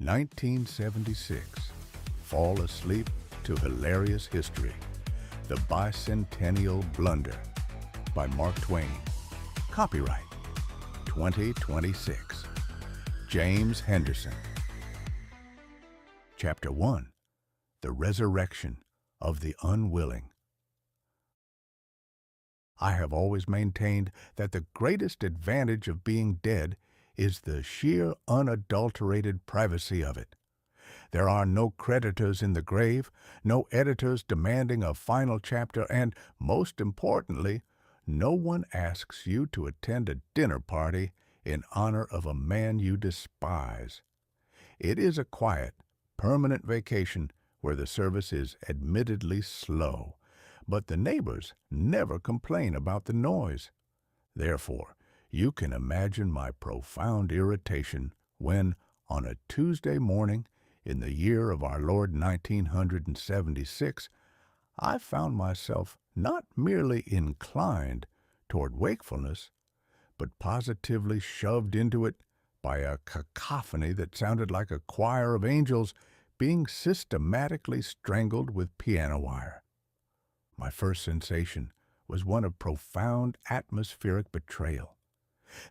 1976. Fall asleep to hilarious history. The Bicentennial Blunder by Mark Twain. Copyright 2026. James Henderson. Chapter 1. The Resurrection of the Unwilling. I have always maintained that the greatest advantage of being dead is the sheer unadulterated privacy of it. There are no creditors in the grave, no editors demanding a final chapter, and, most importantly, no one asks you to attend a dinner party in honor of a man you despise. It is a quiet, permanent vacation where the service is admittedly slow, but the neighbors never complain about the noise. Therefore, you can imagine my profound irritation when, on a Tuesday morning in the year of our Lord 1976, I found myself not merely inclined toward wakefulness, but positively shoved into it by a cacophony that sounded like a choir of angels being systematically strangled with piano wire. My first sensation was one of profound atmospheric betrayal.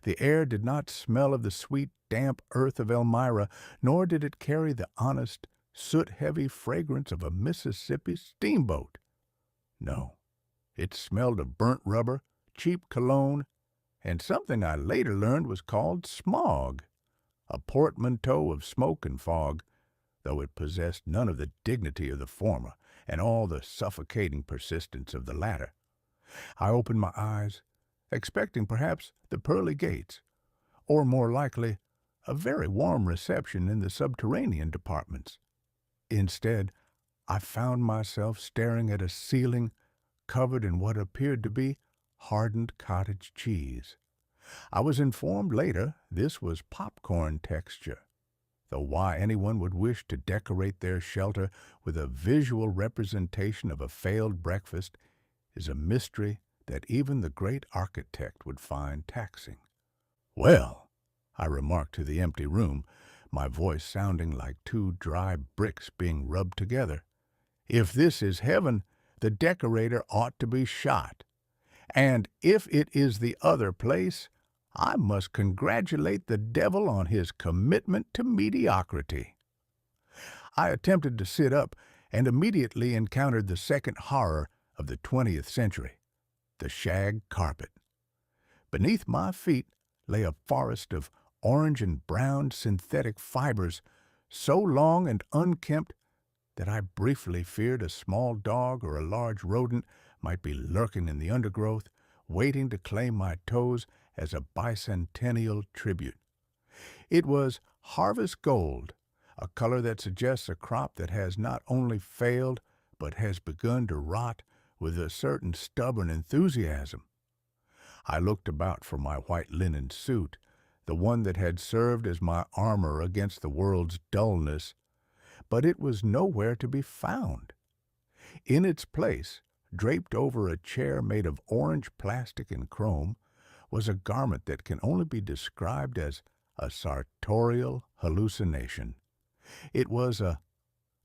The air did not smell of the sweet, damp earth of Elmira, nor did it carry the honest, soot-heavy fragrance of a Mississippi steamboat. No, it smelled of burnt rubber, cheap cologne, and something I later learned was called smog, a portmanteau of smoke and fog, though it possessed none of the dignity of the former and all the suffocating persistence of the latter. I opened my eyes, expecting perhaps the pearly gates, or more likely, a very warm reception in the subterranean departments. Instead, I found myself staring at a ceiling covered in what appeared to be hardened cottage cheese. I was informed later this was popcorn texture, though why anyone would wish to decorate their shelter with a visual representation of a failed breakfast is a mystery that even the great architect would find taxing. "Well," I remarked to the empty room, my voice sounding like two dry bricks being rubbed together, "if this is heaven, the decorator ought to be shot. And if it is the other place, I must congratulate the devil on his commitment to mediocrity." I attempted to sit up and immediately encountered the second horror of the 20th century, the shag carpet. Beneath my feet lay a forest of orange and brown synthetic fibers, so long and unkempt that I briefly feared a small dog or a large rodent might be lurking in the undergrowth, waiting to claim my toes as a bicentennial tribute. It was harvest gold, a color that suggests a crop that has not only failed, but has begun to rot with a certain stubborn enthusiasm. I looked about for my white linen suit, the one that had served as my armor against the world's dullness, but it was nowhere to be found. In its place, draped over a chair made of orange plastic and chrome, was a garment that can only be described as a sartorial hallucination. It was a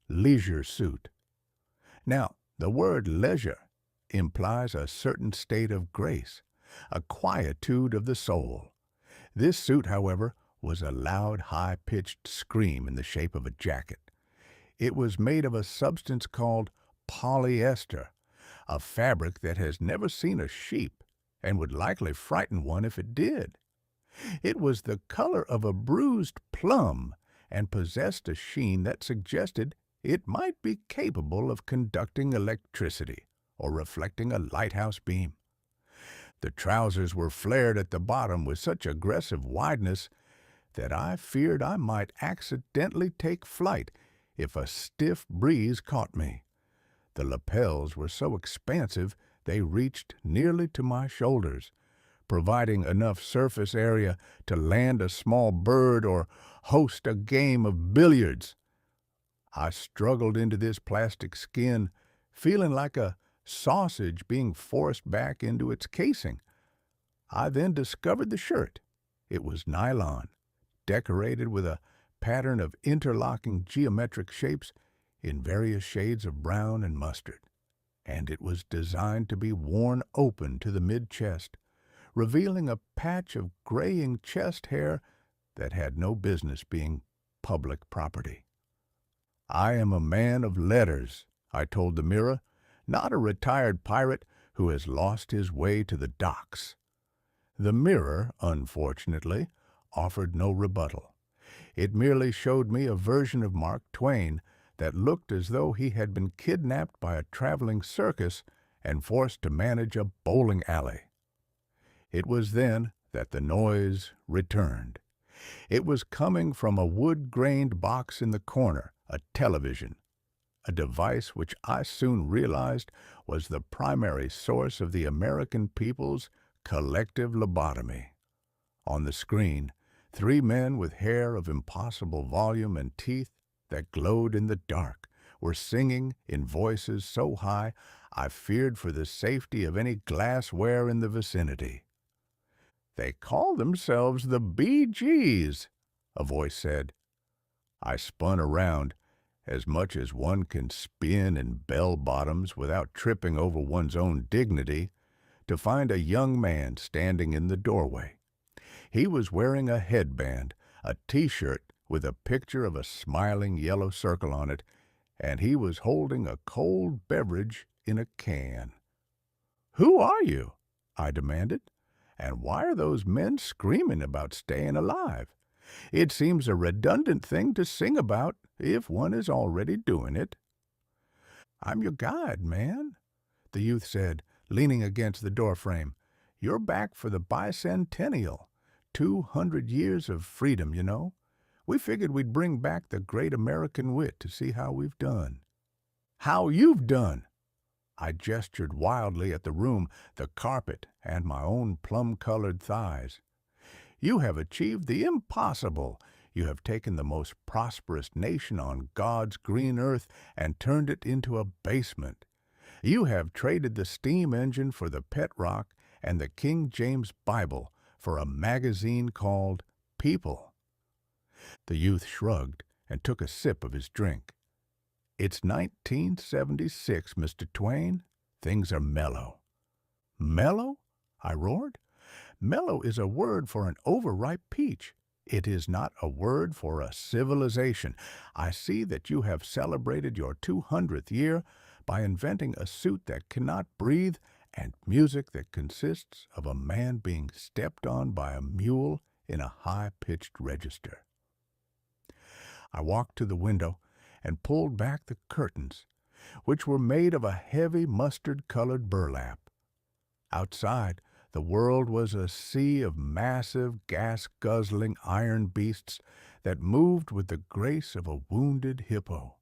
leisure suit. Now, the word leisure implies a certain state of grace, a quietude of the soul. This suit, however, was a loud, high-pitched scream in the shape of a jacket. It was made of a substance called polyester, a fabric that has never seen a sheep and would likely frighten one if it did. It was the color of a bruised plum and possessed a sheen that suggested it might be capable of conducting electricity or reflecting a lighthouse beam. The trousers were flared at the bottom with such aggressive wideness that I feared I might accidentally take flight if a stiff breeze caught me. The lapels were so expansive they reached nearly to my shoulders, providing enough surface area to land a small bird or host a game of billiards. I struggled into this plastic skin, feeling like a sausage being forced back into its casing. I then discovered the shirt. It was nylon, decorated with a pattern of interlocking geometric shapes in various shades of brown and mustard, and it was designed to be worn open to the mid-chest, revealing a patch of graying chest hair that had no business being public property. "I am a man of letters," I told the mirror, "not a retired pirate who has lost his way to the docks." The mirror, unfortunately, offered no rebuttal. It merely showed me a version of Mark Twain that looked as though he had been kidnapped by a traveling circus and forced to manage a bowling alley. It was then that the noise returned. It was coming from a wood-grained box in the corner, a television, a device which I soon realized was the primary source of the American people's collective lobotomy. On the screen, three men with hair of impossible volume and teeth that glowed in the dark were singing in voices so high I feared for the safety of any glassware in the vicinity. "They call themselves the Bee Gees," a voice said. I spun around, as much as one can spin in bell-bottoms without tripping over one's own dignity, to find a young man standing in the doorway. He was wearing a headband, a T-shirt with a picture of a smiling yellow circle on it, and he was holding a cold beverage in a can. "Who are you?" I demanded. "And why are those men screaming about staying alive? It seems a redundant thing to sing about if one is already doing it." "I'm your guide, man," the youth said, leaning against the doorframe. "You're back for the Bicentennial. 200 years of freedom, you know. We figured we'd bring back the great American wit to see how we've done." "How you've done?" I gestured wildly at the room, the carpet, and my own plum-colored thighs. "You have achieved the impossible. You have taken the most prosperous nation on God's green earth and turned it into a basement. You have traded the steam engine for the pet rock and the King James Bible for a magazine called People." The youth shrugged and took a sip of his drink. "It's 1976, Mr. TwAIn. Things are mellow." "Mellow?" I roared. "Mellow is a word for an overripe peach. It is not a word for a civilization. I see that you have celebrated your 200th year by inventing a suit that cannot breathe and music that consists of a man being stepped on by a mule in a high-pitched register." I walked to the window and pulled back the curtains, which were made of a heavy mustard-colored burlap. Outside, the world was a sea of massive, gas-guzzling iron beasts that moved with the grace of a wounded hippo.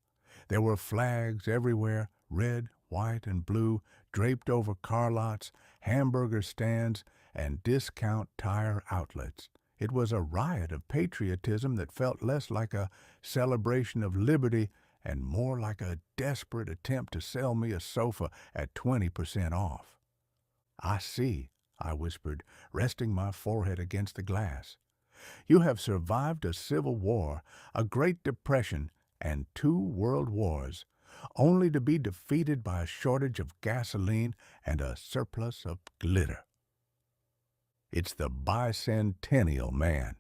There were flags everywhere, red, white, and blue, draped over car lots, hamburger stands, and discount tire outlets. It was a riot of patriotism that felt less like a celebration of liberty and more like a desperate attempt to sell me a sofa at 20% off. "I see," I whispered, resting my forehead against the glass. "You have survived a civil war, a Great Depression, and 2 world wars, only to be defeated by a shortage of gasoline and a surplus of glitter." "It's the Bicentennial, man,"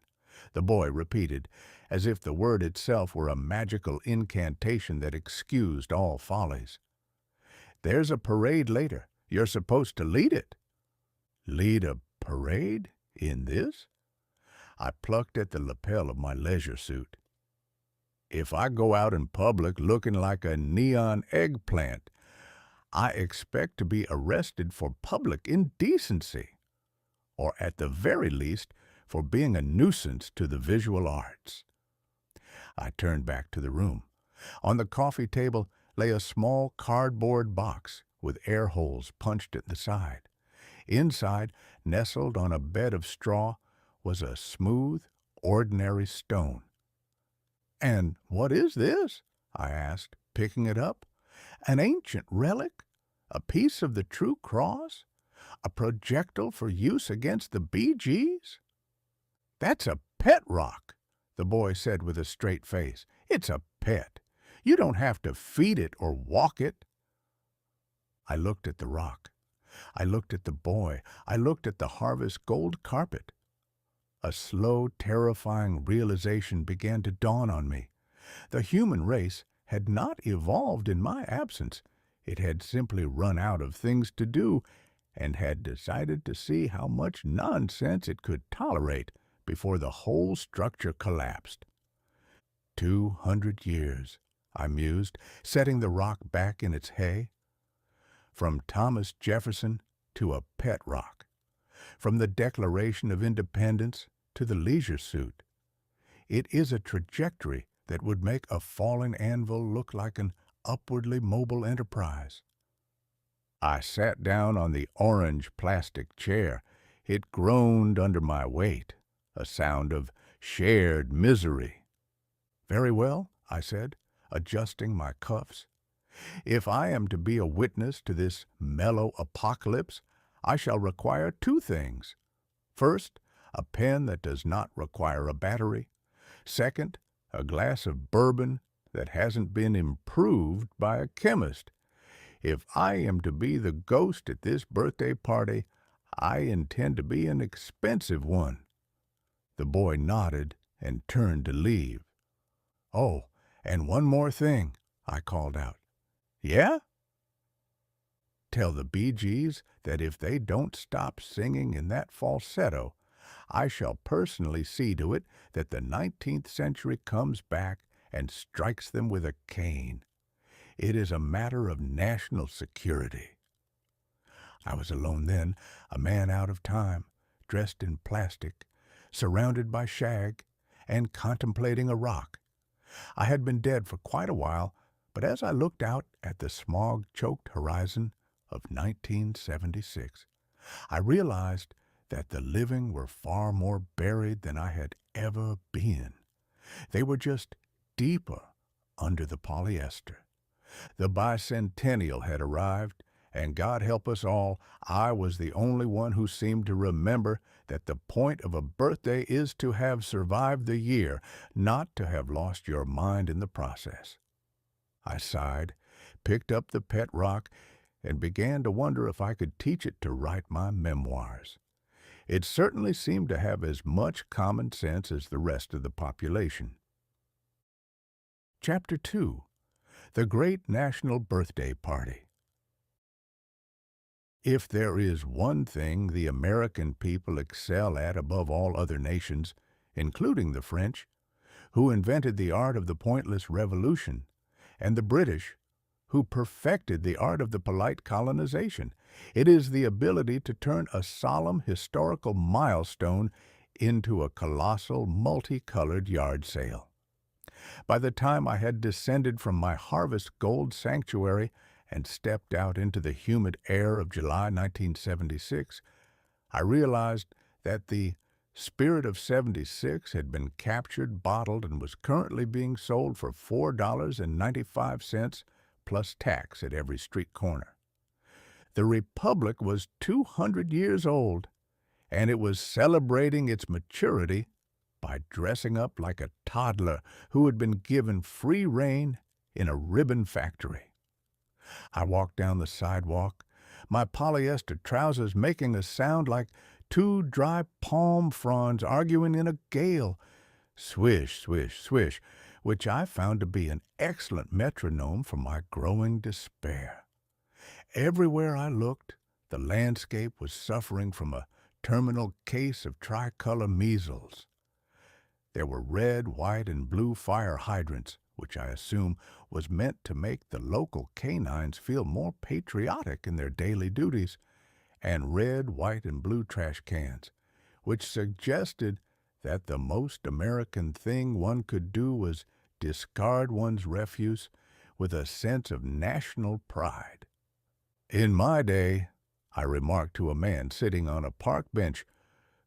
the boy repeated, as if the word itself were a magical incantation that excused all follies. "There's a parade later. You're supposed to lead it." "Lead a parade? In this?" I plucked at the lapel of my leisure suit. "If I go out in public looking like a neon eggplant, I expect to be arrested for public indecency, or at the very least for being a nuisance to the visual arts." I turned back to the room. On the coffee table lay a small cardboard box with air holes punched at the side. Inside, nestled on a bed of straw, was a smooth, ordinary stone. "And what is this?" I asked, picking it up. "An ancient relic? A piece of the true cross? A projectile for use against the Bee Gees?" "That's a pet rock," the boy said with a straight face. "It's a pet. You don't have to feed it or walk it." I looked at the rock. I looked at the boy. I looked at the harvest gold carpet. A slow, terrifying realization began to dawn on me. The human race had not evolved in my absence. It had simply run out of things to do and had decided to see how much nonsense it could tolerate before the whole structure collapsed. 200 years, I mused, setting the rock back in its hay. From Thomas Jefferson to a pet rock. From the Declaration of Independence to the leisure suit. It is a trajectory that would make a falling anvil look like an upwardly mobile enterprise. I sat down on the orange plastic chair. It groaned under my weight, a sound of shared misery. "Very well," I said, adjusting my cuffs. "If I am to be a witness to this mellow apocalypse, I shall require two things. First, a pen that does not require a battery. Second, a glass of bourbon that hasn't been improved by a chemist. If I am to be the ghost at this birthday party, I intend to be an expensive one." The boy nodded and turned to leave. "Oh, and one more thing," I called out. "Yeah?" "Tell the Bee Gees that if they don't stop singing in that falsetto, I shall personally see to it that the 19th century comes back and strikes them with a cane. It is a matter of national security." I was alone then, a man out of time, dressed in plastic, surrounded by shag, and contemplating a rock. I had been dead for quite a while, but as I looked out at the smog-choked horizon of 1976, I realized that the living were far more buried than I had ever been. They were just deeper under the polyester. The Bicentennial had arrived, and God help us all, I was the only one who seemed to remember that the point of a birthday is to have survived the year, not to have lost your mind in the process. I sighed, picked up the pet rock, and began to wonder if I could teach it to write my memoirs. It certainly seemed to have as much common sense as the rest of the population. Chapter 2. The Great National Birthday Party. If there is one thing the American people excel at above all other nations, including the French, who invented the art of the pointless revolution, and the British, who perfected the art of the polite colonization, it is the ability to turn a solemn historical milestone into a colossal multicolored yard sale. By the time I had descended from my harvest gold sanctuary and stepped out into the humid air of July 1976, I realized that the Spirit of '76 had been captured, bottled, and was currently being sold for $4.95 plus tax at every street corner. The Republic was 200 years old, and it was celebrating its maturity by dressing up like a toddler who had been given free rein in a ribbon factory. I walked down the sidewalk, my polyester trousers making a sound like two dry palm fronds arguing in a gale. Swish, swish, swish, which I found to be an excellent metronome for my growing despair. Everywhere I looked, the landscape was suffering from a terminal case of tricolor measles. There were red, white, and blue fire hydrants, which I assume was meant to make the local canines feel more patriotic in their daily duties, and red, white, and blue trash cans, which suggested that the most American thing one could do was discard one's refuse with a sense of national pride. "In my day," I remarked to a man sitting on a park bench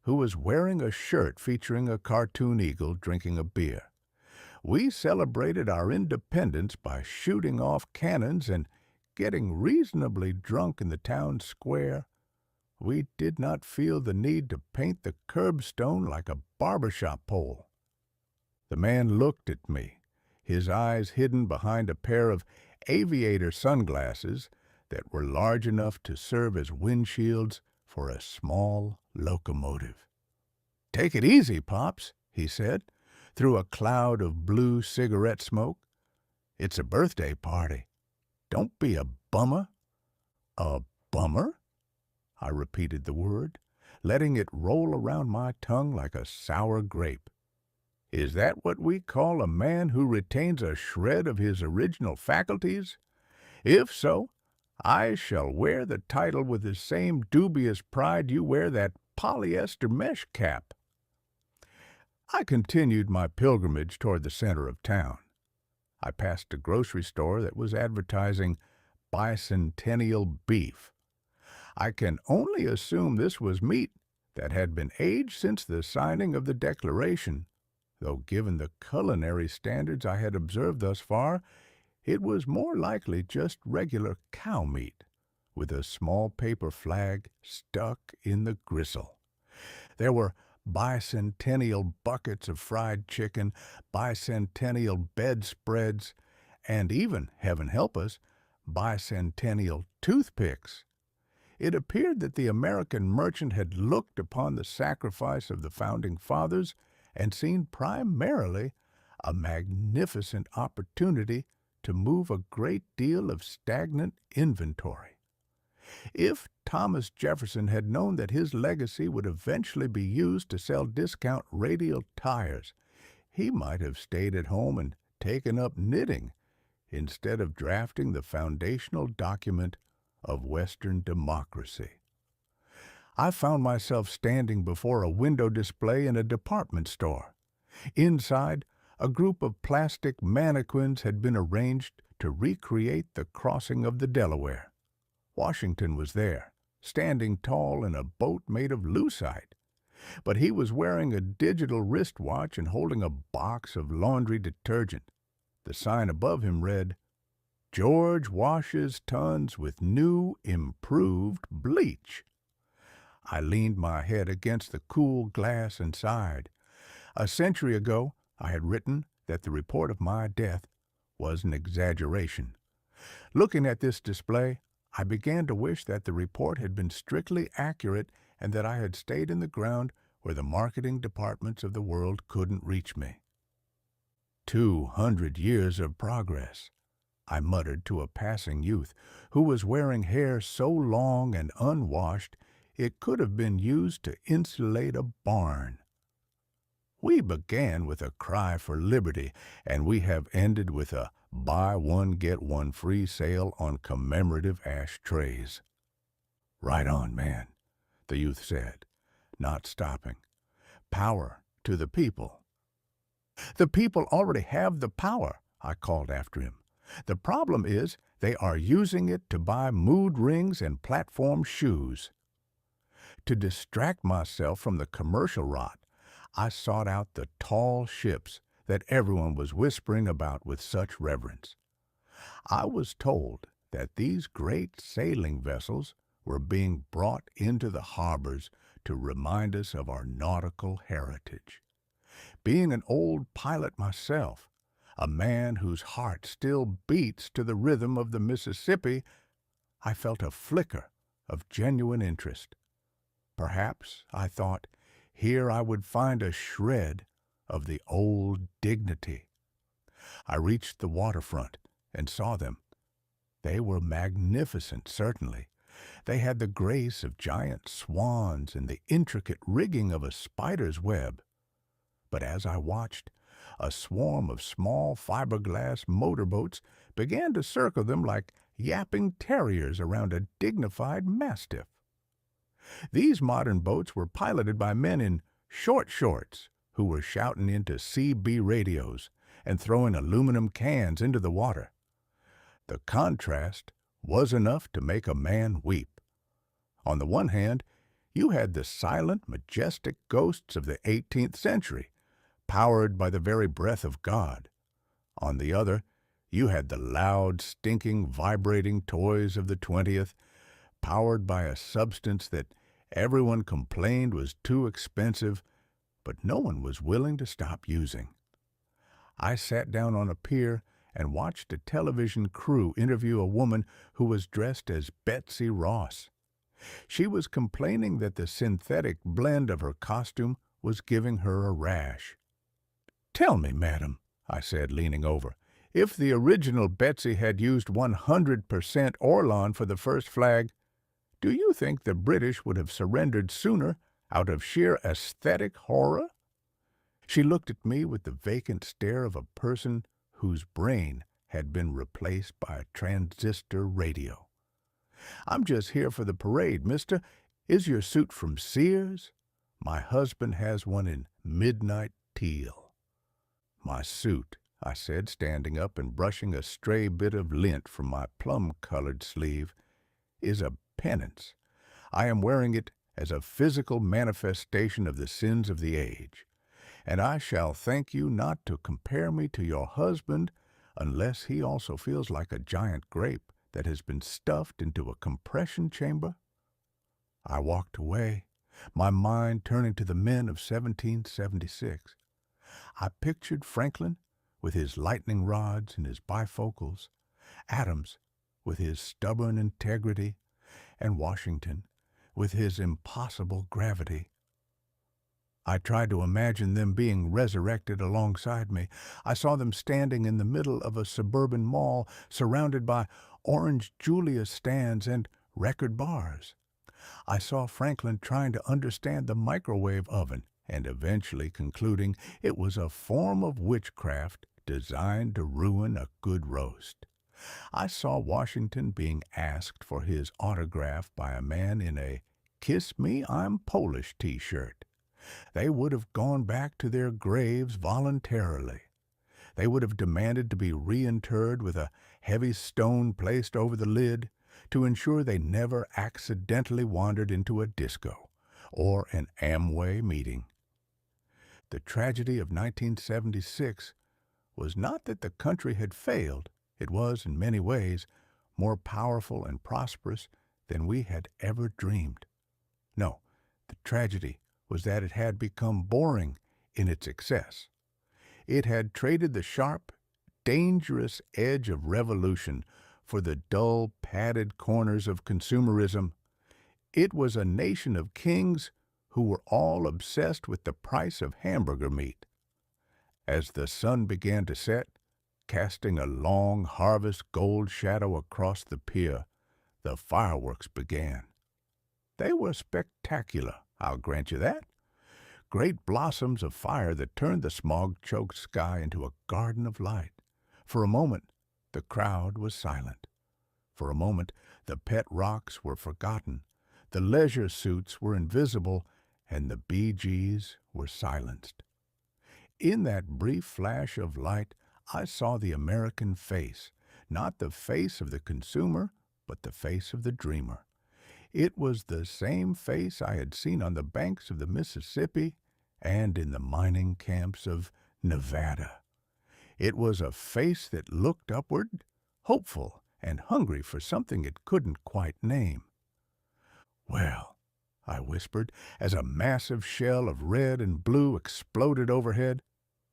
who was wearing a shirt featuring a cartoon eagle drinking a beer, "we celebrated our independence by shooting off cannons and getting reasonably drunk in the town square. We did not feel the need to paint the curbstone like a barbershop pole." The man looked at me, his eyes hidden behind a pair of aviator sunglasses that were large enough to serve as windshields for a small locomotive. "Take it easy, Pops," he said, through a cloud of blue cigarette smoke. "It's a birthday party. Don't be a bummer." "A bummer?" I repeated the word, letting it roll around my tongue like a sour grape. "Is that what we call a man who retains a shred of his original faculties? If so, I shall wear the title with the same dubious pride you wear that polyester mesh cap." I continued my pilgrimage toward the center of town. I passed a grocery store that was advertising Bicentennial beef. I can only assume this was meat that had been aged since the signing of the Declaration, though given the culinary standards I had observed thus far, it was more likely just regular cow meat, with a small paper flag stuck in the gristle. There were bicentennial buckets of fried chicken, bicentennial bedspreads, and even, heaven help us, bicentennial toothpicks. It appeared that the American merchant had looked upon the sacrifice of the Founding Fathers and seen primarily a magnificent opportunity to move a great deal of stagnant inventory. If Thomas Jefferson had known that his legacy would eventually be used to sell discount radial tires, he might have stayed at home and taken up knitting instead of drafting the foundational document of Western democracy. I found myself standing before a window display in a department store. Inside, a group of plastic mannequins had been arranged to recreate the crossing of the Delaware. Washington was there, standing tall in a boat made of lucite, but he was wearing a digital wristwatch and holding a box of laundry detergent. The sign above him read, "George washes tons with new, improved bleach." I leaned my head against the cool glass and sighed. A century ago, I had written that the report of my death was an exaggeration. Looking at this display, I began to wish that the report had been strictly accurate and that I had stayed in the ground where the marketing departments of the world couldn't reach me. 200 years of progress, I muttered to a passing youth who was wearing hair so long and unwashed it could have been used to insulate a barn. We began with a cry for liberty, and we have ended with a buy one, get one free sale on commemorative ashtrays. "Right on, man," the youth said, not stopping. "Power to the people." "The people already have the power," I called after him. "The problem is they are using it to buy mood rings and platform shoes." To distract myself from the commercial rot, I sought out the tall ships that everyone was whispering about with such reverence. I was told that these great sailing vessels were being brought into the harbors to remind us of our nautical heritage. Being an old pilot myself, a man whose heart still beats to the rhythm of the Mississippi, I felt a flicker of genuine interest. Perhaps, I thought, here I would find a shred of the old dignity. I reached the waterfront and saw them. They were magnificent, certainly. They had the grace of giant swans and the intricate rigging of a spider's web. But as I watched, a swarm of small fiberglass motorboats began to circle them like yapping terriers around a dignified mastiff. These modern boats were piloted by men in short shorts who were shouting into CB radios and throwing aluminum cans into the water. The contrast was enough to make a man weep. On the one hand, you had the silent, majestic ghosts of the 18th century, powered by the very breath of God. On the other, you had the loud, stinking, vibrating toys of the 20th, powered by a substance that everyone complained was too expensive, but no one was willing to stop using. I sat down on a pier and watched a television crew interview a woman who was dressed as Betsy Ross. She was complaining that the synthetic blend of her costume was giving her a rash. "Tell me, madam," I said, leaning over, "if the original Betsy had used 100% Orlon for the first flag, do you think the British would have surrendered sooner out of sheer aesthetic horror?" She looked at me with the vacant stare of a person whose brain had been replaced by a transistor radio. "I'm just here for the parade, mister. Is your suit from Sears? My husband has one in midnight teal." "My suit," I said, standing up and brushing a stray bit of lint from my plum-colored sleeve, "is a penance. I am wearing it as a physical manifestation of the sins of the age, and I shall thank you not to compare me to your husband unless he also feels like a giant grape that has been stuffed into a compression chamber." I walked away, my mind turning to the men of 1776. I pictured Franklin with his lightning rods and his bifocals, Adams with his stubborn integrity, and Washington with his impossible gravity. I tried to imagine them being resurrected alongside me. I saw them standing in the middle of a suburban mall, surrounded by orange Julius stands and record bars. I saw Franklin trying to understand the microwave oven and eventually concluding it was a form of witchcraft designed to ruin a good roast. I saw Washington being asked for his autograph by a man in a "Kiss Me, I'm Polish" t-shirt. They would have gone back to their graves voluntarily. They would have demanded to be reinterred with a heavy stone placed over the lid to ensure they never accidentally wandered into a disco or an Amway meeting. The tragedy of 1976 was not that the country had failed. It was, in many ways, more powerful and prosperous than we had ever dreamed. No, the tragedy was that it had become boring in its excess. It had traded the sharp, dangerous edge of revolution for the dull, padded corners of consumerism. It was a nation of kings who were all obsessed with the price of hamburger meat. As the sun began to set, casting a long harvest gold shadow across the pier, the fireworks began. They were spectacular, I'll grant you that. Great blossoms of fire that turned the smog-choked sky into a garden of light. For a moment, the crowd was silent. For a moment, the pet rocks were forgotten, the leisure suits were invisible, and the Bee Gees were silenced. In that brief flash of light, I saw the American face, not the face of the consumer, but the face of the dreamer. It was the same face I had seen on the banks of the Mississippi and in the mining camps of Nevada. It was a face that looked upward, hopeful and hungry for something it couldn't quite name. "Well," I whispered, as a massive shell of red and blue exploded overhead,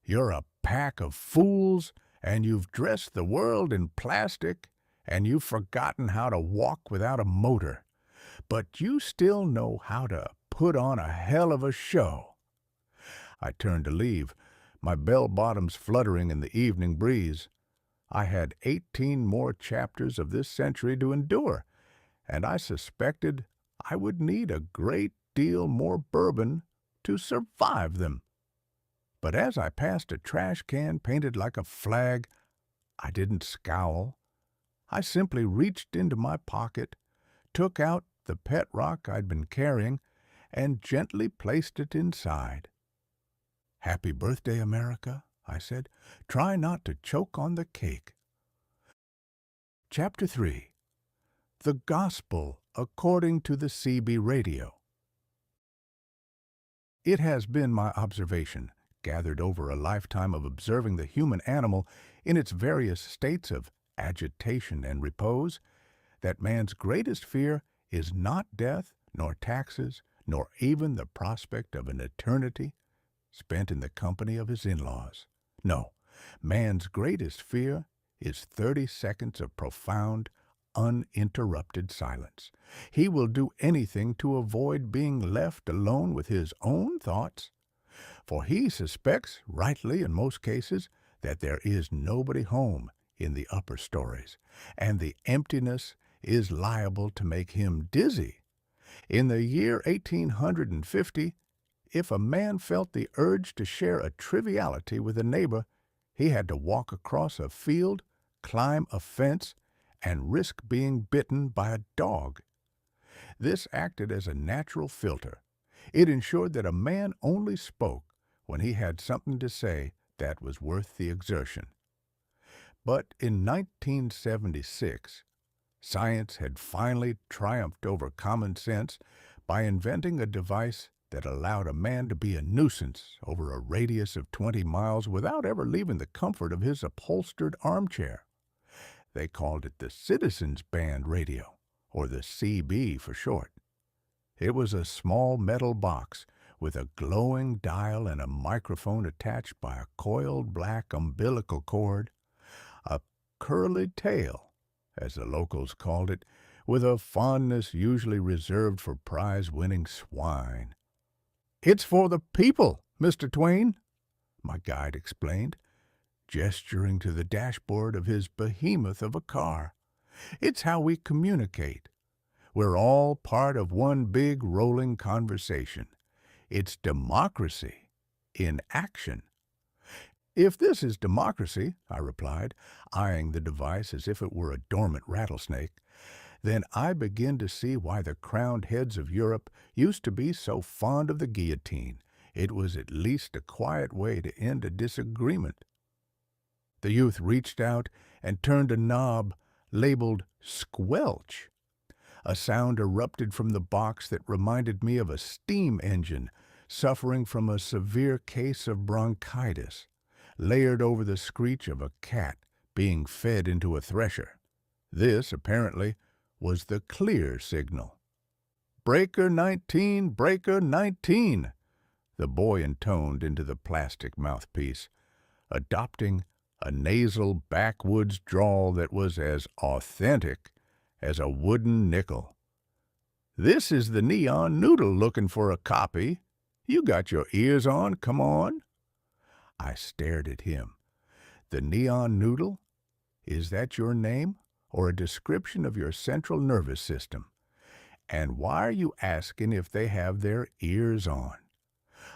"you're a pack of fools, and you've dressed the world in plastic, and you've forgotten how to walk without a motor. But you still know how to put on a hell of a show." I turned to leave, my bell-bottoms fluttering in the evening breeze. I had 18 more chapters of this century to endure, and I suspected I would need a great deal more bourbon to survive them. But as I passed a trash can painted like a flag, I didn't scowl. I simply reached into my pocket, took out the pet rock I'd been carrying, and gently placed it inside. "Happy birthday, America," I said. "Try not to choke on the cake." Chapter 3. The Gospel According to the CB Radio. It has been my observation, gathered over a lifetime of observing the human animal in its various states of agitation and repose, that man's greatest fear is not death, nor taxes, nor even the prospect of an eternity spent in the company of his in-laws. No, Man's greatest fear is 30 seconds of profound, uninterrupted silence. He will do anything to avoid being left alone with his own thoughts, for he suspects, rightly in most cases, that there is nobody home in the upper stories, and the emptiness is liable to make him dizzy. In the year 1850, if a man felt the urge to share a triviality with a neighbor, he had to walk across a field, climb a fence, and risk being bitten by a dog. This acted as a natural filter. It ensured that a man only spoke when he had something to say that was worth the exertion. But in 1976, science had finally triumphed over common sense by inventing a device that allowed a man to be a nuisance over a radius of 20 miles without ever leaving the comfort of his upholstered armchair. They called it the Citizens Band Radio, or the CB for short. It was a small metal box with a glowing dial and a microphone attached by a coiled black umbilical cord, a curly tail, as the locals called it, with a fondness usually reserved for prize-winning swine. "It's for the people, Mr. TwAIn," my guide explained, gesturing to the dashboard of his behemoth of a car. "It's how we communicate. We're all part of one big rolling conversation. It's democracy in action." "If this is democracy," I replied, eyeing the device as if it were a dormant rattlesnake, "then I begin to see why the crowned heads of Europe used to be so fond of the guillotine. It was at least a quiet way to end a disagreement." The youth reached out and turned a knob labeled "squelch." A sound erupted from the box that reminded me of a steam engine suffering from a severe case of bronchitis, layered over the screech of a cat being fed into a thresher. This, apparently, was the clear signal. "Breaker 19, breaker 19," the boy intoned into the plastic mouthpiece, adopting a nasal backwoods drawl that was as authentic as a wooden nickel. "This is the Neon Noodle looking for a copy. You got your ears on, come on." I stared at him. "The Neon Noodle? Is that your name, or a description of your central nervous system? And why are you asking if they have their ears on?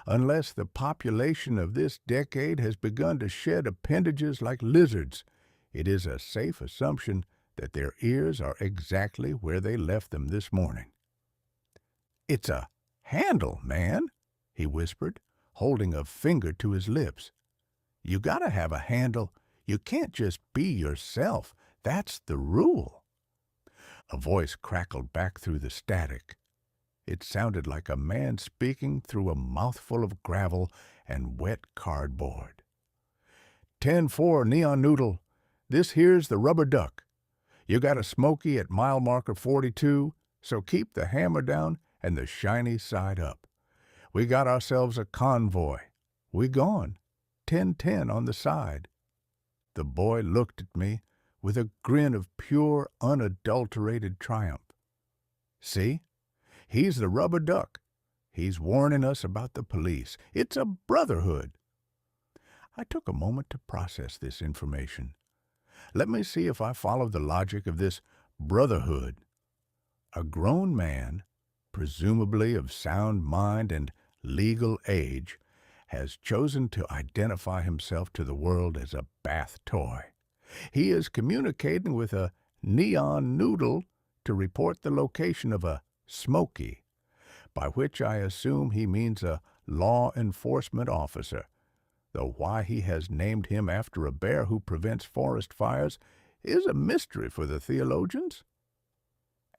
Unless the population of this decade has begun to shed appendages like lizards, it is a safe assumption that their ears are exactly where they left them this morning." "It's a handle, man," he whispered, holding a finger to his lips. "You gotta have a handle. You can't just be yourself. That's the rule." A voice crackled back through the static. It sounded like a man speaking through a mouthful of gravel and wet cardboard. 10-4 Neon Noodle. This here's the Rubber Duck. You got a Smoky at mile marker 42, so keep the hammer down and the shiny side up. We got ourselves a convoy. We gone. 10-10 on the side." The boy looked at me with a grin of pure, unadulterated triumph. "See? He's the Rubber Duck. He's warning us about the police. It's a brotherhood." I took a moment to process this information. Let me see if I follow the logic of this brotherhood. A grown man, presumably of sound mind and legal age, has chosen to identify himself to the world as a bath toy. He is communicating with a Neon Noodle to report the location of a Smoky, by which I assume he means a law enforcement officer, though why he has named him after a bear who prevents forest fires is a mystery for the theologians.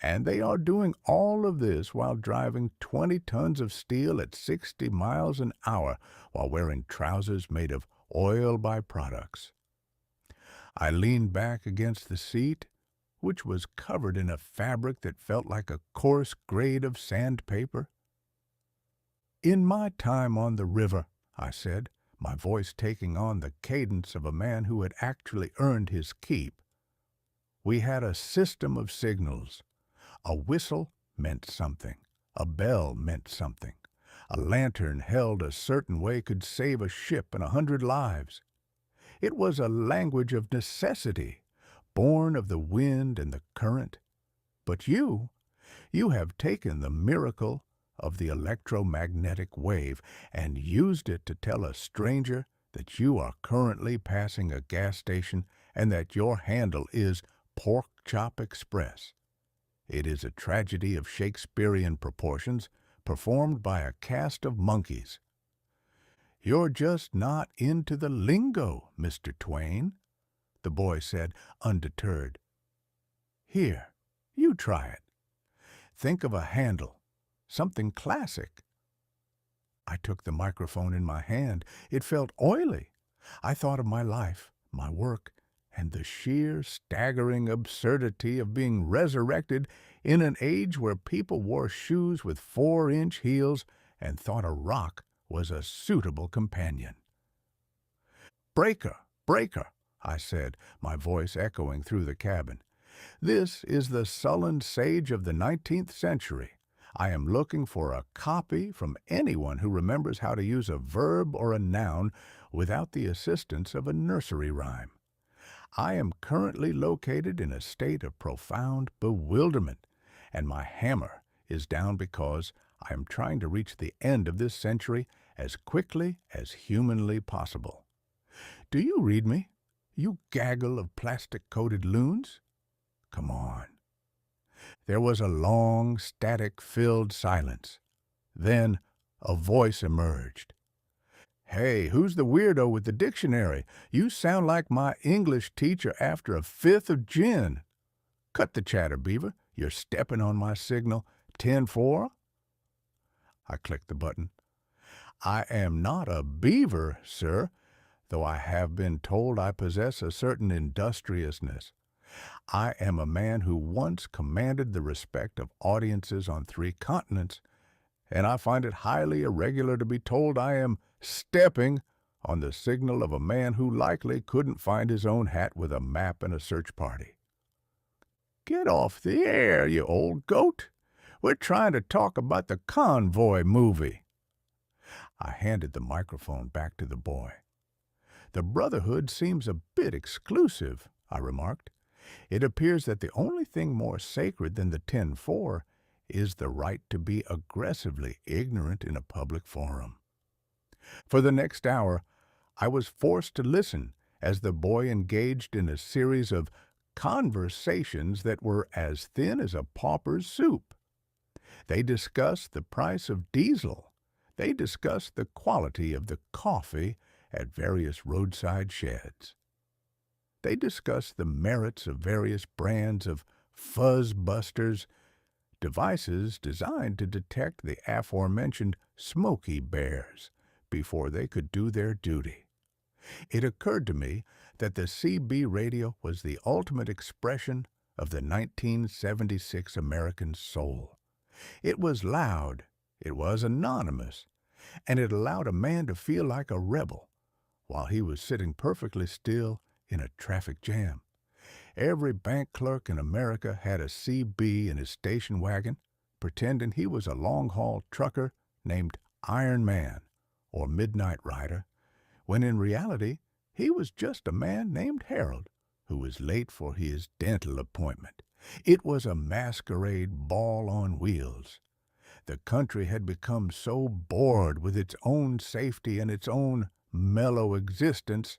And they are doing all of this while driving 20 tons of steel at 60 miles an hour while wearing trousers made of oil byproducts. I leaned back against the seat, which was covered in a fabric that felt like a coarse grade of sandpaper. "In my time on the river," I said, my voice taking on the cadence of a man who had actually earned his keep. We had a system of signals. A whistle meant something. A bell meant something. A lantern held a certain way could save a ship and 100 lives. It was a language of necessity, born of the wind and the current. But you have taken the miracle of the electromagnetic wave and used it to tell a stranger that you are currently passing a gas station and that your handle is Pork Chop Express. It is a tragedy of Shakespearean proportions, performed by a cast of monkeys. "You're just not into the lingo, Mr. TwAIn," the boy said, undeterred. "Here, you try it. Think of a handle, something classic." I took the microphone in my hand. It felt oily. I thought of my life, my work, and the sheer, staggering absurdity of being resurrected in an age where people wore shoes with 4-inch heels and thought a rock was a suitable companion. "Breaker, breaker," I said, my voice echoing through the cabin. "This is the sullen sage of the 19th century. I am looking for a copy from anyone who remembers how to use a verb or a noun without the assistance of a nursery rhyme. I am currently located in a state of profound bewilderment, and my hammer is down because I am trying to reach the end of this century as quickly as humanly possible. Do you read me, you gaggle of plastic-coated loons? Come on." There was a long, static-filled silence. Then a voice emerged. "Hey, who's the weirdo with the dictionary? You sound like my English teacher after a fifth of gin. Cut the chatter, Beaver. You're stepping on my signal. 10-4?" I clicked the button. "I am not a beaver, sir, though I have been told I possess a certain industriousness. I am a man who once commanded the respect of audiences on 3 continents, and I find it highly irregular to be told I am stepping on the signal of a man who likely couldn't find his own hat with a map and a search party." "Get off the air, you old goat. We're trying to talk about the Convoy movie." I handed the microphone back to the boy. "The Brotherhood seems a bit exclusive," I remarked. "It appears that the only thing more sacred than the 10-4 is the right to be aggressively ignorant in a public forum." For the next hour, I was forced to listen as the boy engaged in a series of conversations that were as thin as a pauper's soup. They discussed the price of diesel. They discussed the quality of the coffee at various roadside sheds. They discussed the merits of various brands of fuzz busters, devices designed to detect the aforementioned smoky bears before they could do their duty. It occurred to me that the CB radio was the ultimate expression of the 1976 American soul. It was loud, it was anonymous, and it allowed a man to feel like a rebel while he was sitting perfectly still in a traffic jam. Every bank clerk in America had a CB in his station wagon, pretending he was a long-haul trucker named Iron Man or Midnight Rider, when in reality he was just a man named Harold who was late for his dental appointment. It was a masquerade ball on wheels. The country had become so bored with its own safety and its own mellow existence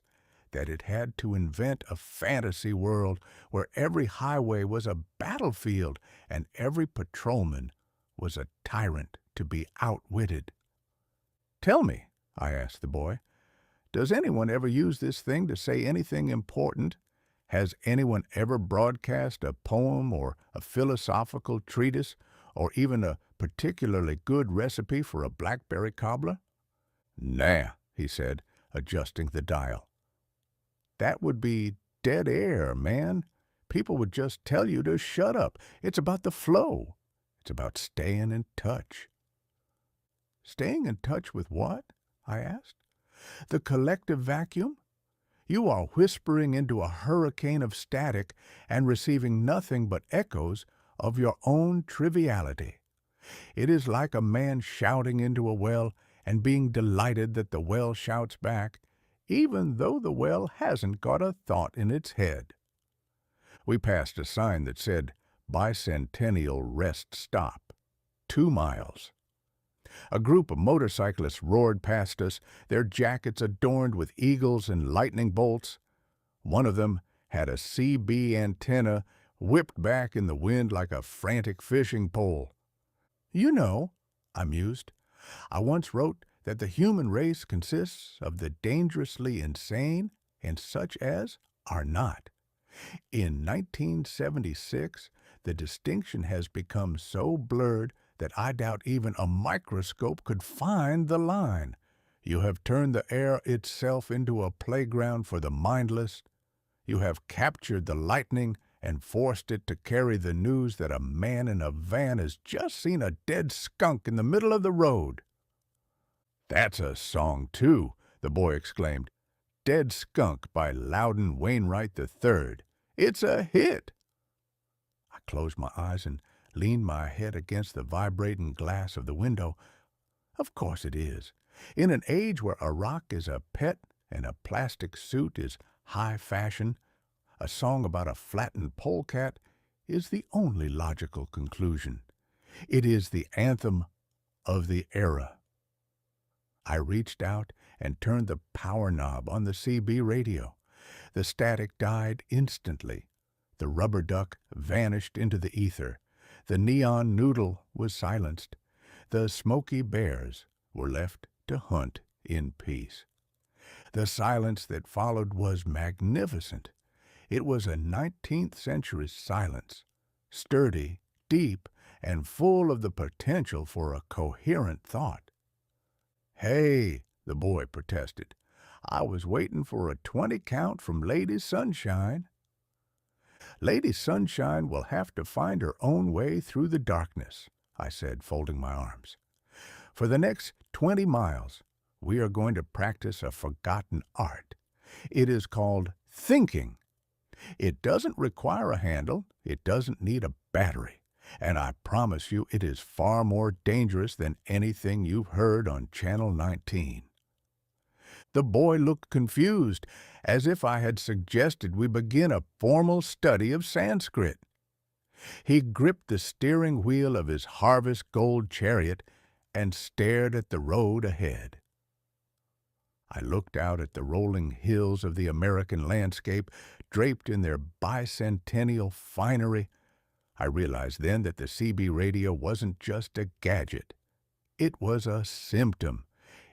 that it had to invent a fantasy world where every highway was a battlefield and every patrolman was a tyrant to be outwitted. "Tell me," I asked the boy, "does anyone ever use this thing to say anything important? Has anyone ever broadcast a poem or a philosophical treatise or even a particularly good recipe for a blackberry cobbler?" "Nah," he said, adjusting the dial. "That would be dead air, man. People would just tell you to shut up. It's about the flow. It's about staying in touch." "Staying in touch with what?" I asked. The collective vacuum? You are whispering into a hurricane of static and receiving nothing but echoes of your own triviality. It is like a man shouting into a well and being delighted that the well shouts back, even though the well hasn't got a thought in its head. We passed a sign that said, Bicentennial Rest Stop, 2 miles. A group of motorcyclists roared past us, their jackets adorned with eagles and lightning bolts. One of them had a CB antenna whipped back in the wind like a frantic fishing pole. You know, I mused, I once wrote that the human race consists of the dangerously insane and such as are not. In 1976, the distinction has become so blurred that I doubt even a microscope could find the line. You have turned the air itself into a playground for the mindless. You have captured the lightning and forced it to carry the news that a man in a van has just seen a dead skunk in the middle of the road. That's a song, too, the boy exclaimed. Dead Skunk by Loudon Wainwright III. It's a hit. I closed my eyes and leaned my head against the vibrating glass of the window. Of course it is. In an age where a rock is a pet and a plastic suit is high fashion, a song about a flattened polecat is the only logical conclusion. It is the anthem of the era. I reached out and turned the power knob on the CB radio. The static died instantly. The rubber duck vanished into the ether. The neon noodle was silenced. The smoky bears were left to hunt in peace. The silence that followed was magnificent. It was a 19th century silence, sturdy, deep, and full of the potential for a coherent thought. Hey, the boy protested. I was waiting for a 20 count from Lady Sunshine. Lady Sunshine will have to find her own way through the darkness, I said, folding my arms. For the next 20 miles, we are going to practice a forgotten art. It is called thinking. It doesn't require a handle. It doesn't need a battery. And I promise you it is far more dangerous than anything you've heard on Channel 19. The boy looked confused, as if I had suggested we begin a formal study of Sanskrit. He gripped the steering wheel of his harvest gold chariot and stared at the road ahead. I looked out at the rolling hills of the American landscape, draped in their bicentennial finery. I realized then that the CB radio wasn't just a gadget. It was a symptom.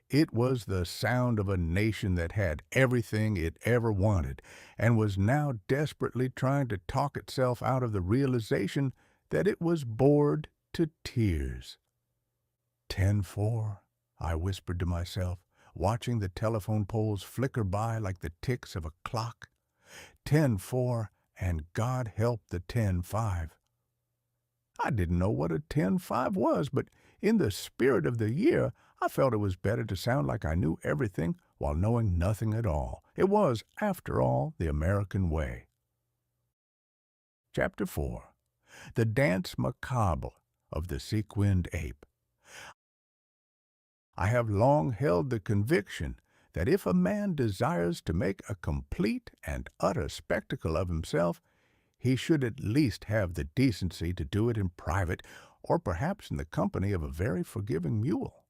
It was the sound of a nation that had everything it ever wanted and was now desperately trying to talk itself out of the realization that it was bored to tears. 10-4, I whispered to myself, watching the telephone poles flicker by like the ticks of a clock. 10-4, and God help the 10-5. I didn't know what a 10-5 was, but in the spirit of the year, I felt it was better to sound like I knew everything while knowing nothing at all. It was, after all, the American way. Chapter 4. The Dance Macabre of the Sequined Ape. I have long held the conviction that if a man desires to make a complete and utter spectacle of himself, he should at least have the decency to do it in private, or perhaps in the company of a very forgiving mule.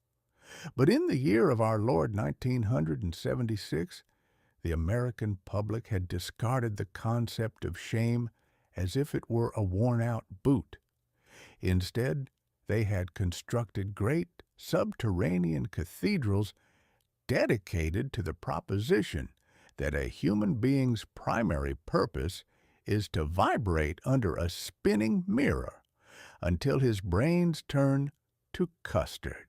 But in the year of our Lord 1976, the American public had discarded the concept of shame as if it were a worn-out boot. Instead, they had constructed great subterranean cathedrals dedicated to the proposition that a human being's primary purpose is to vibrate under a spinning mirror until his brains turn to custard.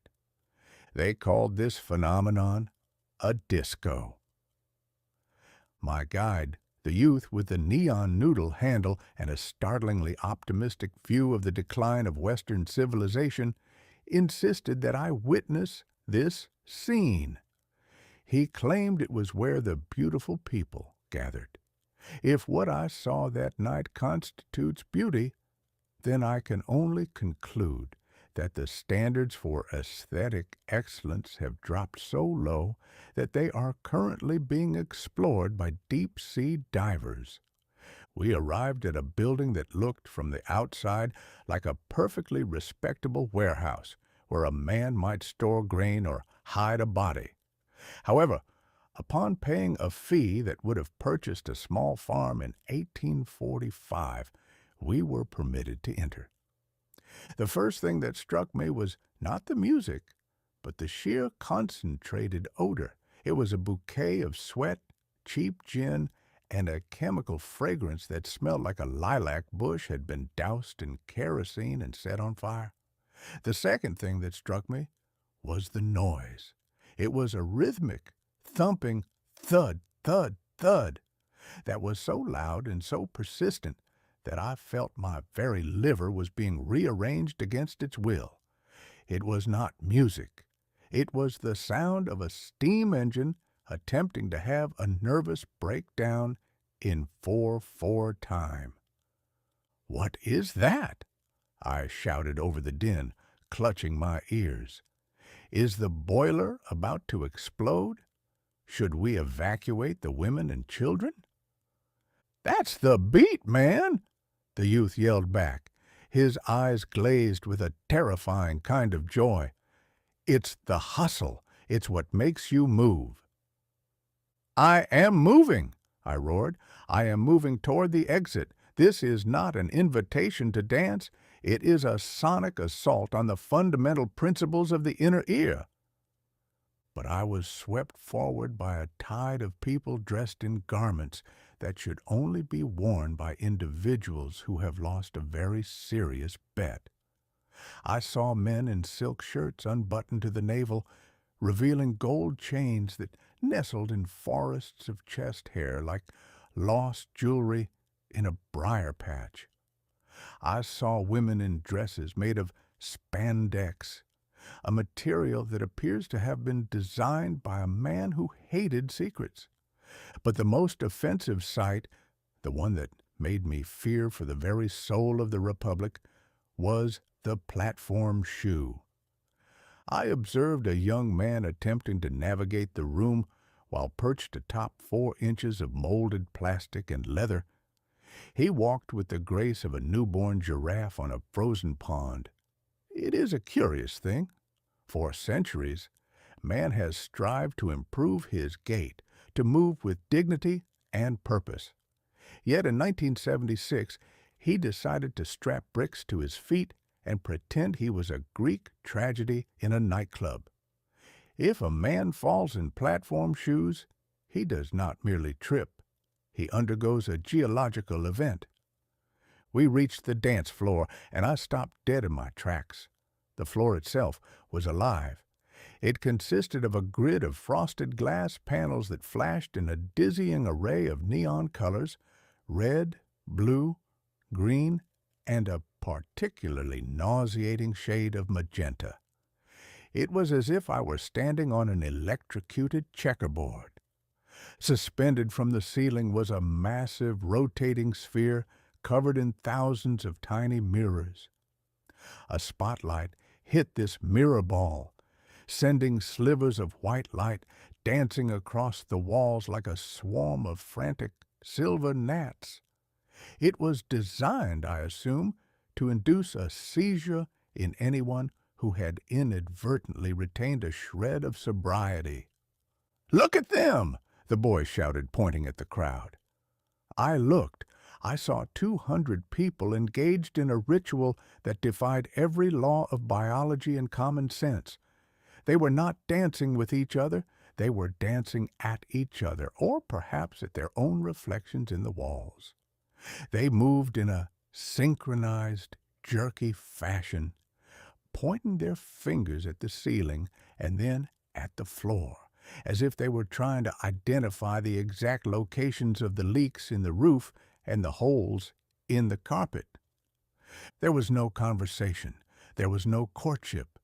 They called this phenomenon a disco. My guide, the youth with the neon noodle handle and a startlingly optimistic view of the decline of Western civilization, insisted that I witness this scene. He claimed it was where the beautiful people gathered. If what I saw that night constitutes beauty, then I can only conclude that the standards for aesthetic excellence have dropped so low that they are currently being explored by deep-sea divers. We arrived at a building that looked from the outside like a perfectly respectable warehouse where a man might store grain or hide a body. However, upon paying a fee that would have purchased a small farm in 1845, we were permitted to enter. The first thing that struck me was not the music, but the sheer concentrated odor. It was a bouquet of sweat, cheap gin, and a chemical fragrance that smelled like a lilac bush had been doused in kerosene and set on fire. The second thing that struck me was the noise. It was a rhythmic, thumping thud, thud, thud that was so loud and so persistent that I felt my very liver was being rearranged against its will. It was not music. It was the sound of a steam engine attempting to have a nervous breakdown in 4/4 time. "What is that?" I shouted over the din, clutching my ears. "Is the boiler about to explode? Should we evacuate the women and children?" "That's the beat, man!" the youth yelled back, his eyes glazed with a terrifying kind of joy. "It's the hustle. It's what makes you move." "I am moving," I roared. "I am moving toward the exit. This is not an invitation to dance. It is a sonic assault on the fundamental principles of the inner ear." But I was swept forward by a tide of people dressed in garments that should only be worn by individuals who have lost a very serious bet. I saw men in silk shirts unbuttoned to the navel, revealing gold chains that nestled in forests of chest hair like lost jewelry in a briar patch. I saw women in dresses made of spandex, a material that appears to have been designed by a man who hated secrets. But the most offensive sight, the one that made me fear for the very soul of the Republic, was the platform shoe. I observed a young man attempting to navigate the room while perched atop 4 inches of molded plastic and leather. He walked with the grace of a newborn giraffe on a frozen pond. It is a curious thing. For centuries, man has strived to improve his gait, to move with dignity and purpose. Yet in 1976, he decided to strap bricks to his feet and pretend he was a Greek tragedy in a nightclub. If a man falls in platform shoes, he does not merely trip. He undergoes a geological event. We reached the dance floor, and I stopped dead in my tracks. The floor itself was alive. It consisted of a grid of frosted glass panels that flashed in a dizzying array of neon colors: red, blue, green, and a particularly nauseating shade of magenta. It was as if I were standing on an electrocuted checkerboard. Suspended from the ceiling was a massive rotating sphere covered in thousands of tiny mirrors. A spotlight hit this mirror ball, sending slivers of white light dancing across the walls like a swarm of frantic silver gnats. It was designed, I assume, to induce a seizure in anyone who had inadvertently retained a shred of sobriety. "Look at them!" the boy shouted, pointing at the crowd. I looked. I saw 200 people engaged in a ritual that defied every law of biology and common sense. They were not dancing with each other. They were dancing at each other, or perhaps at their own reflections in the walls. They moved in a synchronized, jerky fashion, pointing their fingers at the ceiling and then at the floor, as if they were trying to identify the exact locations of the leaks in the roof and the holes in the carpet. There was no conversation. There was no courtship.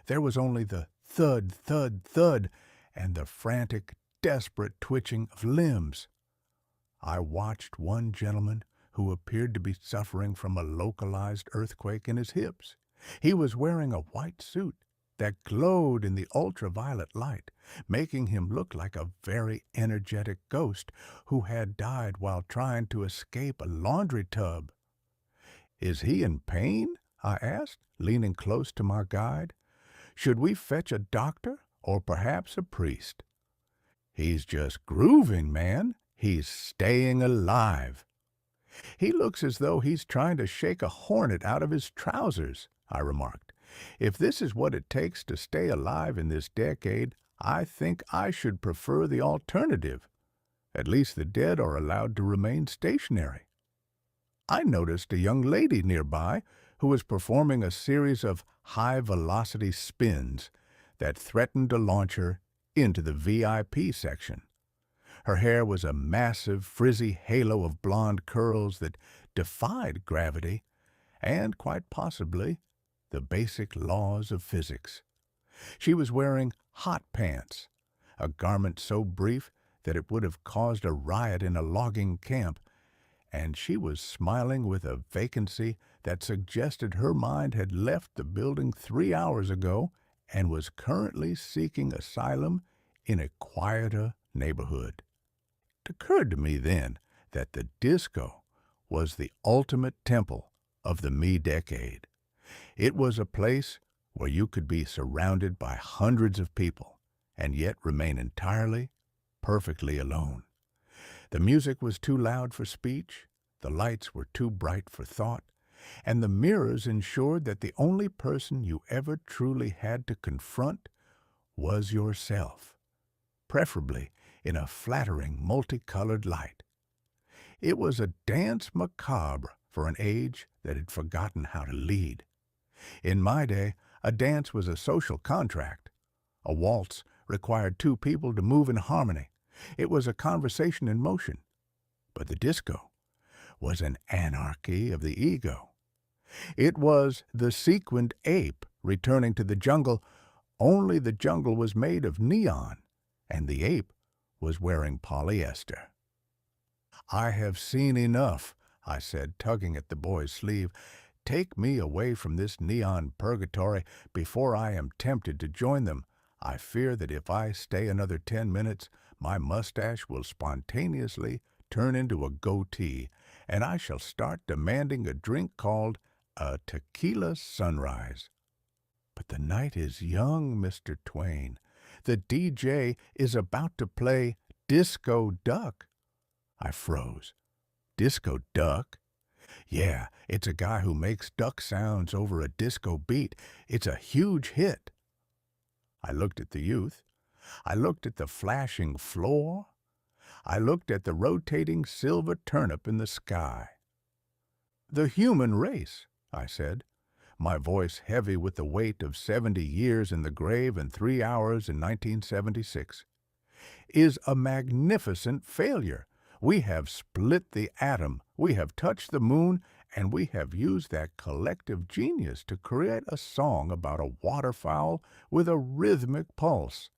There was only the thud, thud, thud, and the frantic, desperate twitching of limbs. I watched one gentleman who appeared to be suffering from a localized earthquake in his hips. He was wearing a white suit that glowed in the ultraviolet light, making him look like a very energetic ghost who had died while trying to escape a laundry tub. "Is he in pain?" I asked, leaning close to my guide. "Should we fetch a doctor or perhaps a priest?" "He's just grooving, man. He's staying alive." "He looks as though he's trying to shake a hornet out of his trousers," I remarked. "If this is what it takes to stay alive in this decade, I think I should prefer the alternative. At least the dead are allowed to remain stationary." I noticed a young lady nearby who was performing a series of high-velocity spins that threatened to launch her into the VIP section. Her hair was a massive, frizzy halo of blonde curls that defied gravity and, quite possibly, the basic laws of physics. She was wearing hot pants, a garment so brief that it would have caused a riot in a logging camp, and she was smiling with a vacancy that suggested her mind had left the building 3 hours ago and was currently seeking asylum in a quieter neighborhood. It occurred to me then that the disco was the ultimate temple of the me decade. It was a place where you could be surrounded by hundreds of people and yet remain entirely, perfectly alone. The music was too loud for speech, the lights were too bright for thought, and the mirrors ensured that the only person you ever truly had to confront was yourself, preferably in a flattering, multicolored light. It was a dance macabre for an age that had forgotten how to lead. In my day, a dance was a social contract. A waltz required two people to move in harmony. It was a conversation in motion. But the disco was an anarchy of the ego. It was the sequined ape returning to the jungle, only the jungle was made of neon, and the ape was wearing polyester. "I have seen enough," I said, tugging at the boy's sleeve. "Take me away from this neon purgatory before I am tempted to join them. I fear that if I stay another 10 minutes, my mustache will spontaneously turn into a goatee, and I shall start demanding a drink called a tequila sunrise." "But the night is young, Mr. TwAIn. The DJ is about to play Disco Duck." I froze. Disco Duck? Yeah, it's a guy who makes duck sounds over a disco beat. It's a huge hit. I looked at the youth. I looked at the flashing floor. I looked at the rotating silver turnip in the sky. "The human race," I said, my voice heavy with the weight of 70 years in the grave and 3 hours in 1976, "is a magnificent failure. We have split the atom, we have touched the moon, and we have used that collective genius to create a song about a waterfowl with a rhythmic pulse.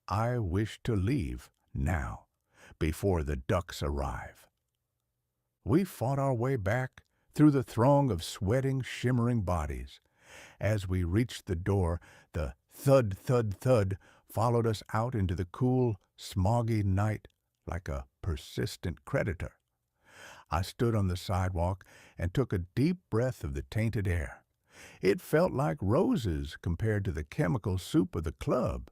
I wish to leave now, before the ducks arrive." We fought our way back through the throng of sweating, shimmering bodies. As we reached the door, the thud, thud, thud followed us out into the cool, smoggy night like a persistent creditor. I stood on the sidewalk and took a deep breath of the tainted air. It felt like roses compared to the chemical soup of the club.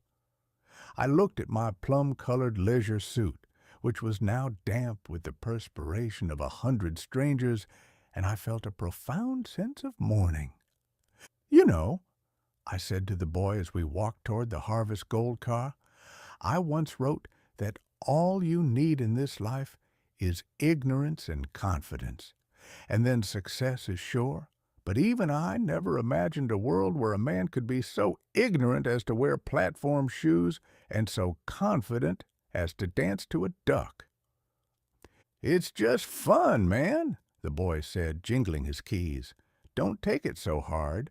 I looked at my plum-colored leisure suit, which was now damp with the perspiration of 100 strangers, and I felt a profound sense of mourning. "You know," I said to the boy as we walked toward the Harvest Gold car, "I once wrote that all you need in this life is ignorance and confidence, and then success is sure. But even I never imagined a world where a man could be so ignorant as to wear platform shoes and so confident as to dance to a duck." "It's just fun, man," the boy said, jingling his keys. "Don't take it so hard."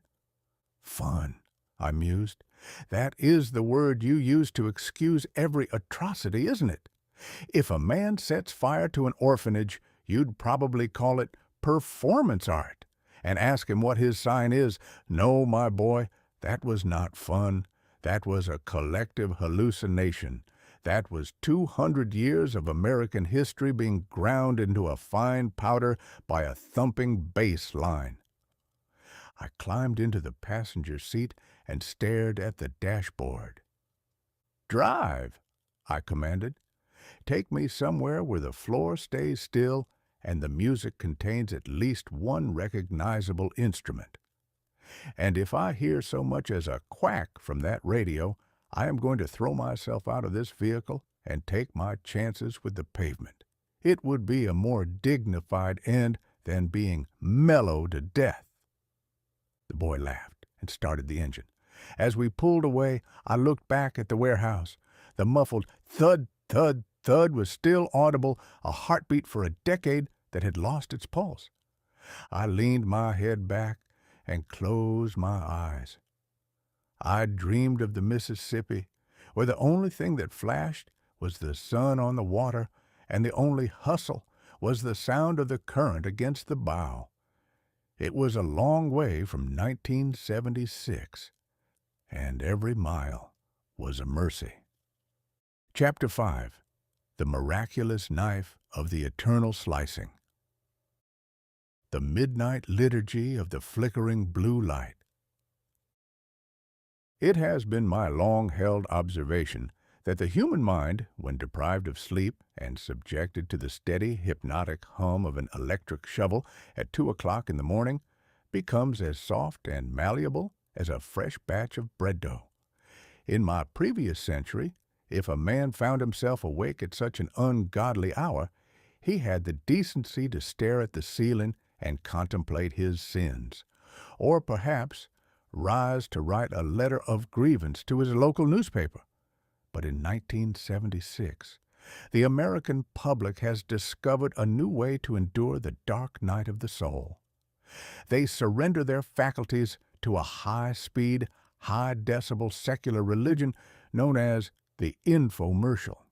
"Fun," I mused. That is the word you use to excuse every atrocity, isn't it? If a man sets fire to an orphanage, you'd probably call it performance art and ask him what his sign is. No, my boy, that was not fun. That was a collective hallucination. That was 200 years of American history being ground into a fine powder by a thumping bass line. I climbed into the passenger seat and stared at the dashboard. "Drive," I commanded. "Take me somewhere where the floor stays still and the music contains at least one recognizable instrument. And if I hear so much as a quack from that radio, I am going to throw myself out of this vehicle and take my chances with the pavement. It would be a more dignified end than being mellowed to death." The boy laughed and started the engine. As we pulled away, I looked back at the warehouse. The muffled thud, thud, thud was still audible, a heartbeat for a decade that had lost its pulse. I leaned my head back and closed my eyes. I dreamed of the Mississippi, where the only thing that flashed was the sun on the water, and the only hustle was the sound of the current against the bow. It was a long way from 1976, and every mile was a mercy. Chapter 5. The Miraculous Knife of the Eternal Slicing. The Midnight Liturgy of the Flickering Blue Light. It has been my long-held observation that the human mind, when deprived of sleep and subjected to the steady, hypnotic hum of an electric shovel at 2 o'clock in the morning, becomes as soft and malleable as a fresh batch of bread dough. In my previous century, if a man found himself awake at such an ungodly hour, he had the decency to stare at the ceiling and contemplate his sins, or perhaps rise to write a letter of grievance to his local newspaper. But in 1976, the American public has discovered a new way to endure the dark night of the soul. They surrender their faculties to a high-speed, high-decibel secular religion known as the infomercial.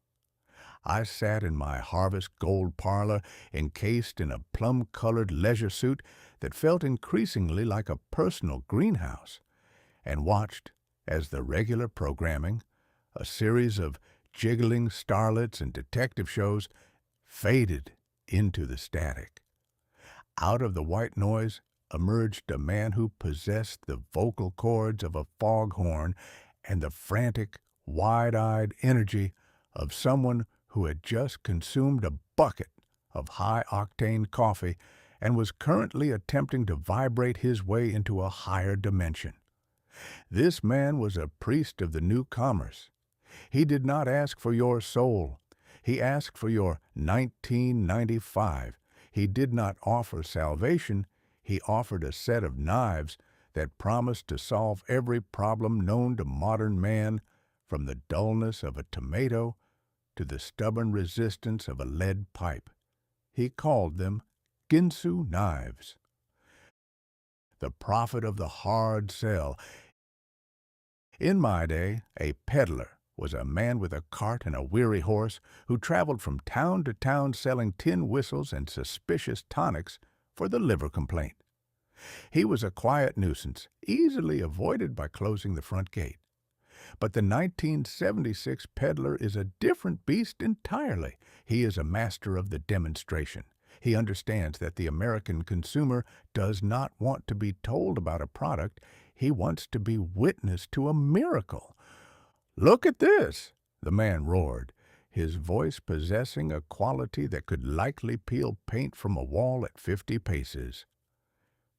I sat in my Harvest Gold parlor, encased in a plum-colored leisure suit that felt increasingly like a personal greenhouse, and watched as the regular programming, a series of jiggling starlets and detective shows, faded into the static. Out of the white noise emerged a man who possessed the vocal cords of a foghorn and the frantic, wide-eyed energy of someone who had just consumed a bucket of high-octane coffee and was currently attempting to vibrate his way into a higher dimension. This man was a priest of the new commerce. He did not ask for your soul. He asked for your 1995. He did not offer salvation. He offered a set of knives that promised to solve every problem known to modern man, from the dullness of a tomato to the stubborn resistance of a lead pipe. He called them Ginsu knives. The prophet of the hard sell. In my day, a peddler was a man with a cart and a weary horse who traveled from town to town selling tin whistles and suspicious tonics for the liver complaint. He was a quiet nuisance, easily avoided by closing the front gate. But the 1976 peddler is a different beast entirely. He is a master of the demonstration. He understands that the American consumer does not want to be told about a product. He wants to be witness to a miracle. "Look at this," the man roared, his voice possessing a quality that could likely peel paint from a wall at 50 paces.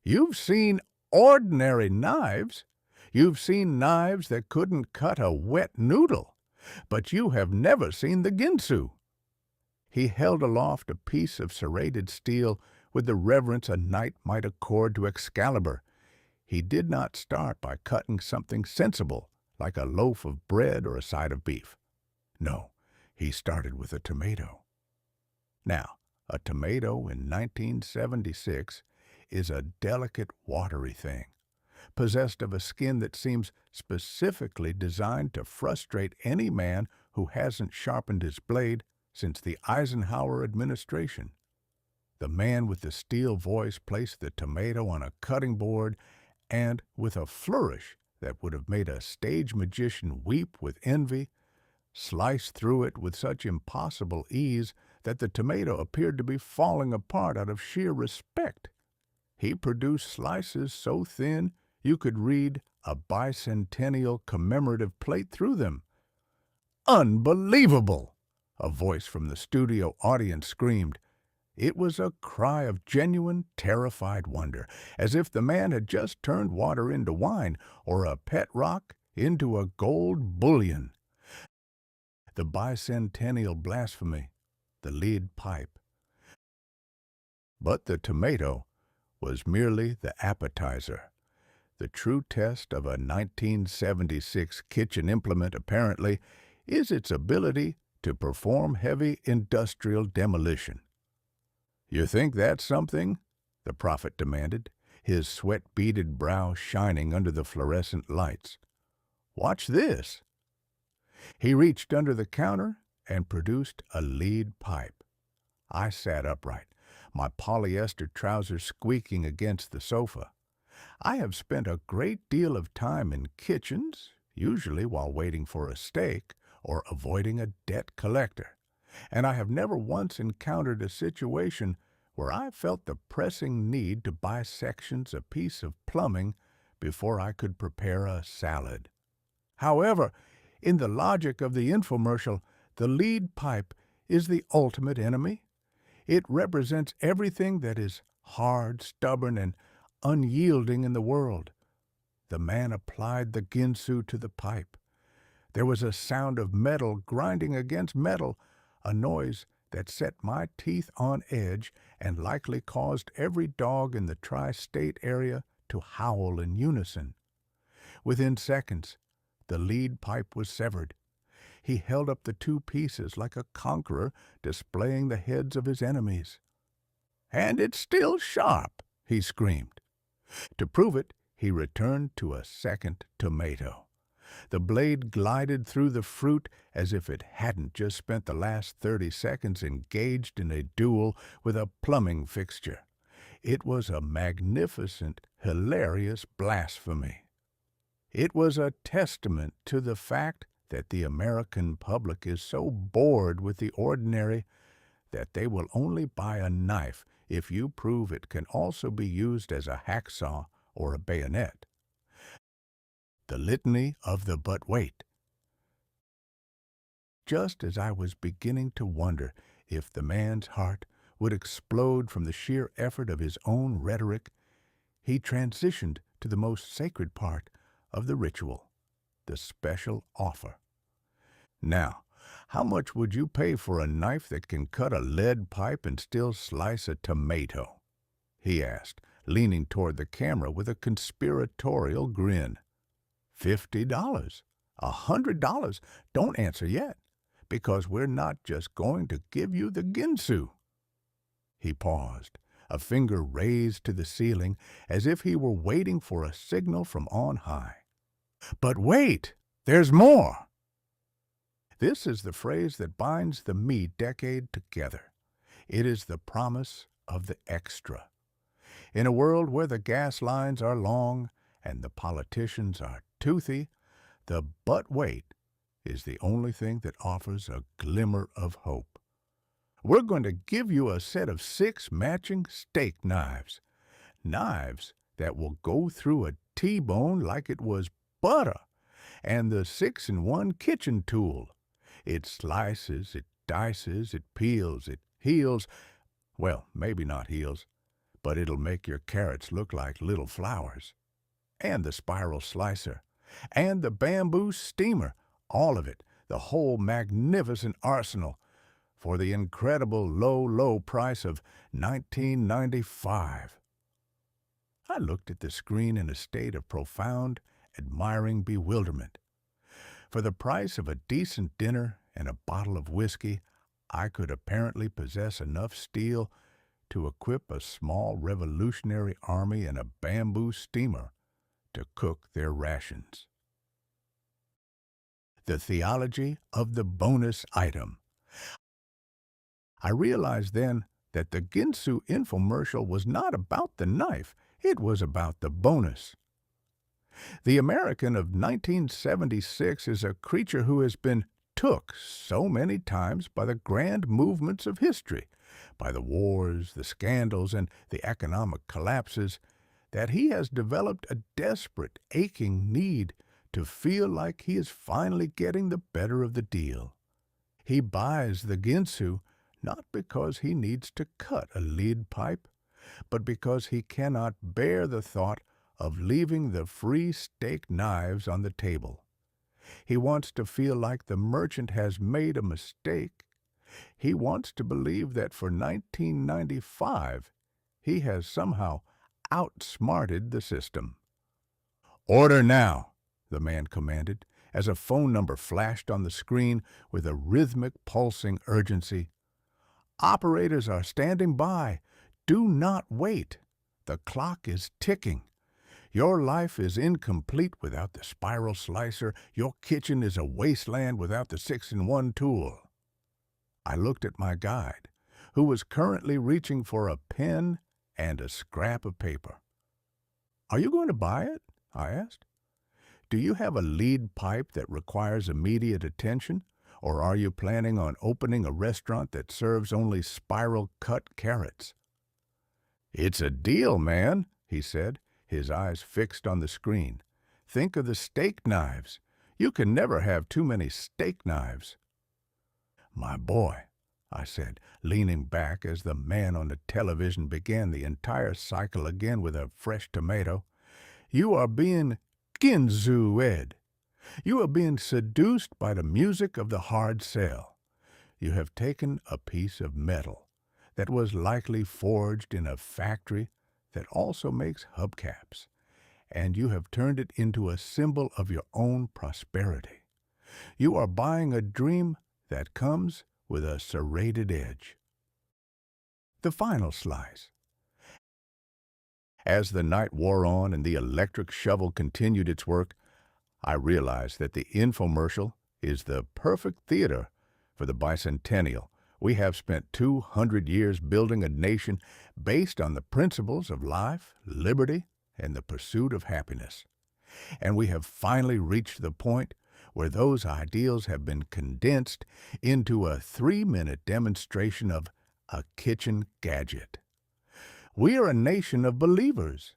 "You've seen ordinary knives. You've seen knives that couldn't cut a wet noodle, but you have never seen the Ginsu." He held aloft a piece of serrated steel with the reverence a knight might accord to Excalibur. He did not start by cutting something sensible, like a loaf of bread or a side of beef. No, he started with a tomato. Now, a tomato in 1976 is a delicate, watery thing. possessed of a skin that seems specifically designed to frustrate any man who hasn't sharpened his blade since the Eisenhower administration. The man with the steel voice placed the tomato on a cutting board and, with a flourish that would have made a stage magician weep with envy, sliced through it with such impossible ease that the tomato appeared to be falling apart out of sheer respect. He produced slices so thin you could read a Bicentennial commemorative plate through them. "Unbelievable!" a voice from the studio audience screamed. It was a cry of genuine, terrified wonder, as if the man had just turned water into wine or a pet rock into a gold bullion. The bicentennial blasphemy, the lead pipe. But the tomato was merely the appetizer. The true test of a 1976 kitchen implement, apparently, is its ability to perform heavy industrial demolition. "You think that's something?" the prophet demanded, his sweat-beaded brow shining under the fluorescent lights. "Watch this." He reached under the counter and produced a lead pipe. I sat upright, my polyester trousers squeaking against the sofa. I have spent a great deal of time in kitchens, usually while waiting for a steak or avoiding a debt collector, and I have never once encountered a situation where I felt the pressing need to buy sections a piece of plumbing before I could prepare a salad. However, in the logic of the infomercial, the lead pipe is the ultimate enemy. It represents everything that is hard, stubborn, and unyielding in the world. The man applied the ginsu to the pipe. There was a sound of metal grinding against metal, a noise that set my teeth on edge and likely caused every dog in the tri-state area to howl in unison. Within seconds, the lead pipe was severed. He held up the two pieces like a conqueror displaying the heads of his enemies. "And it's still sharp," he screamed. To prove it, he returned to a second tomato. The blade glided through the fruit as if it hadn't just spent the last 30 seconds engaged in a duel with a plumbing fixture. It was a magnificent, hilarious blasphemy. It was a testament to the fact that the American public is so bored with the ordinary that they will only buy a knife if you prove it can also be used as a hacksaw or a bayonet. The litany of the "but wait." Just as I was beginning to wonder if the man's heart would explode from the sheer effort of his own rhetoric, he transitioned to the most sacred part of the ritual, the special offer. "Now, how much would you pay for a knife that can cut a lead pipe and still slice a tomato?" he asked, leaning toward the camera with a conspiratorial grin. $50, $100. Don't answer yet, because we're not just going to give you the ginsu. He paused, a finger raised to the ceiling as if he were waiting for a signal from on high. "But wait, there's more." This is the phrase that binds the me decade together. It is the promise of the extra. In a world where the gas lines are long and the politicians are toothy, the "but wait" is the only thing that offers a glimmer of hope. We're going to give you a set of 6 matching steak knives. Knives that will go through a T-bone like it was butter, and the 6-in-1 kitchen tool. It slices, it dices, it peels, it heals. Well, maybe not heals, but it'll make your carrots look like little flowers. And the spiral slicer, and the bamboo steamer, all of it, the whole magnificent arsenal, for the incredible low, low price of $19.95. I looked at the screen in a state of profound, admiring bewilderment. For the price of a decent dinner and a bottle of whiskey, I could apparently possess enough steel to equip a small revolutionary army and a bamboo steamer to cook their rations. The theology of the bonus item. I realized then that the Ginsu infomercial was not about the knife, it was about the bonus. The American of 1976 is a creature who has been took so many times by the grand movements of history, by the wars, the scandals, and the economic collapses, that he has developed a desperate, aching need to feel like he is finally getting the better of the deal. He buys the Ginsu not because he needs to cut a lead pipe, but because he cannot bear the thought of leaving the free steak knives on the table. He wants to feel like the merchant has made a mistake. He wants to believe that for 1995 he has somehow outsmarted the system. "Order now," the man commanded, as a phone number flashed on the screen with a rhythmic pulsing urgency. "Operators are standing by. Do not wait. The clock is ticking. Your life is incomplete without the spiral slicer. Your kitchen is a wasteland without the 6-in-1 tool." I looked at my guide, who was currently reaching for a pen and a scrap of paper. "Are you going to buy it?" I asked. "Do you have a lead pipe that requires immediate attention, or are you planning on opening a restaurant that serves only spiral-cut carrots?" "It's a deal, man," he said, his eyes fixed on the screen. "Think of the steak knives. You can never have too many steak knives." "My boy," I said, leaning back as the man on the television began the entire cycle again with a fresh tomato, "you are being Ginsu-ed. You are being seduced by the music of the hard sell. You have taken a piece of metal that was likely forged in a factory that also makes hubcaps, and you have turned it into a symbol of your own prosperity. You are buying a dream that comes with a serrated edge." The final slice. As the night wore on and the electric shovel continued its work, I realized that the infomercial is the perfect theater for the Bicentennial. We have spent 200 years building a nation based on the principles of life, liberty, and the pursuit of happiness. And we have finally reached the point where those ideals have been condensed into a 3-minute demonstration of a kitchen gadget. We are a nation of believers.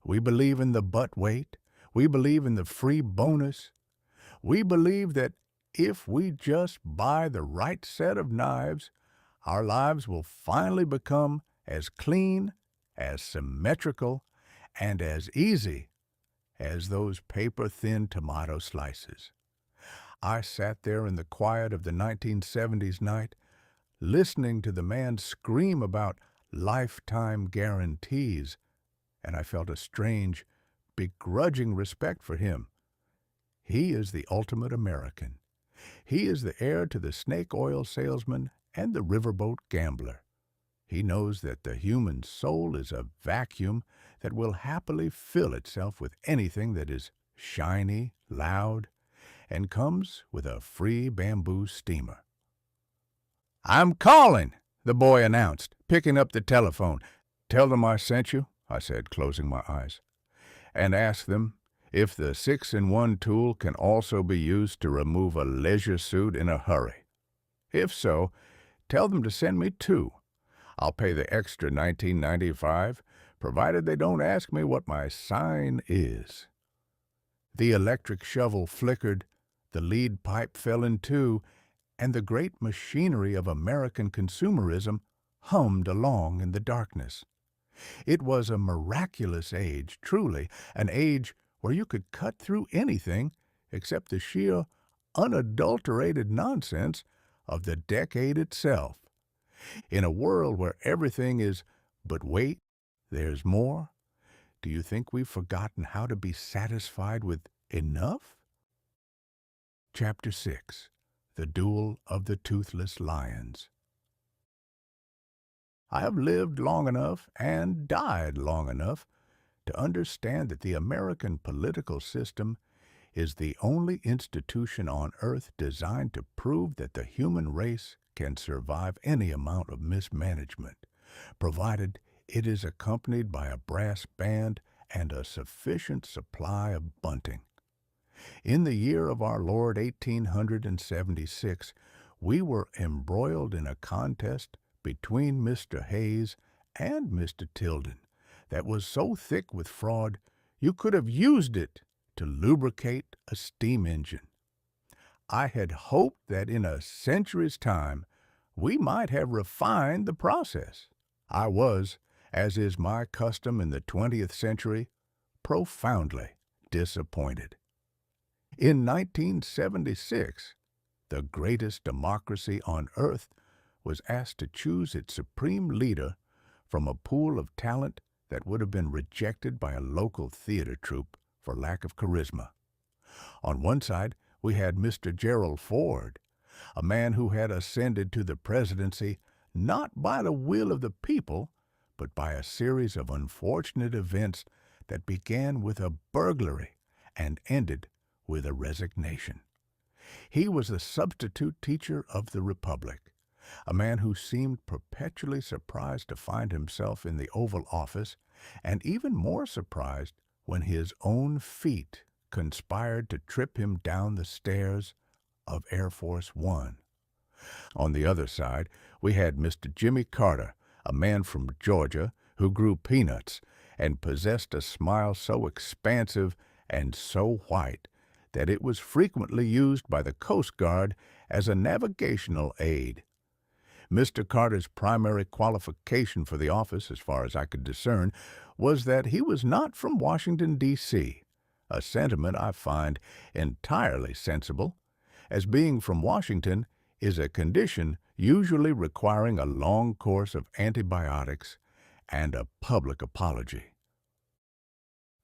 We believe in the butt weight. We believe in the free bonus. We believe that if we just buy the right set of knives, our lives will finally become as clean, as symmetrical, and as easy as those paper-thin tomato slices. I sat there in the quiet of the 1970s night, listening to the man scream about lifetime guarantees, and I felt a strange, begrudging respect for him. He is the ultimate American. He is the heir to the snake oil salesman and the riverboat gambler. He knows that the human soul is a vacuum that will happily fill itself with anything that is shiny, loud, and comes with a free bamboo steamer. "I'm calling," the boy announced, picking up the telephone. "Tell them I sent you," I said, closing my eyes, "and ask them if the 6-in-1 tool can also be used to remove a leisure suit in a hurry. If so, tell them to send me 2. I'll pay the extra $19.95, provided they don't ask me what my sign is." The electric shovel flickered, the lead pipe fell in two, and the great machinery of American consumerism hummed along in the darkness. It was a miraculous age, truly, an age where you could cut through anything except the sheer, unadulterated nonsense of the decade itself. In a world where everything is, "But wait, there's more," do you think we've forgotten how to be satisfied with enough? Chapter 6. The Duel of the Toothless Lions. I have lived long enough and died long enough to understand that the American political system is the only institution on earth designed to prove that the human race can survive any amount of mismanagement, provided it is accompanied by a brass band and a sufficient supply of bunting. In the year of our Lord 1876, we were embroiled in a contest between Mr. Hayes and Mr. Tilden that was so thick with fraud you could have used it to lubricate a steam engine. I had hoped that in a century's time we might have refined the process. I was, as is my custom in the 20th century, profoundly disappointed. In 1976, the greatest democracy on earth was asked to choose its supreme leader from a pool of talent that would have been rejected by a local theater troupe for lack of charisma. On one side, we had Mr. Gerald Ford, a man who had ascended to the presidency not by the will of the people, but by a series of unfortunate events that began with a burglary and ended with a resignation. He was the substitute teacher of the Republic, a man who seemed perpetually surprised to find himself in the Oval Office, and even more surprised when his own feet conspired to trip him down the stairs of Air Force One. On the other side, we had Mr. Jimmy Carter, a man from Georgia who grew peanuts and possessed a smile so expansive and so white that it was frequently used by the Coast Guard as a navigational aid. Mr. Carter's primary qualification for the office, as far as I could discern, was that he was not from Washington, D.C., a sentiment I find entirely sensible, as being from Washington is a condition usually requiring a long course of antibiotics and a public apology.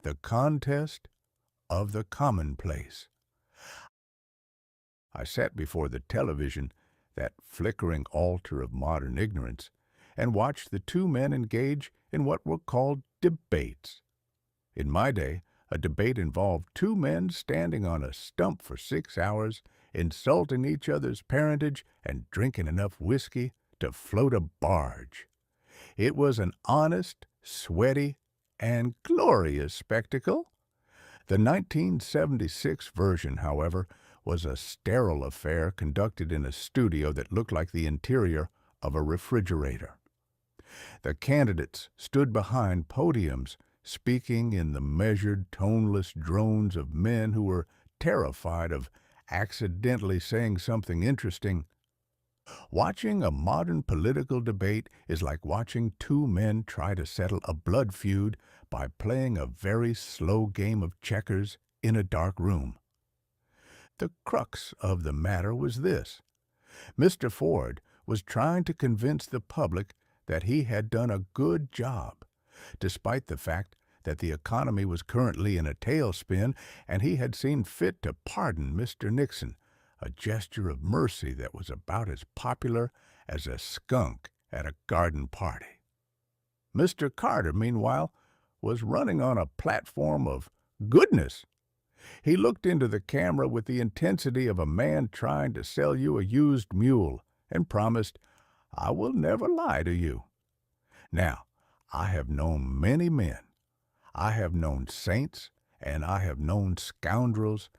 The contest of the commonplace. I sat before the television, that flickering altar of modern ignorance, and watched the two men engage in what were called debates. In my day, a debate involved two men standing on a stump for 6 hours, insulting each other's parentage and drinking enough whiskey to float a barge. It was an honest, sweaty, and glorious spectacle. The 1976 version, however, was a sterile affair conducted in a studio that looked like the interior of a refrigerator. The candidates stood behind podiums, speaking in the measured, toneless drones of men who were terrified of accidentally saying something interesting. Watching a modern political debate is like watching two men try to settle a blood feud by playing a very slow game of checkers in a dark room. The crux of the matter was this. Mr. Ford was trying to convince the public that he had done a good job, despite the fact that the economy was currently in a tailspin and he had seen fit to pardon Mr. Nixon, a gesture of mercy that was about as popular as a skunk at a garden party. Mr. Carter, meanwhile, was running on a platform of goodness. He looked into the camera with the intensity of a man trying to sell you a used mule and promised, "I will never lie to you." Now, I have known many men. I have known saints, and I have known scoundrels,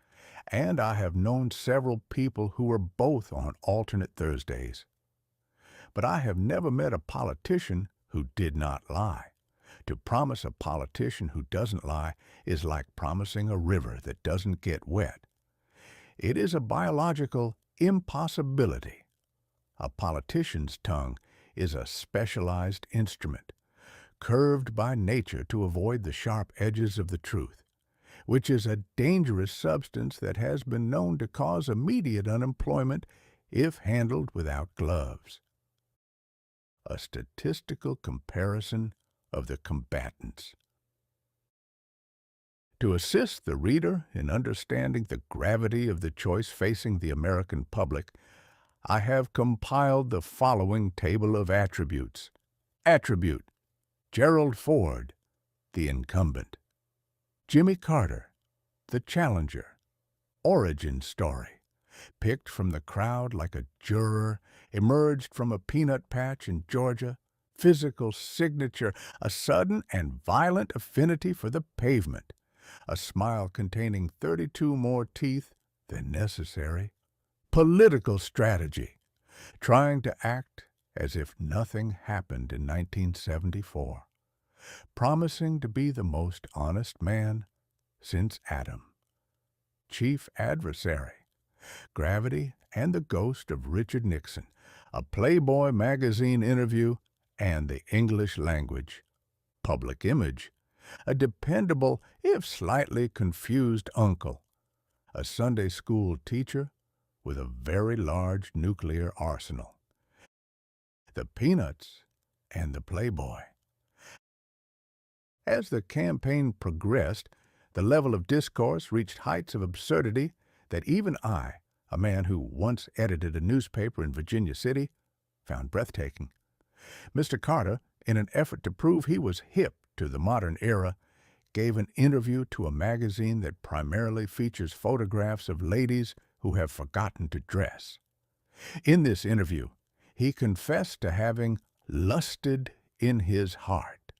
and I have known several people who were both on alternate Thursdays. But I have never met a politician who did not lie. To promise a politician who doesn't lie is like promising a river that doesn't get wet. It is a biological impossibility. A politician's tongue is a specialized instrument, curved by nature to avoid the sharp edges of the truth, which is a dangerous substance that has been known to cause immediate unemployment if handled without gloves. A statistical comparison of the combatants. To assist the reader in understanding the gravity of the choice facing the American public, I have compiled the following table of attributes. Attribute: Gerald Ford. the incumbent. Jimmy Carter, the challenger. Origin story. Picked from the crowd like a juror, emerged from a peanut patch in Georgia. Physical signature, a sudden and violent affinity for the pavement. A smile containing 32 more teeth than necessary. Political strategy. Trying to act as if nothing happened in 1974. Promising to be the most honest man since Adam. Chief adversary. Gravity and the ghost of Richard Nixon. A Playboy magazine interview and the English language. Public image. A dependable, if slightly confused uncle. A Sunday school teacher with a very large nuclear arsenal. The Peanuts and the Playboy. As the campaign progressed, the level of discourse reached heights of absurdity that even I, a man who once edited a newspaper in Virginia City, found breathtaking. Mr. Carter, in an effort to prove he was hip to the modern era, gave an interview to a magazine that primarily features photographs of ladies who have forgotten to dress. In this interview, he confessed to having lusted in his heart.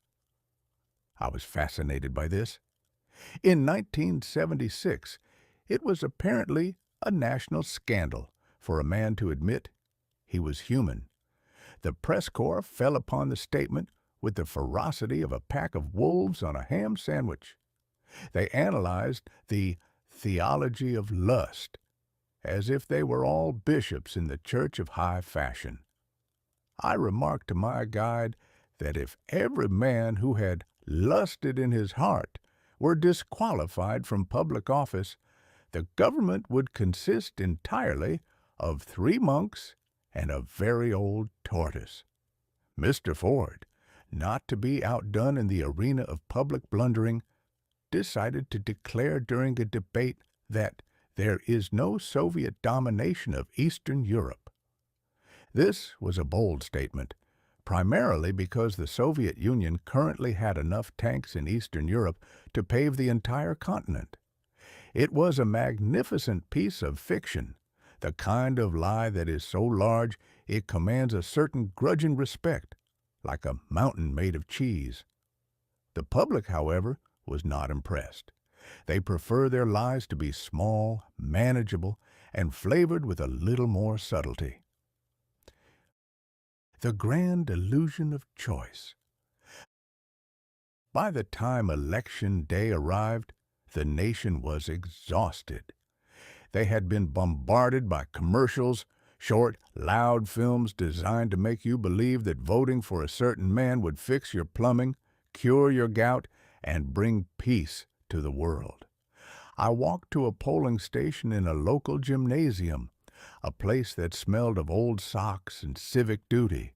I was fascinated by this. In 1976, it was apparently a national scandal for a man to admit he was human. The press corps fell upon the statement with the ferocity of a pack of wolves on a ham sandwich. They analyzed the theology of lust as if they were all bishops in the church of high fashion. I remarked to my guide that if every man who had lusted in his heart were disqualified from public office, the government would consist entirely of 3 monks and a very old tortoise. Mr. Ford, not to be outdone in the arena of public blundering, decided to declare during a debate that there is no Soviet domination of Eastern Europe. This was a bold statement, primarily because the Soviet Union currently had enough tanks in Eastern Europe to pave the entire continent. It was a magnificent piece of fiction, the kind of lie that is so large it commands a certain grudging respect, like a mountain made of cheese. The public, however, was not impressed. They prefer their lies to be small, manageable, and flavored with a little more subtlety. The grand illusion of choice. By the time Election Day arrived, the nation was exhausted. They had been bombarded by commercials, short, loud films designed to make you believe that voting for a certain man would fix your plumbing, cure your gout, and bring peace to the world. I walked to a polling station in a local gymnasium, a place that smelled of old socks and civic duty.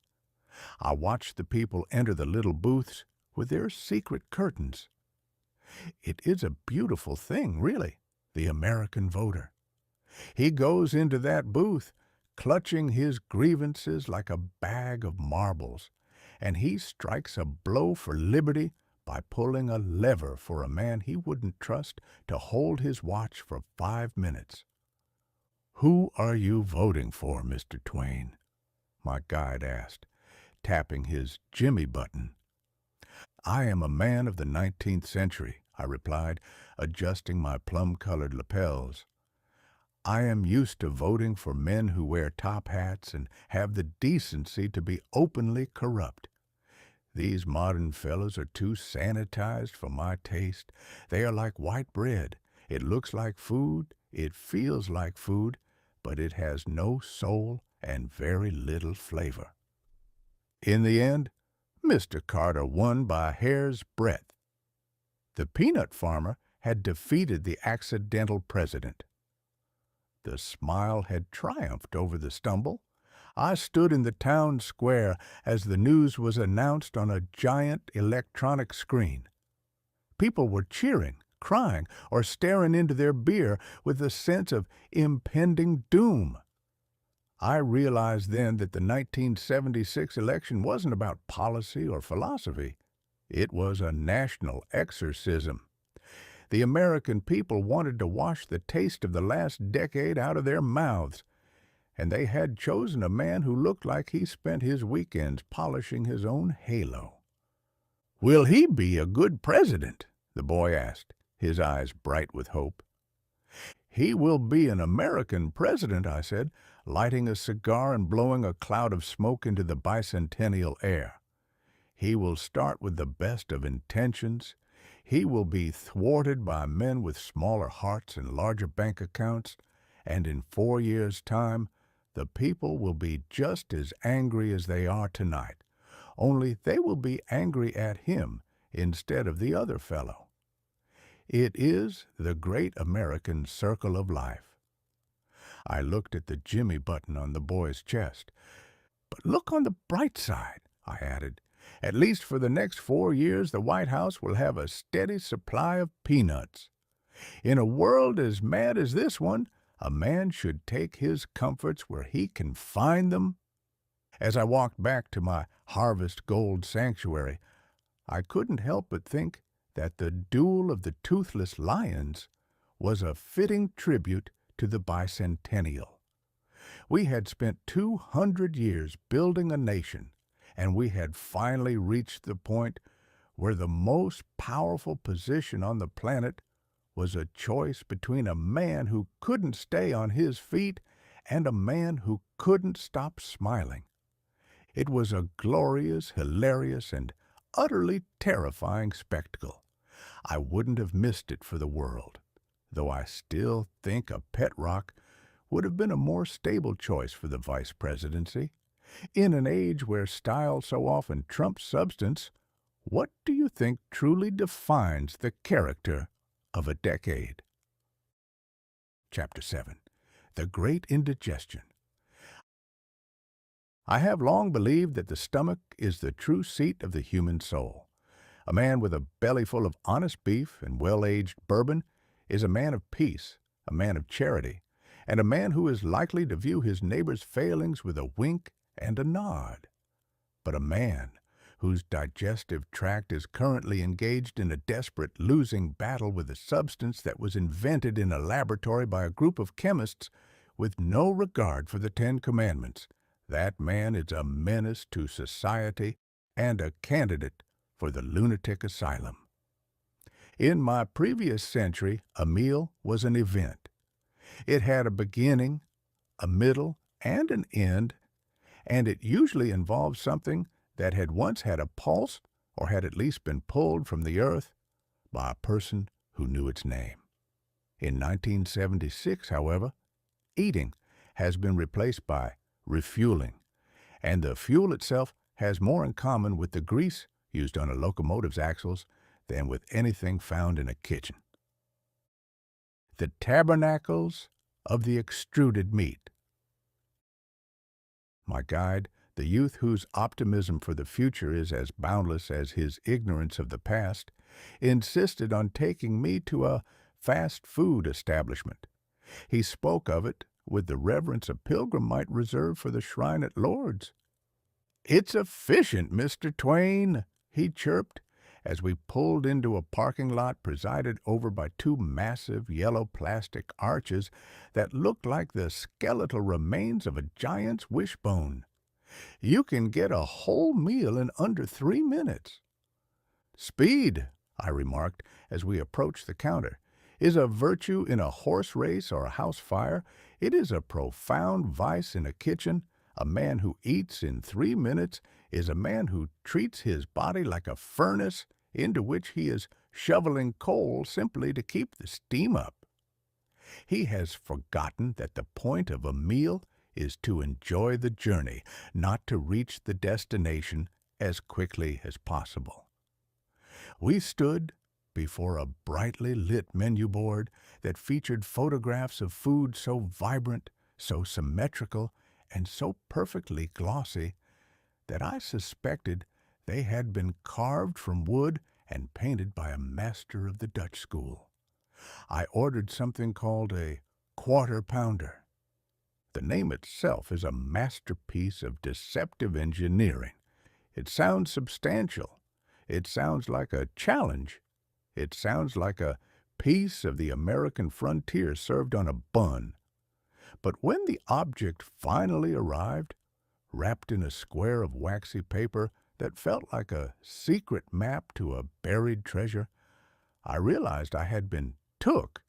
I watched the people enter the little booths with their secret curtains. It is a beautiful thing, really, the American voter. He goes into that booth, clutching his grievances like a bag of marbles, and he strikes a blow for liberty by pulling a lever for a man he wouldn't trust to hold his watch for 5 minutes. "Who are you voting for, Mr. TwAIn?" my guide asked, tapping his Jimmy button. "I am a man of the 19th century," I replied, adjusting my plum-colored lapels. "I am used to voting for men who wear top hats and have the decency to be openly corrupt. These modern fellows are too sanitized for my taste. They are like white bread. It looks like food, it feels like food, but it has no soul and very little flavor." In the end, Mr. Carter won by a hair's breadth. The peanut farmer had defeated the accidental president. The smile had triumphed over the stumble. I stood in the town square as the news was announced on a giant electronic screen. People were cheering, crying, or staring into their beer with a sense of impending doom. I realized then that the 1976 election wasn't about policy or philosophy. It was a national exorcism. The American people wanted to wash the taste of the last decade out of their mouths, and they had chosen a man who looked like he spent his weekends polishing his own halo. "Will he be a good president?" the boy asked, his eyes bright with hope. "He will be an American president," I said, lighting a cigar and blowing a cloud of smoke into the bicentennial air. "He will start with the best of intentions. He will be thwarted by men with smaller hearts and larger bank accounts, and in 4 years' time, the people will be just as angry as they are tonight, only they will be angry at him instead of the other fellow. It is the great American circle of life." I looked at the Jimmy button on the boy's chest. "But look on the bright side," I added. "At least for the next 4 years the White House will have a steady supply of peanuts. In a world as mad as this one, a man should take his comforts where he can find them." As I walked back to my harvest gold sanctuary, I couldn't help but think that the duel of the toothless lions was a fitting tribute to the bicentennial. We had spent 200 years building a nation, and we had finally reached the point where the most powerful position on the planet was a choice between a man who couldn't stay on his feet and a man who couldn't stop smiling. It was a glorious, hilarious, and utterly terrifying spectacle. I wouldn't have missed it for the world, though I still think a pet rock would have been a more stable choice for the vice presidency. In an age where style so often trumps substance, what do you think truly defines the character of a decade? Chapter 7. The Great Indigestion. I have long believed that the stomach is the true seat of the human soul. A man with a belly full of honest beef and well-aged bourbon is a man of peace, a man of charity, and a man who is likely to view his neighbor's failings with a wink and a nod. But a man whose digestive tract is currently engaged in a desperate losing battle with a substance that was invented in a laboratory by a group of chemists with no regard for the 10 Commandments, that man is a menace to society and a candidate for the lunatic asylum. In my previous century, a meal was an event. It had a beginning, a middle, and an end, and it usually involved something that had once had a pulse or had at least been pulled from the earth by a person who knew its name. In 1976, however, eating has been replaced by refueling, and the fuel itself has more in common with the grease used on a locomotive's axles than with anything found in a kitchen. The tabernacles of the extruded meat. My guide, the youth whose optimism for the future is as boundless as his ignorance of the past, insisted on taking me to a fast food establishment. He spoke of it with the reverence a pilgrim might reserve for the shrine at Lourdes. "It's efficient, Mr. TwAIn," he chirped, as we pulled into a parking lot presided over by 2 massive yellow plastic arches that looked like the skeletal remains of a giant's wishbone. "You can get a whole meal in under 3 minutes." "Speed," I remarked as we approached the counter, "is a virtue in a horse race or a house fire. It is a profound vice in a kitchen. A man who eats in 3 minutes is a man who treats his body like a furnace into which he is shoveling coal simply to keep the steam up. He has forgotten that the point of a meal is to enjoy the journey, not to reach the destination as quickly as possible." We stood before a brightly lit menu board that featured photographs of food so vibrant, so symmetrical, and so perfectly glossy that I suspected they had been carved from wood and painted by a master of the Dutch school. I ordered something called a quarter pounder. The name itself is a masterpiece of deceptive engineering. It sounds substantial. It sounds like a challenge. It sounds like a piece of the American frontier served on a bun. But when the object finally arrived, wrapped in a square of waxy paper that felt like a secret map to a buried treasure, I realized I had been took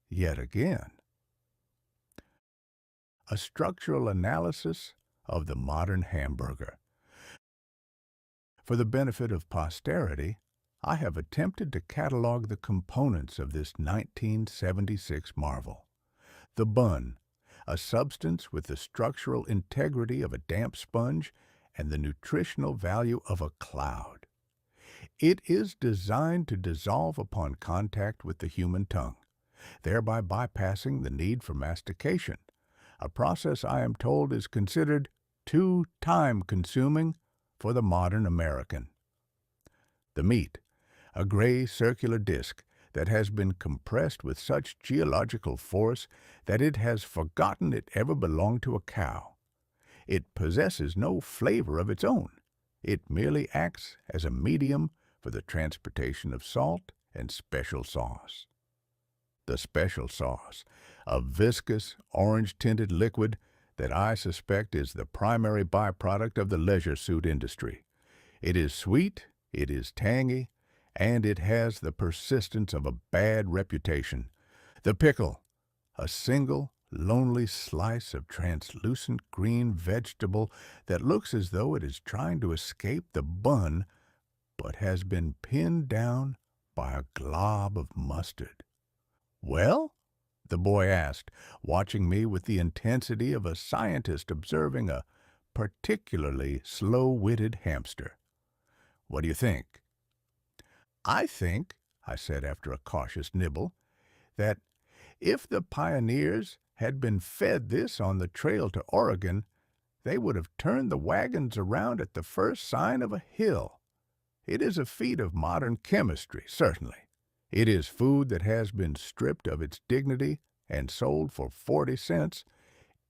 yet again. A structural analysis of the modern hamburger. For the benefit of posterity, I have attempted to catalog the components of this 1976 marvel. The bun, a substance with the structural integrity of a damp sponge and the nutritional value of a cloud. It is designed to dissolve upon contact with the human tongue, thereby bypassing the need for mastication, a process I am told is considered too time-consuming for the modern American. The meat, a gray circular disc that has been compressed with such geological force that it has forgotten it ever belonged to a cow. It possesses no flavor of its own. It merely acts as a medium for the transportation of salt and special sauce. The special sauce, a viscous, orange-tinted liquid that I suspect is the primary byproduct of the leisure suit industry. It is sweet, it is tangy, and it has the persistence of a bad reputation. The pickle, a single, lonely slice of translucent green vegetable that looks as though it is trying to escape the bun, but has been pinned down by a glob of mustard. "Well?" the boy asked, watching me with the intensity of a scientist observing a particularly slow-witted hamster. "What do you think?" "I think," I said after a cautious nibble, "that if the pioneers had been fed this on the trail to Oregon, they would have turned the wagons around at the first sign of a hill. It is a feat of modern chemistry, certainly. It is food that has been stripped of its dignity and sold for 40 cents.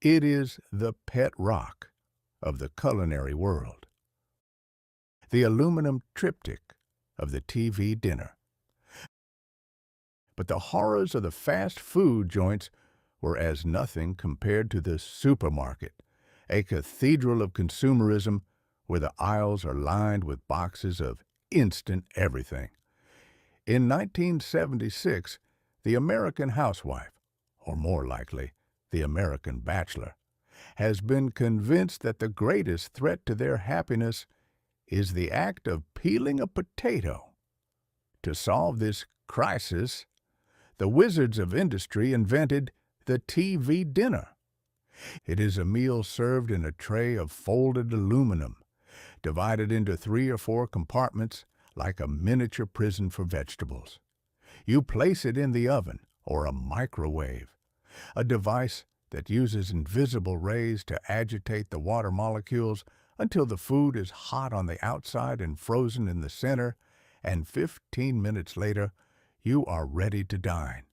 It is the pet rock of the culinary world. The aluminum triptych of the TV dinner. But the horrors of the fast food joints were as nothing compared to the supermarket, a cathedral of consumerism where the aisles are lined with boxes of instant everything. In 1976, the American housewife, or more likely, the American bachelor, has been convinced that the greatest threat to their happiness is the act of peeling a potato. To solve this crisis, the wizards of industry invented the TV dinner. It is a meal served in a tray of folded aluminum, divided into 3 or 4 compartments like a miniature prison for vegetables. You place it in the oven or a microwave, a device that uses invisible rays to agitate the water molecules until the food is hot on the outside and frozen in the center, and 15 minutes later, you are ready to dine.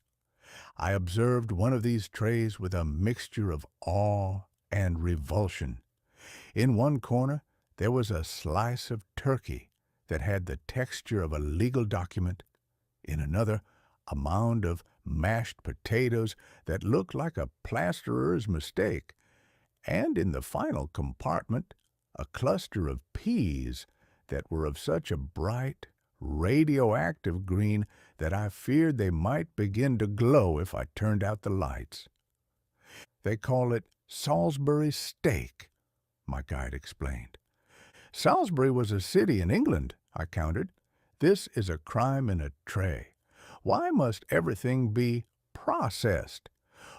I observed one of these trays with a mixture of awe and revulsion. In one corner, there was a slice of turkey that had the texture of a legal document. In another, a mound of mashed potatoes that looked like a plasterer's mistake. And in the final compartment, a cluster of peas that were of such a bright, radioactive green that I feared they might begin to glow if I turned out the lights. "They call it Salisbury steak," my guide explained. "Salisbury was a city in England," I countered. "This is a crime in a tray. Why must everything be processed?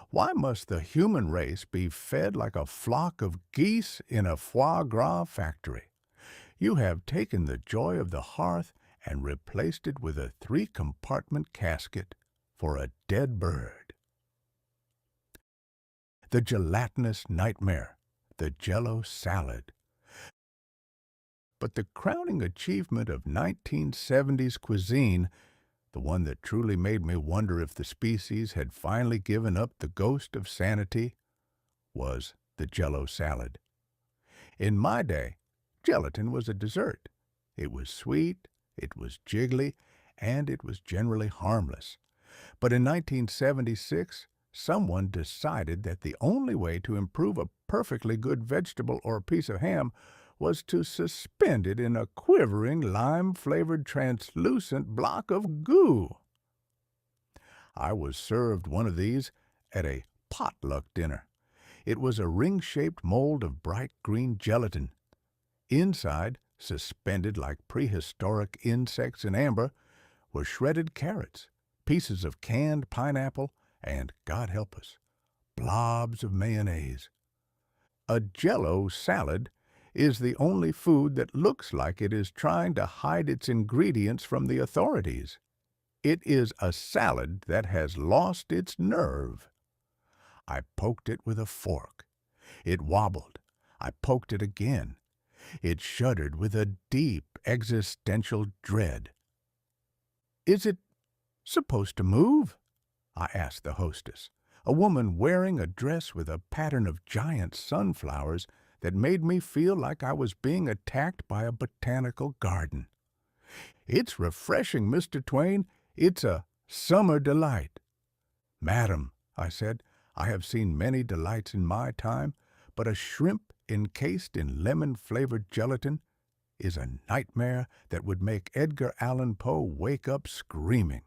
Why must the human race be fed like a flock of geese in a foie gras factory? You have taken the joy of the hearth and replaced it with a 3-compartment casket for a dead bird." The gelatinous nightmare, the Jell-O salad. But the crowning achievement of 1970s cuisine, the one that truly made me wonder if the species had finally given up the ghost of sanity, was the Jell-O salad. In my day, gelatin was a dessert. It was sweet, It was jiggly, and it was generally harmless. But in 1976, someone decided that the only way to improve a perfectly good vegetable or a piece of ham was to suspend it in a quivering, lime-flavored, translucent block of goo. I was served one of these at a potluck dinner. It was a ring-shaped mold of bright green gelatin. Inside, suspended like prehistoric insects in amber, were shredded carrots, pieces of canned pineapple, and, God help us, blobs of mayonnaise. A Jell-O salad is the only food that looks like it is trying to hide its ingredients from the authorities. It is a salad that has lost its nerve. I poked it with a fork. It wobbled. I poked it again. It shuddered with a deep existential dread. "Is it supposed to move?" I asked the hostess, a woman wearing a dress with a pattern of giant sunflowers that made me feel like I was being attacked by a botanical garden. "It's refreshing, Mr. TwAIn. It's a summer delight." "Madam," I said, "I have seen many delights in my time, but a shrimp encased in lemon-flavored gelatin is a nightmare that would make Edgar Allan Poe wake up screaming.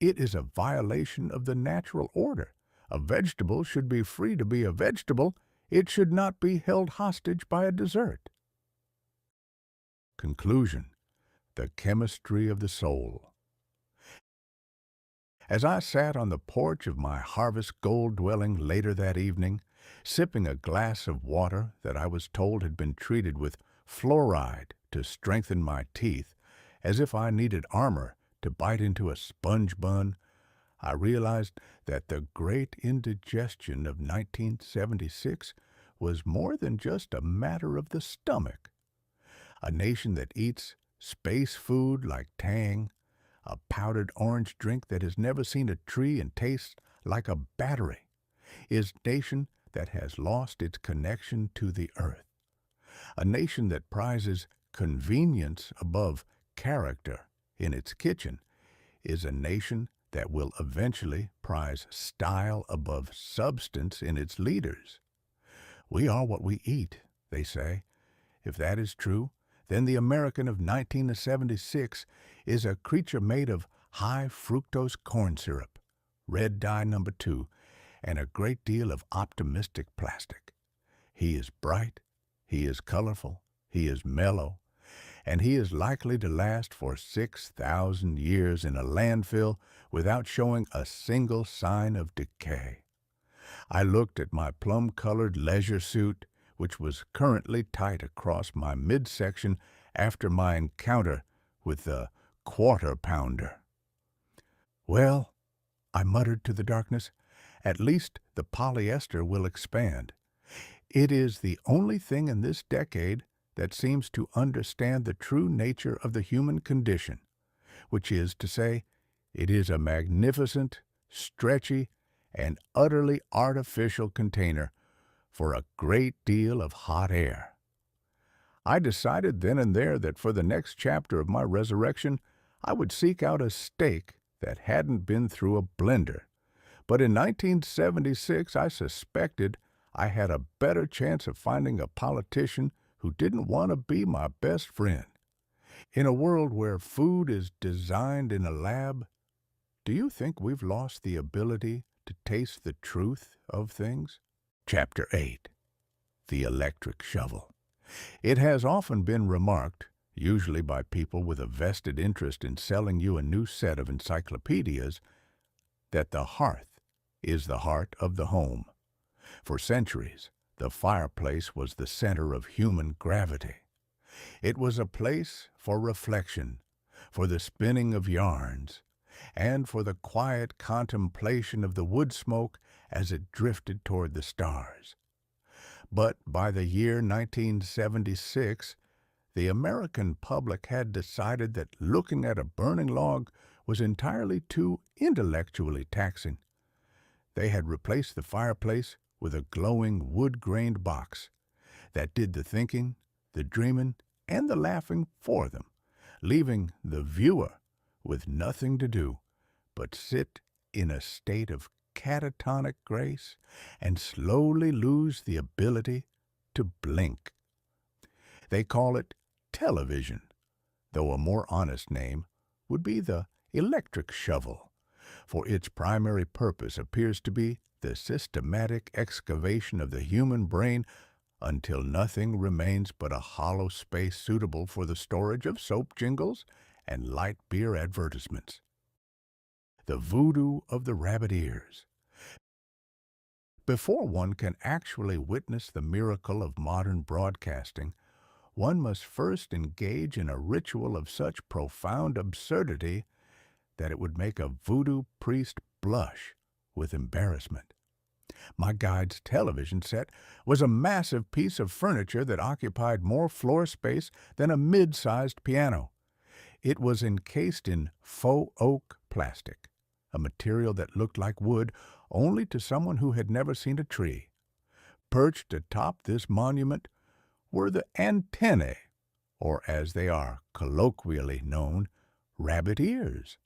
It is a violation of the natural order. A vegetable should be free to be a vegetable. It should not be held hostage by a dessert." Conclusion: the chemistry of the soul. As I sat on the porch of my harvest gold dwelling later that evening, sipping a glass of water that I was told had been treated with fluoride to strengthen my teeth, as if I needed armor to bite into a sponge bun, I realized that the great indigestion of 1976 was more than just a matter of the stomach. A nation that eats space food like Tang, a powdered orange drink that has never seen a tree and tastes like a battery, is a nation that has lost its connection to the earth. A nation that prizes convenience above character in its kitchen is a nation that will eventually prize style above substance in its leaders. We are what we eat, they say. If that is true, then the American of 1976 is a creature made of high fructose corn syrup, red dye number 2, and a great deal of optimistic plastic. He is bright, he is colorful, he is mellow, and he is likely to last for 6,000 years in a landfill without showing a single sign of decay. I looked at my plum-colored leisure suit, which was currently tight across my midsection after my encounter with the quarter-pounder. "Well," I muttered to the darkness, "at least the polyester will expand. It is the only thing in this decade that seems to understand the true nature of the human condition, which is to say, it is a magnificent, stretchy, and utterly artificial container for a great deal of hot air." I decided then and there that for the next chapter of my resurrection, I would seek out a steak that hadn't been through a blender. But in 1976, I suspected I had a better chance of finding a politician who didn't want to be my best friend. In a world where food is designed in a lab, do you think we've lost the ability to taste the truth of things? Chapter 8. The Electric Shovel. It has often been remarked, usually by people with a vested interest in selling you a new set of encyclopedias, that the hearth is the heart of the home. For centuries, the fireplace was the center of human gravity. It was a place for reflection, for the spinning of yarns, and for the quiet contemplation of the wood smoke as it drifted toward the stars. But by the year 1976, the American public had decided that looking at a burning log was entirely too intellectually taxing. They had replaced the fireplace with a glowing wood-grained box that did the thinking, the dreaming, and the laughing for them, leaving the viewer with nothing to do but sit in a state of catatonic grace and slowly lose the ability to blink. They call it television, though a more honest name would be the electric shovel, for its primary purpose appears to be the systematic excavation of the human brain until nothing remains but a hollow space suitable for the storage of soap jingles and light beer advertisements. The voodoo of the rabbit ears. Before one can actually witness the miracle of modern broadcasting, one must first engage in a ritual of such profound absurdity that it would make a voodoo priest blush with embarrassment. My guide's television set was a massive piece of furniture that occupied more floor space than a mid-sized piano. It was encased in faux oak plastic, a material that looked like wood only to someone who had never seen a tree. Perched atop this monument were the antennae, or as they are colloquially known, rabbit ears.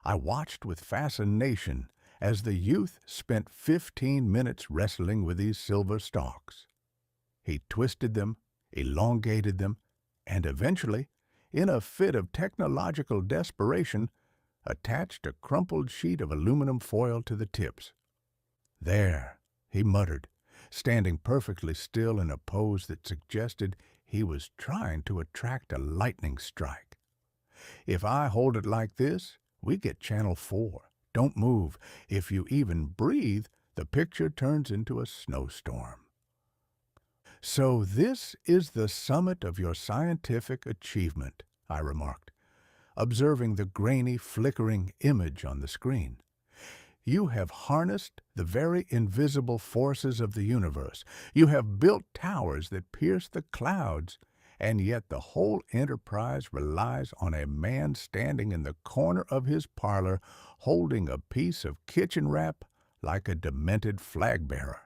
I watched with fascination as the youth spent 15 minutes wrestling with these silver stalks. He twisted them, elongated them, and eventually, in a fit of technological desperation, attached a crumpled sheet of aluminum foil to the tips. "There," he muttered, standing perfectly still in a pose that suggested he was trying to attract a lightning strike. "If I hold it like this, we get Channel 4. Don't move. If you even breathe, the picture turns into a snowstorm." "So this is the summit of your scientific achievement," I remarked, observing the grainy, flickering image on the screen. "You have harnessed the very invisible forces of the universe. You have built towers that pierce the clouds, and yet the whole enterprise relies on a man standing in the corner of his parlor holding a piece of kitchen wrap like a demented flag-bearer.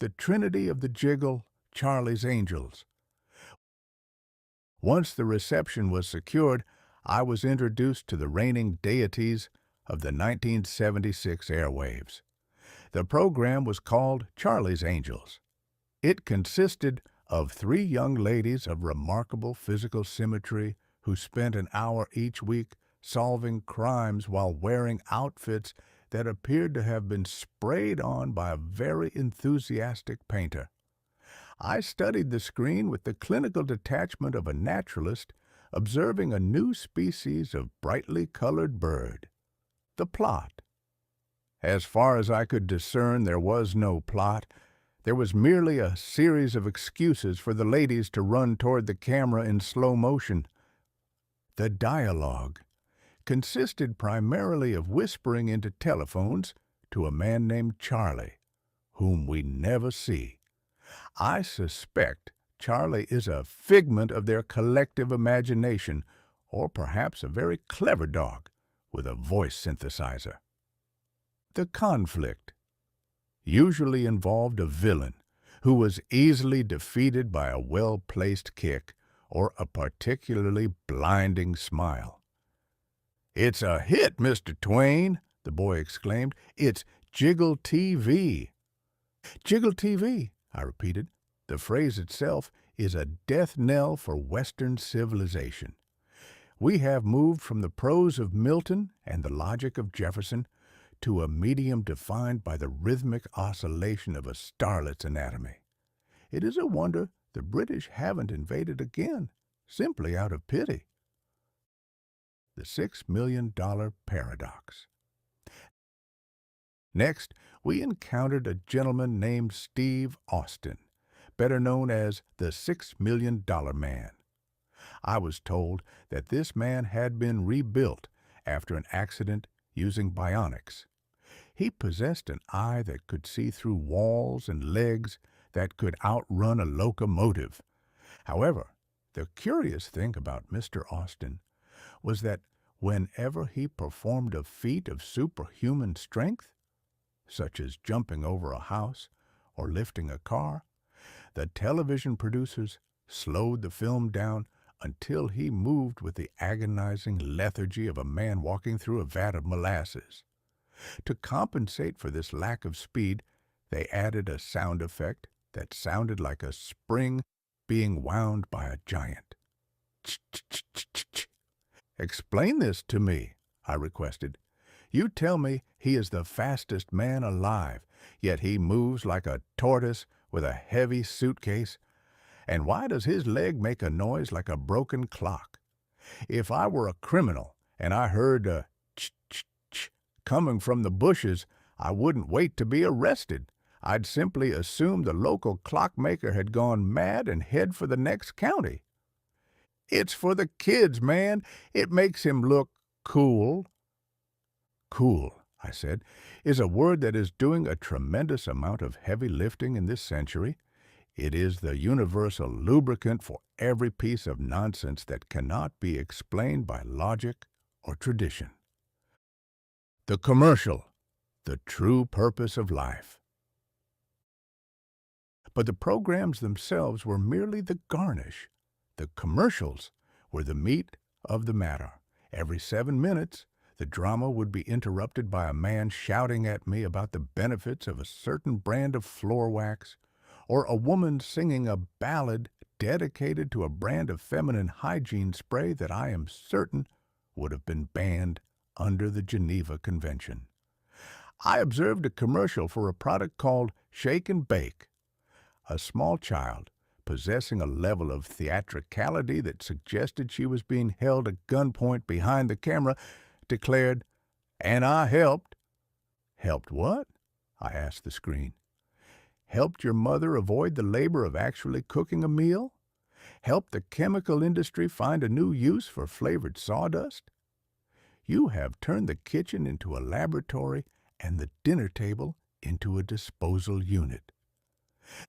The trinity of the jiggle, Charlie's Angels. Once the reception was secured, I was introduced to the reigning deities of the 1976 airwaves. The program was called Charlie's Angels. It consisted of 3 young ladies of remarkable physical symmetry who spent an hour each week solving crimes while wearing outfits that appeared to have been sprayed on by a very enthusiastic painter. I studied the screen with the clinical detachment of a naturalist observing a new species of brightly colored bird. The plot. As far as I could discern, there was no plot. There was merely a series of excuses for the ladies to run toward the camera in slow motion. The dialogue consisted primarily of whispering into telephones to a man named Charlie, whom we never see. I suspect Charlie is a figment of their collective imagination, or perhaps a very clever dog with a voice synthesizer. The conflict usually involved a villain who was easily defeated by a well-placed kick or a particularly blinding smile. "It's a hit, Mr. TwAIn," the boy exclaimed. "It's Jiggle TV." "Jiggle TV," I repeated. The phrase itself is a death knell for Western civilization. We have moved from the prose of Milton and the logic of Jefferson to a medium defined by the rhythmic oscillation of a starlet's anatomy. It is a wonder the British haven't invaded again, simply out of pity. The $6 million paradox. Next, we encountered a gentleman named Steve Austin, better known as the $6 million Man. I was told that this man had been rebuilt after an accident using bionics. He possessed an eye that could see through walls and legs that could outrun a locomotive. However, the curious thing about Mr. Austin was that whenever he performed a feat of superhuman strength, such as jumping over a house or lifting a car, the television producers slowed the film down until he moved with the agonizing lethargy of a man walking through a vat of molasses. To compensate for this lack of speed, they added a sound effect that sounded like a spring being wound by a giant. Ch-ch-ch-ch-ch. "Explain this to me," I requested. "You tell me he is the fastest man alive, yet he moves like a tortoise with a heavy suitcase. And why does his leg make a noise like a broken clock? If I were a criminal and I heard a ch-ch-ch coming from the bushes, I wouldn't wait to be arrested. I'd simply assume the local clockmaker had gone mad and head for the next county." "It's for the kids, man. It makes him look cool." "Cool," I said, "is a word that is doing a tremendous amount of heavy lifting in this century. It is the universal lubricant for every piece of nonsense that cannot be explained by logic or tradition." The commercial, the true purpose of life. But the programs themselves were merely the garnish. The commercials were the meat of the matter. Every 7 minutes, the drama would be interrupted by a man shouting at me about the benefits of a certain brand of floor wax, or a woman singing a ballad dedicated to a brand of feminine hygiene spray that I am certain would have been banned under the Geneva Convention. I observed a commercial for a product called Shake and Bake. A small child, possessing a level of theatricality that suggested she was being held at gunpoint behind the camera, declared, "And I helped." "Helped what?" I asked the screen. "Helped your mother avoid the labor of actually cooking a meal? Helped the chemical industry find a new use for flavored sawdust? You have turned the kitchen into a laboratory and the dinner table into a disposal unit."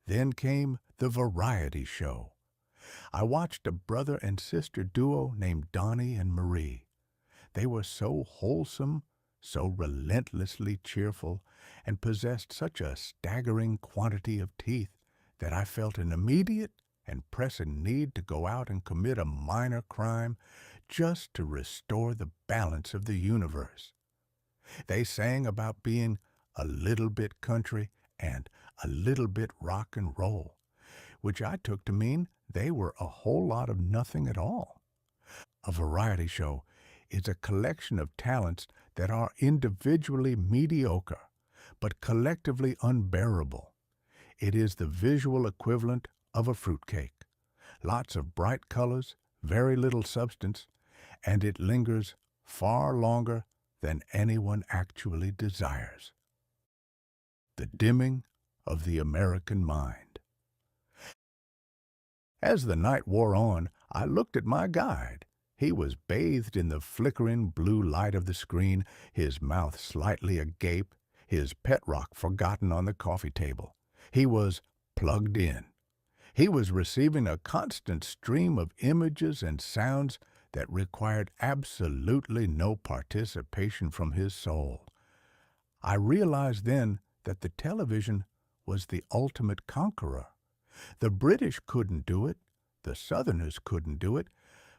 Then came the variety show. I watched a brother and sister duo named Donnie and Marie. They were so wholesome, so relentlessly cheerful, and possessed such a staggering quantity of teeth that I felt an immediate and pressing need to go out and commit a minor crime just to restore the balance of the universe. They sang about being a little bit country and a little bit rock and roll, which I took to mean they were a whole lot of nothing at all. A variety show is a collection of talents that are individually mediocre, but collectively unbearable. It is the visual equivalent of a fruitcake. Lots of bright colors, very little substance, and it lingers far longer than anyone actually desires. The dimming of the American mind. As the night wore on, I looked at my guide. He was bathed in the flickering blue light of the screen, his mouth slightly agape, his pet rock forgotten on the coffee table. He was plugged in. He was receiving a constant stream of images and sounds that required absolutely no participation from his soul. I realized then that the television was the ultimate conqueror. The British couldn't do it, the Southerners couldn't do it,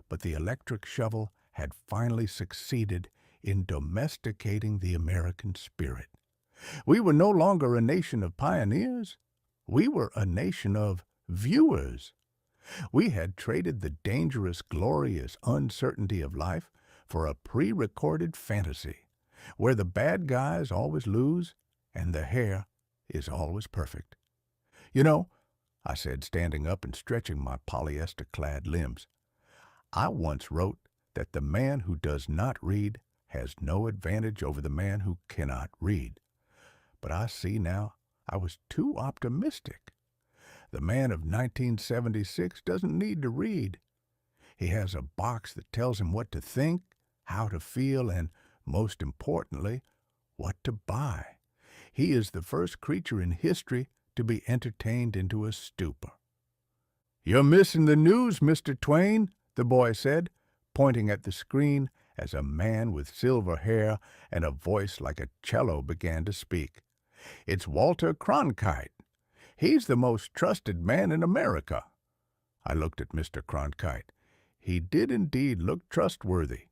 but the electric shovel had finally succeeded in domesticating the American spirit. We were no longer a nation of pioneers. We were a nation of viewers. We had traded the dangerous, glorious uncertainty of life for a pre-recorded fantasy, where the bad guys always lose and the hair is always perfect. "You know," I said, standing up and stretching my polyester-clad limbs, "I once wrote that the man who does not read has no advantage over the man who cannot read. But I see now I was too optimistic. The man of 1976 doesn't need to read. He has a box that tells him what to think, how to feel, and, most importantly, what to buy. He is the first creature in history to be entertained into a stupor." "You're missing the news, Mr. TwAIn," the boy said, pointing at the screen as a man with silver hair and a voice like a cello began to speak. "It's Walter Cronkite. He's the most trusted man in America." I looked at Mr. Cronkite. He did indeed look trustworthy.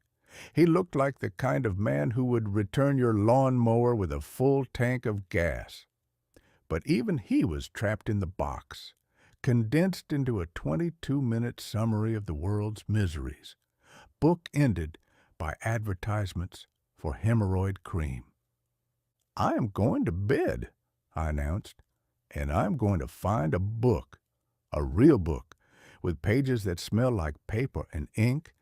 He looked like the kind of man who would return your lawn mower with a full tank of gas. But even he was trapped in the box, condensed into a 22-minute summary of the world's miseries, book-ended by advertisements for hemorrhoid cream. "I am going to bed," I announced, "and I'm going to find a book, a real book, with pages that smell like paper and ink,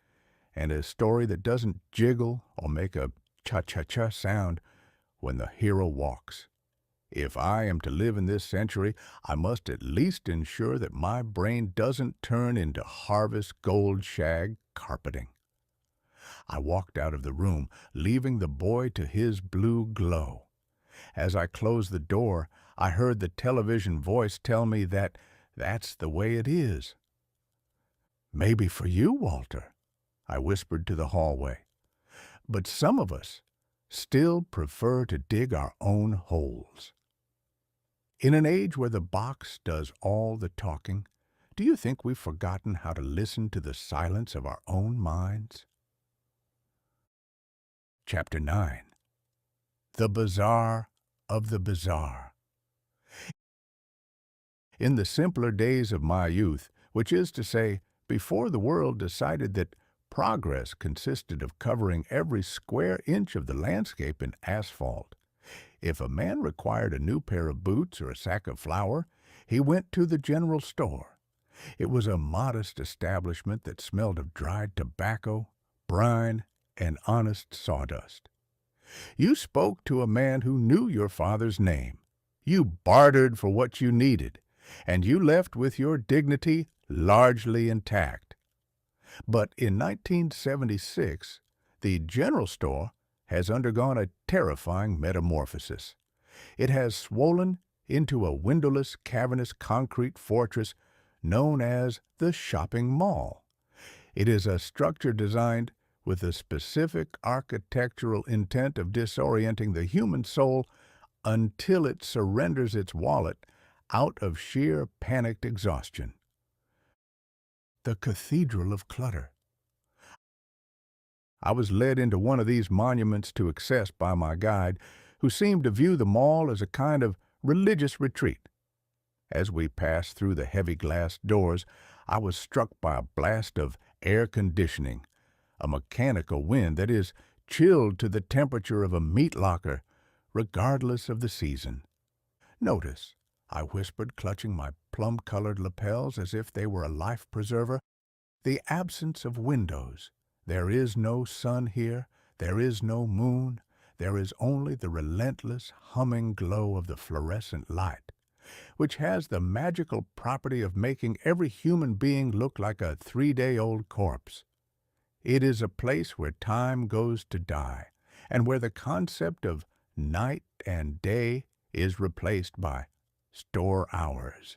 and a story that doesn't jiggle or make a cha-cha-cha sound when the hero walks. If I am to live in this century, I must at least ensure that my brain doesn't turn into harvest gold shag carpeting." I walked out of the room, leaving the boy to his blue glow. As I closed the door, I heard the television voice tell me that that's the way it is. "Maybe for you, Walter," I whispered to the hallway. "But some of us still prefer to dig our own holes." In an age where the box does all the talking, do you think we've forgotten how to listen to the silence of our own minds? Chapter 9. The Bazaar of the Bizarre. In the simpler days of my youth, which is to say, before the world decided that progress consisted of covering every square inch of the landscape in asphalt, if a man required a new pair of boots or a sack of flour, he went to the general store. It was a modest establishment that smelled of dried tobacco, brine, and honest sawdust. You spoke to a man who knew your father's name. You bartered for what you needed, and you left with your dignity largely intact. But in 1976, the general store has undergone a terrifying metamorphosis. It has swollen into a windowless, cavernous concrete fortress known as the shopping mall. It is a structure designed with the specific architectural intent of disorienting the human soul until it surrenders its wallet out of sheer panicked exhaustion. The Cathedral of Clutter. I was led into one of these monuments to excess by my guide, who seemed to view the mall as a kind of religious retreat. As we passed through the heavy glass doors, I was struck by a blast of air conditioning, a mechanical wind that is chilled to the temperature of a meat locker, regardless of the season. "Notice," I whispered, clutching my plum-colored lapels as if they were a life-preserver, "the absence of windows. There is no sun here, there is no moon, there is only the relentless, humming glow of the fluorescent light, which has the magical property of making every human being look like a 3-day-old corpse. It is a place where time goes to die, and where the concept of night and day is replaced by store hours."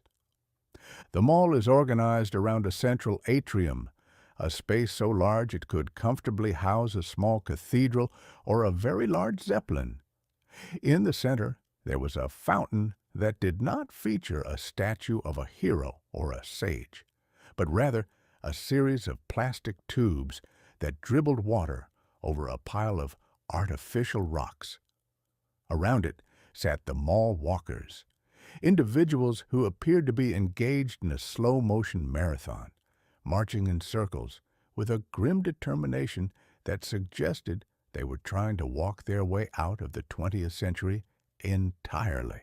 The mall is organized around a central atrium, a space so large it could comfortably house a small cathedral or a very large zeppelin. In the center, there was a fountain that did not feature a statue of a hero or a sage, but rather a series of plastic tubes that dribbled water over a pile of artificial rocks. Around it sat the mall walkers, individuals who appeared to be engaged in a slow-motion marathon, marching in circles with a grim determination that suggested they were trying to walk their way out of the 20th century entirely.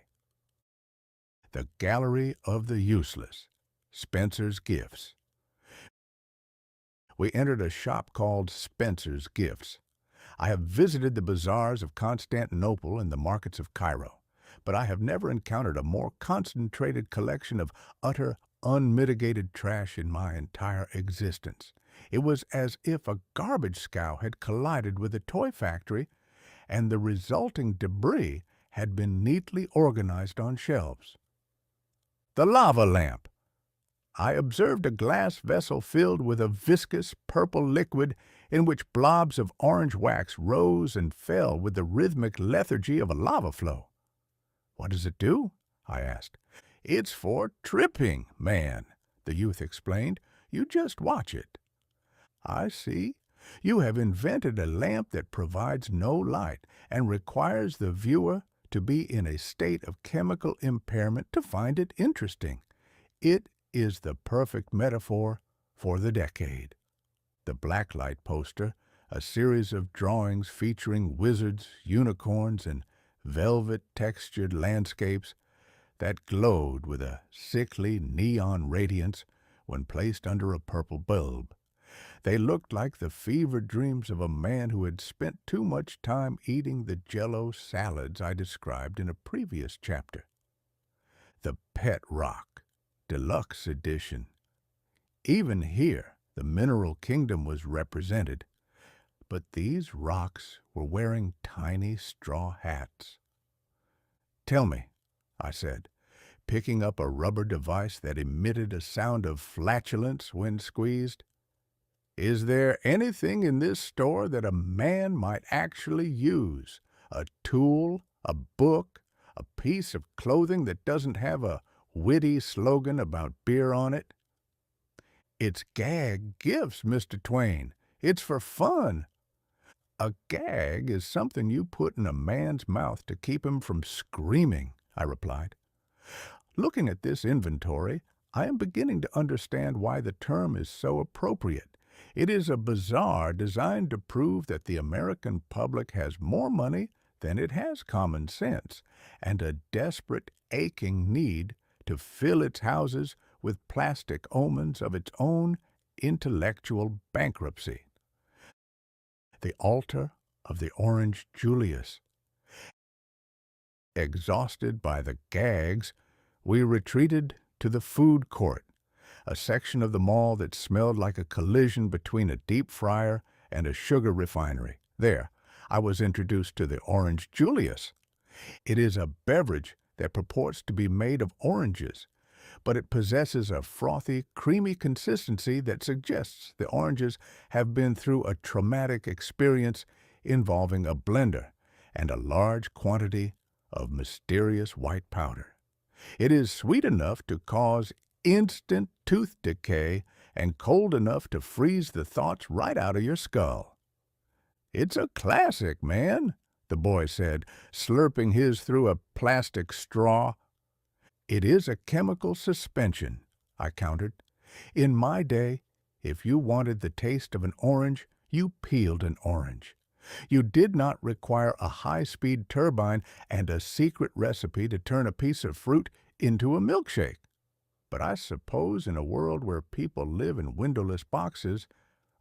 The Gallery of the Useless, Spencer's Gifts. We entered a shop called Spencer's Gifts. I have visited the bazaars of Constantinople and the markets of Cairo, but I have never encountered a more concentrated collection of utter, unmitigated trash in my entire existence. It was as if a garbage scow had collided with a toy factory, and the resulting debris had been neatly organized on shelves. The lava lamp. I observed a glass vessel filled with a viscous purple liquid in which blobs of orange wax rose and fell with the rhythmic lethargy of a lava flow. "What does it do?" I asked. "It's for tripping, man," the youth explained. "You just watch it." I see. You have invented a lamp that provides no light and requires the viewer to be in a state of chemical impairment to find it interesting. It is the perfect metaphor for the decade. The blacklight poster, a series of drawings featuring wizards, unicorns, and velvet-textured landscapes that glowed with a sickly neon radiance when placed under a purple bulb. They looked like the fevered dreams of a man who had spent too much time eating the Jell-O salads I described in a previous chapter. The Pet Rock, Deluxe Edition. Even here, the mineral kingdom was represented, but these rocks were wearing tiny straw hats. "Tell me," I said, picking up a rubber device that emitted a sound of flatulence when squeezed, "is there anything in this store that a man might actually use? A tool, a book, a piece of clothing that doesn't have a witty slogan about beer on it?" "It's gag gifts, Mr. TwAIn. It's for fun." "A gag is something you put in a man's mouth to keep him from screaming," I replied. Looking at this inventory, I am beginning to understand why the term is so appropriate. It is a bazaar designed to prove that the American public has more money than it has common sense, and a desperate, aching need to fill its houses with plastic omens of its own intellectual bankruptcy. The altar of the Orange Julius. Exhausted by the gags, we retreated to the food court, a section of the mall that smelled like a collision between a deep fryer and a sugar refinery. There, I was introduced to the Orange Julius. It is a beverage that purports to be made of oranges, but it possesses a frothy, creamy consistency that suggests the oranges have been through a traumatic experience involving a blender and a large quantity of mysterious white powder. It is sweet enough to cause instant tooth decay and cold enough to freeze the thoughts right out of your skull. "It's a classic, man," the boy said, slurping his through a plastic straw. "It is a chemical suspension," I countered. "In my day, if you wanted the taste of an orange, you peeled an orange. You did not require a high-speed turbine and a secret recipe to turn a piece of fruit into a milkshake. But I suppose in a world where people live in windowless boxes,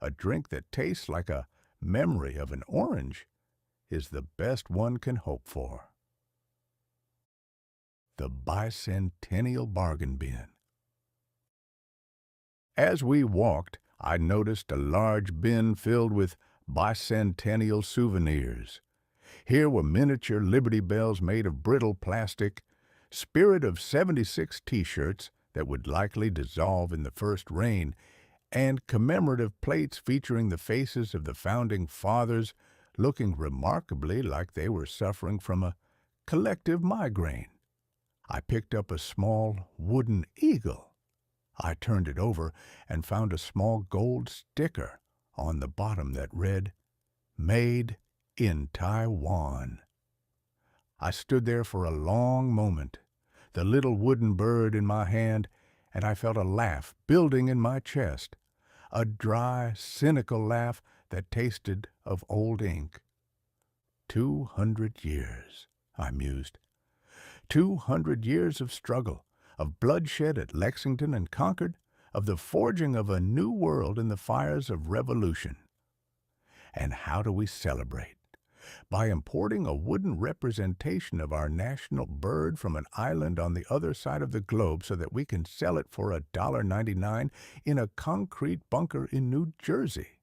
a drink that tastes like a memory of an orange is the best one can hope for." The Bicentennial Bargain Bin. As we walked, I noticed a large bin filled with bicentennial souvenirs. Here were miniature Liberty Bells made of brittle plastic, Spirit of 76 T-shirts that would likely dissolve in the first rain, and commemorative plates featuring the faces of the Founding Fathers looking remarkably like they were suffering from a collective migraine. I picked up a small wooden eagle. I turned it over and found a small gold sticker on the bottom that read, "Made in Taiwan." I stood there for a long moment, the little wooden bird in my hand, and I felt a laugh building in my chest, a dry, cynical laugh that tasted of old ink. 200 years, I mused. 200 years of struggle, of bloodshed at Lexington and Concord, of the forging of a new world in the fires of revolution. And how do we celebrate? By importing a wooden representation of our national bird from an island on the other side of the globe so that we can sell it for $1.99 in a concrete bunker in New Jersey.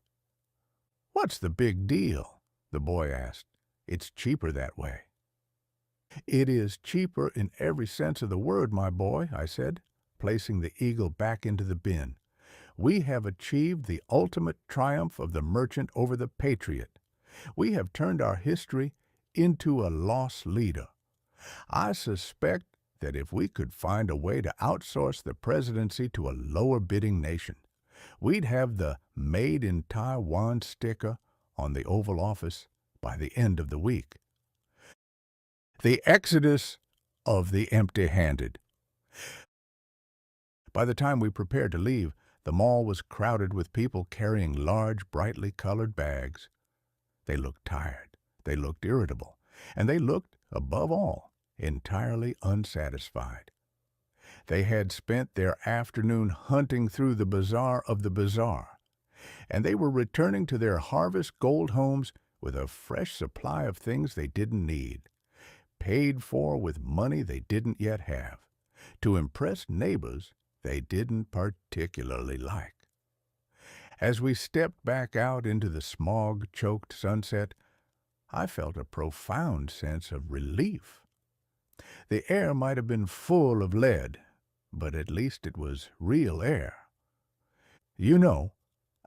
"What's the big deal?" the boy asked. "It's cheaper that way." "It is cheaper in every sense of the word, my boy," I said, placing the eagle back into the bin. "We have achieved the ultimate triumph of the merchant over the patriot. We have turned our history into a loss leader. I suspect that if we could find a way to outsource the presidency to a lower bidding nation, We'd have the Made in Taiwan sticker on the Oval Office by the end of the week. The exodus of the empty-handed. By the time we prepared to leave, the mall was crowded with people carrying large, brightly colored bags. They looked tired, they looked irritable, and they looked, above all, entirely unsatisfied. They had spent their afternoon hunting through the bazaar of the bazaar, and they were returning to their harvest gold homes with a fresh supply of things they didn't need, paid for with money they didn't yet have, to impress neighbors they didn't particularly like. As we stepped back out into the smog-choked sunset, I felt a profound sense of relief. The air might have been full of lead, but at least it was real air. "You know,"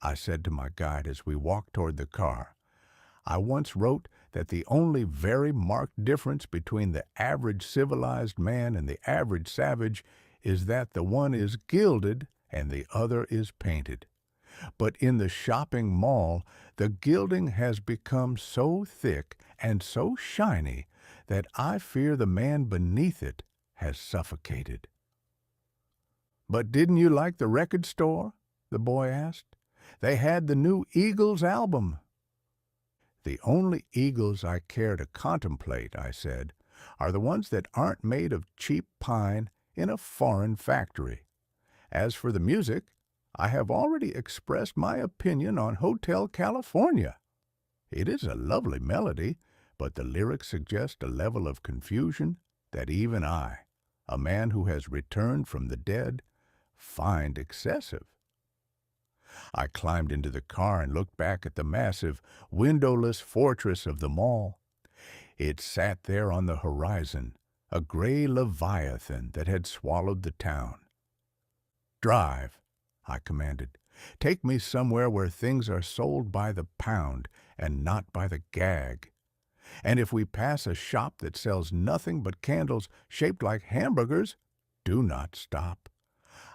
I said to my guide as we walked toward the car, "I once wrote that the only very marked difference between the average civilized man and the average savage is that the one is gilded and the other is painted. But in the shopping mall, the gilding has become so thick and so shiny that I fear the man beneath it has suffocated." "But didn't you like the record store?" the boy asked. "They had the new Eagles album." "The only Eagles I care to contemplate," I said, "are the ones that aren't made of cheap pine in a foreign factory. As for the music, I have already expressed my opinion on Hotel California. It is a lovely melody, but the lyrics suggest a level of confusion that even I, a man who has returned from the dead, find excessive." I climbed into the car and looked back at the massive, windowless fortress of the mall. It sat there on the horizon, a gray leviathan that had swallowed the town. "Drive," I commanded. "Take me somewhere where things are sold by the pound and not by the gag. And if we pass a shop that sells nothing but candles shaped like hamburgers, do not stop.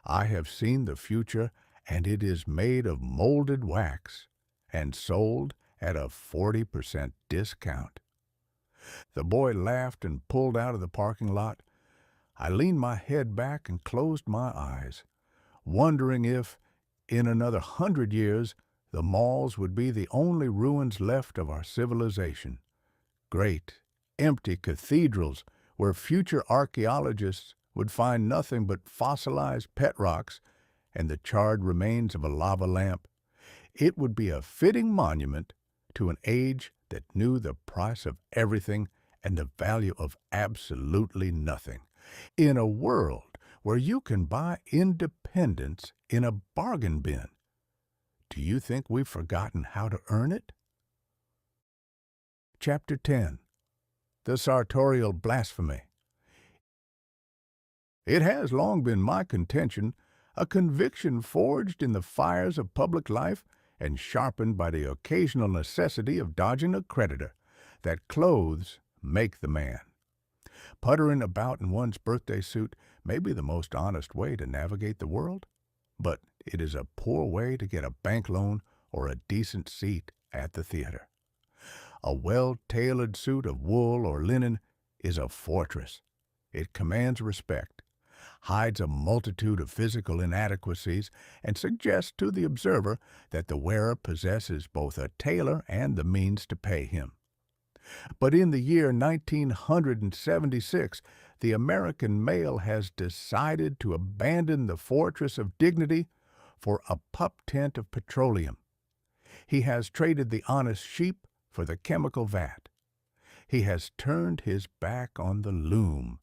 I have seen the future, and it is made of molded wax and sold at a 40% discount." The boy laughed and pulled out of the parking lot. I leaned my head back and closed my eyes, wondering if, in another 100 years, the malls would be the only ruins left of our civilization. Great, empty cathedrals where future archaeologists would find nothing but fossilized pet rocks and the charred remains of a lava lamp. It would be a fitting monument to an age that knew the price of everything and the value of absolutely nothing. In a world where you can buy independence in a bargain bin. Do you think we've forgotten how to earn it? Chapter 10. The Sartorial Blasphemy. It has long been my contention, a conviction forged in the fires of public life and sharpened by the occasional necessity of dodging a creditor, that clothes make the man. Puttering about in one's birthday suit may be the most honest way to navigate the world, but it is a poor way to get a bank loan or a decent seat at the theater. A well-tailored suit of wool or linen is a fortress. It commands respect, hides a multitude of physical inadequacies, and suggests to the observer that the wearer possesses both a tailor and the means to pay him. But in the year 1976, the American male has decided to abandon the fortress of dignity for a pup tent of petroleum. He has traded the honest sheep for the chemical vat. He has turned his back on the loom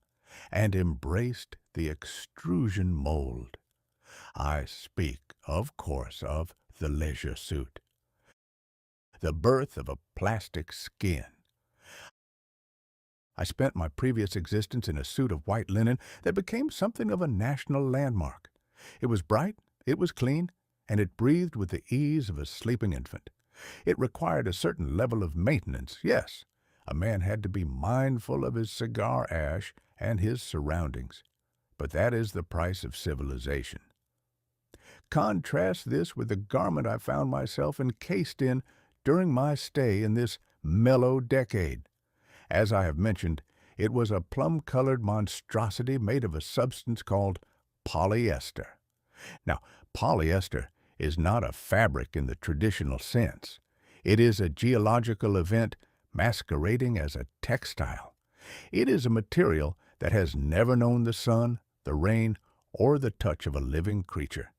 and embraced the extrusion mold. I speak, of course, of the leisure suit, the birth of a plastic skin. I spent my previous existence in a suit of white linen that became something of a national landmark. It was bright, it was clean, and it breathed with the ease of a sleeping infant. It required a certain level of maintenance, yes. A man had to be mindful of his cigar ash and his surroundings. But that is the price of civilization. Contrast this with the garment I found myself encased in during my stay in this mellow decade. As I have mentioned, it was a plum-colored monstrosity made of a substance called polyester. Now, polyester is not a fabric in the traditional sense. It is a geological event masquerading as a textile. It is a material that has never known the sun, the rain, or the touch of a living creature.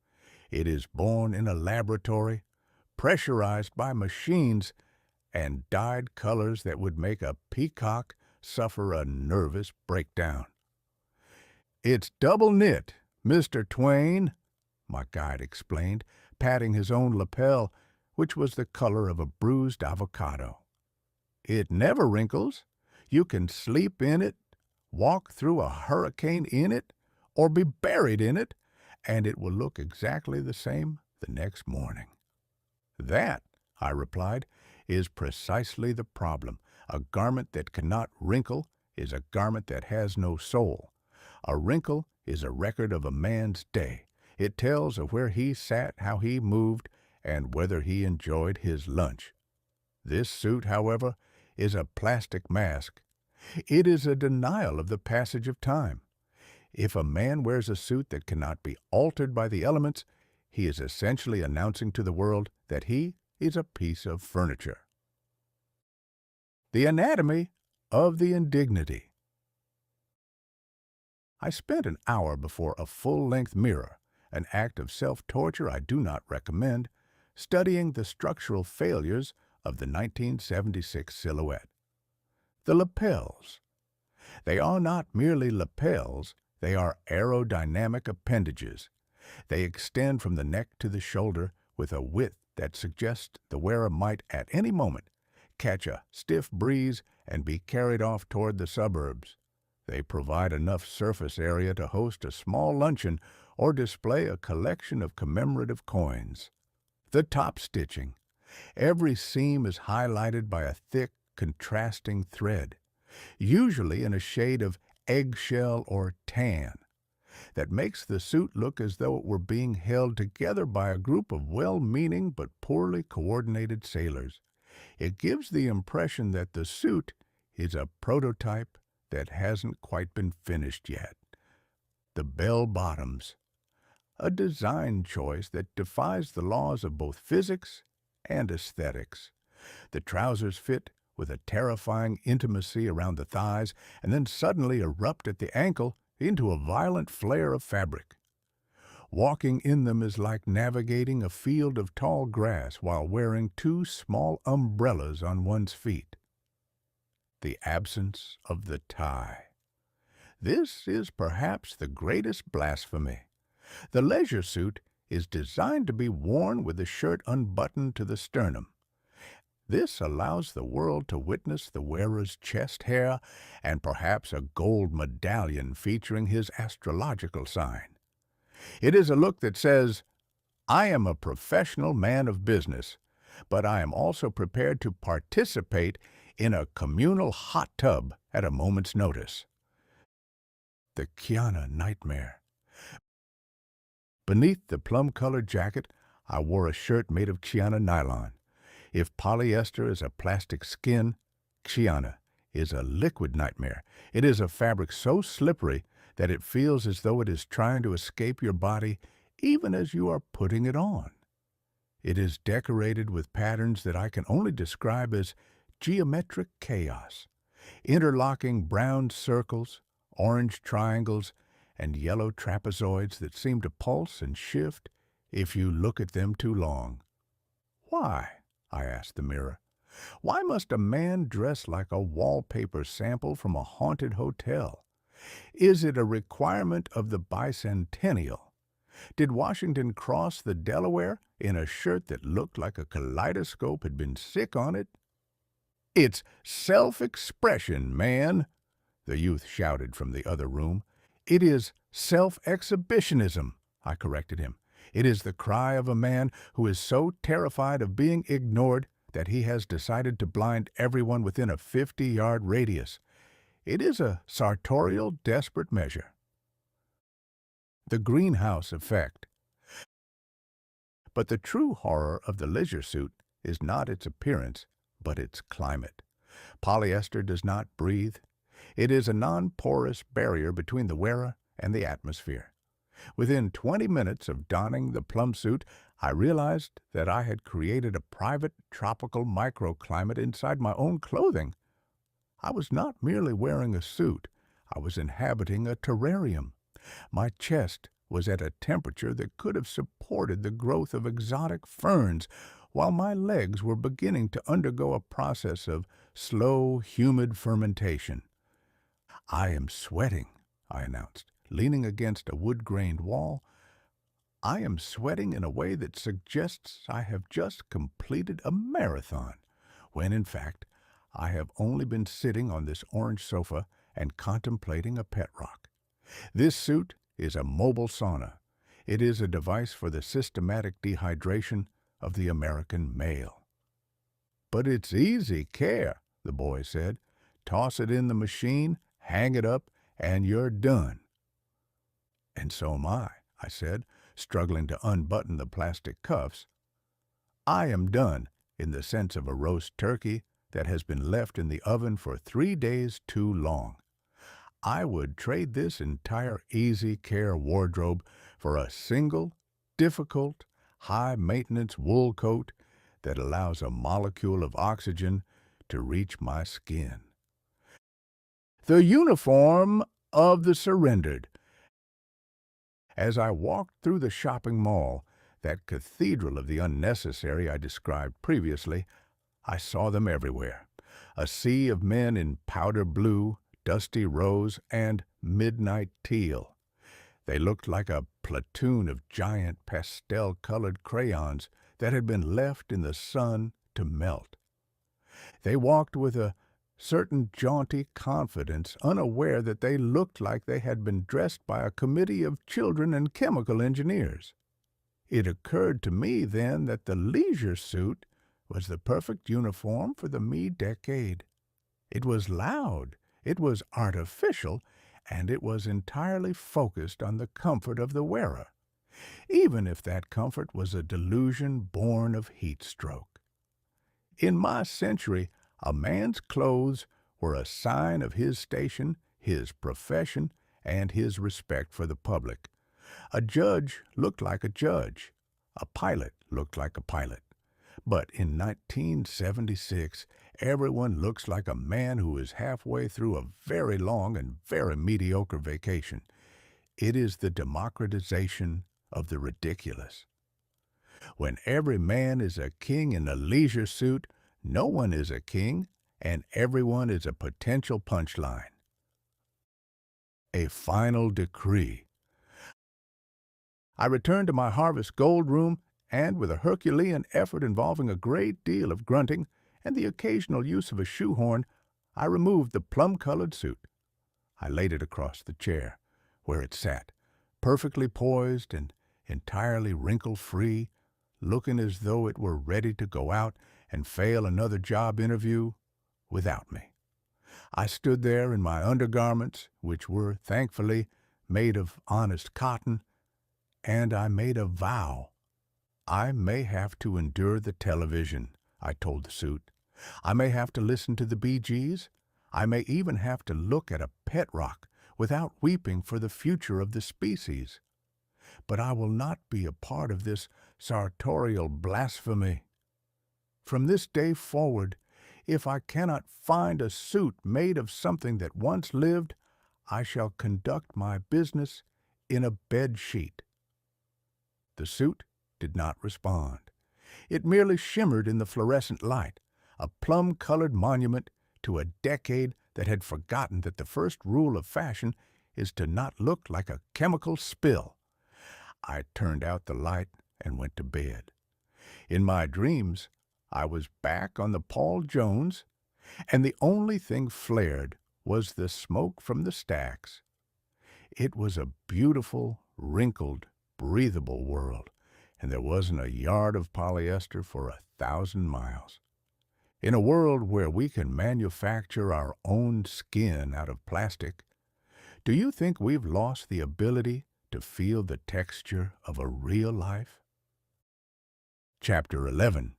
It is born in a laboratory, pressurized by machines, and dyed colors that would make a peacock suffer a nervous breakdown. "It's double knit, Mr. TwAIn," my guide explained, patting his own lapel, which was the color of a bruised avocado. "It never wrinkles. You can sleep in it, walk through a hurricane in it, or be buried in it, and it will look exactly the same the next morning." "That," I replied, "is precisely the problem. A garment that cannot wrinkle is a garment that has no soul. A wrinkle is a record of a man's day. It tells of where he sat, how he moved, and whether he enjoyed his lunch. This suit, however, is a plastic mask. It is a denial of the passage of time. If a man wears a suit that cannot be altered by the elements, he is essentially announcing to the world that he is a piece of furniture." The anatomy of the indignity. I spent an hour before a full-length mirror, an act of self-torture I do not recommend, studying the structural failures of the 1976 silhouette. The lapels. They are not merely lapels, they are aerodynamic appendages. They extend from the neck to the shoulder with a width that suggests the wearer might at any moment catch a stiff breeze and be carried off toward the suburbs. They provide enough surface area to host a small luncheon or display a collection of commemorative coins. The top stitching. Every seam is highlighted by a thick, contrasting thread, usually in a shade of eggshell or tan, that makes the suit look as though it were being held together by a group of well-meaning but poorly coordinated sailors. It gives the impression that the suit is a prototype that hasn't quite been finished yet. The bell bottoms. A design choice that defies the laws of both physics and aesthetics. The trousers fit with a terrifying intimacy around the thighs and then suddenly erupt at the ankle into a violent flare of fabric. Walking in them is like navigating a field of tall grass while wearing two small umbrellas on one's feet. The absence of the tie. This is perhaps the greatest blasphemy. The leisure suit is designed to be worn with the shirt unbuttoned to the sternum. This allows the world to witness the wearer's chest hair and perhaps a gold medallion featuring his astrological sign. It is a look that says, "I am a professional man of business, but I am also prepared to participate in a communal hot tub at a moment's notice." The Kiana nightmare. Beneath the plum-colored jacket, I wore a shirt made of Kiana nylon. If polyester is a plastic skin, Kiana is a liquid nightmare. It is a fabric so slippery that it feels as though it is trying to escape your body even as you are putting it on. It is decorated with patterns that I can only describe as geometric chaos, interlocking brown circles, orange triangles, and yellow trapezoids that seem to pulse and shift if you look at them too long. "Why?" I asked the mirror. "Why must a man dress like a wallpaper sample from a haunted hotel? Is it a requirement of the Bicentennial? Did Washington cross the Delaware in a shirt that looked like a kaleidoscope had been sick on it?" "It's self-expression, man," the youth shouted from the other room. "It is self-exhibitionism," I corrected him. "It is the cry of a man who is so terrified of being ignored that he has decided to blind everyone within a 50-yard radius. It is a sartorial, desperate measure." The greenhouse effect. But the true horror of the leisure suit is not its appearance, but its climate. Polyester does not breathe. It is a non-porous barrier between the wearer and the atmosphere. Within 20 minutes of donning the plum suit, I realized that I had created a private tropical microclimate inside my own clothing. I was not merely wearing a suit, I was inhabiting a terrarium. My chest was at a temperature that could have supported the growth of exotic ferns, while my legs were beginning to undergo a process of slow, humid fermentation. "I am sweating," I announced, leaning against a wood-grained wall. "I am sweating in a way that suggests I have just completed a marathon, when in fact I have only been sitting on this orange sofa and contemplating a pet rock. This suit is a mobile sauna. It is a device for the systematic dehydration of the American male." "But it's easy care," the boy said. "Toss it in the machine, hang it up, and you're done." "And so am I said, struggling to unbutton the plastic cuffs. "I am done in the sense of a roast turkey that has been left in the oven for 3 days too long. I would trade this entire easy care wardrobe for a single, difficult, high-maintenance wool coat that allows a molecule of oxygen to reach my skin." The uniform of the surrendered. As I walked through the shopping mall, that cathedral of the unnecessary I described previously, I saw them everywhere. A sea of men in powder blue, dusty rose, and midnight teal. They looked like a platoon of giant pastel-colored crayons that had been left in the sun to melt. They walked with a certain jaunty confidence, unaware that they looked like they had been dressed by a committee of children and chemical engineers. It occurred to me then that the leisure suit was the perfect uniform for the me decade. It was loud, it was artificial, and it was entirely focused on the comfort of the wearer, even if that comfort was a delusion born of heat stroke. In my century, a man's clothes were a sign of his station, his profession, and his respect for the public. A judge looked like a judge. A pilot looked like a pilot. But in 1976, everyone looks like a man who is halfway through a very long and very mediocre vacation. It is the democratization of the ridiculous. When every man is a king in a leisure suit, no one is a king, and everyone is a potential punchline. A final decree. I returned to my Harvest Gold room, and with a Herculean effort involving a great deal of grunting and the occasional use of a shoehorn, I removed the plum-colored suit. I laid it across the chair, where it sat, perfectly poised and entirely wrinkle-free, looking as though it were ready to go out and fail another job interview without me. I stood there in my undergarments, which were, thankfully, made of honest cotton, and I made a vow. I may have to endure the television, I told the suit. I may have to listen to the Bee Gees. I may even have to look at a pet rock without weeping for the future of the species. But I will not be a part of this sartorial blasphemy. From this day forward, if I cannot find a suit made of something that once lived, I shall conduct my business in a bed sheet. The suit did not respond. It merely shimmered in the fluorescent light, a plum-colored monument to a decade that had forgotten that the first rule of fashion is to not look like a chemical spill. I turned out the light and went to bed. In my dreams, I was back on the Paul Jones, and the only thing flared was the smoke from the stacks. It was a beautiful, wrinkled, breathable world, and there wasn't a yard of polyester for 1,000 miles. In a world where we can manufacture our own skin out of plastic, do you think we've lost the ability to feel the texture of a real life? Chapter 11.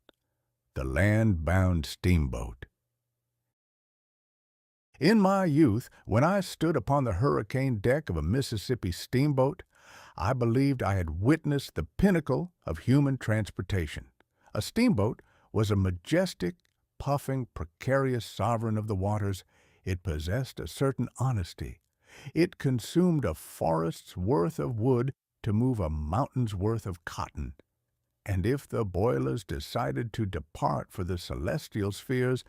The Land-Bound Steamboat. In my youth, when I stood upon the hurricane deck of a Mississippi steamboat, I believed I had witnessed the pinnacle of human transportation. A steamboat was a majestic, puffing, precarious sovereign of the waters. It possessed a certain honesty. It consumed a forest's worth of wood to move a mountain's worth of cotton. And if the boilers decided to depart for the celestial spheres,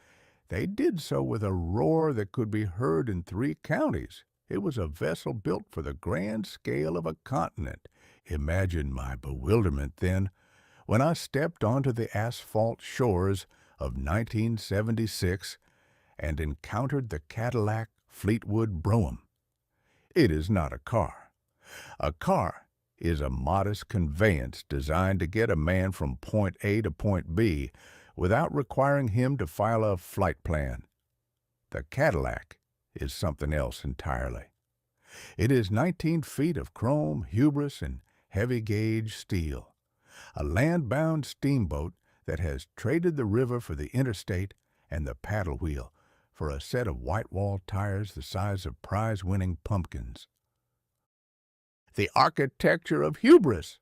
they did so with a roar that could be heard in 3 counties. It was a vessel built for the grand scale of a continent. Imagine my bewilderment then, when I stepped onto the asphalt shores of 1976 and encountered the Cadillac Fleetwood Brougham. It is not a car. A car is a modest conveyance designed to get a man from point A to point B without requiring him to file a flight plan. The Cadillac is something else entirely. It is 19 feet of chrome, hubris, and heavy-gauge steel. A land-bound steamboat that has traded the river for the interstate and the paddle wheel for a set of white-wall tires the size of prize-winning pumpkins. The architecture of hubris!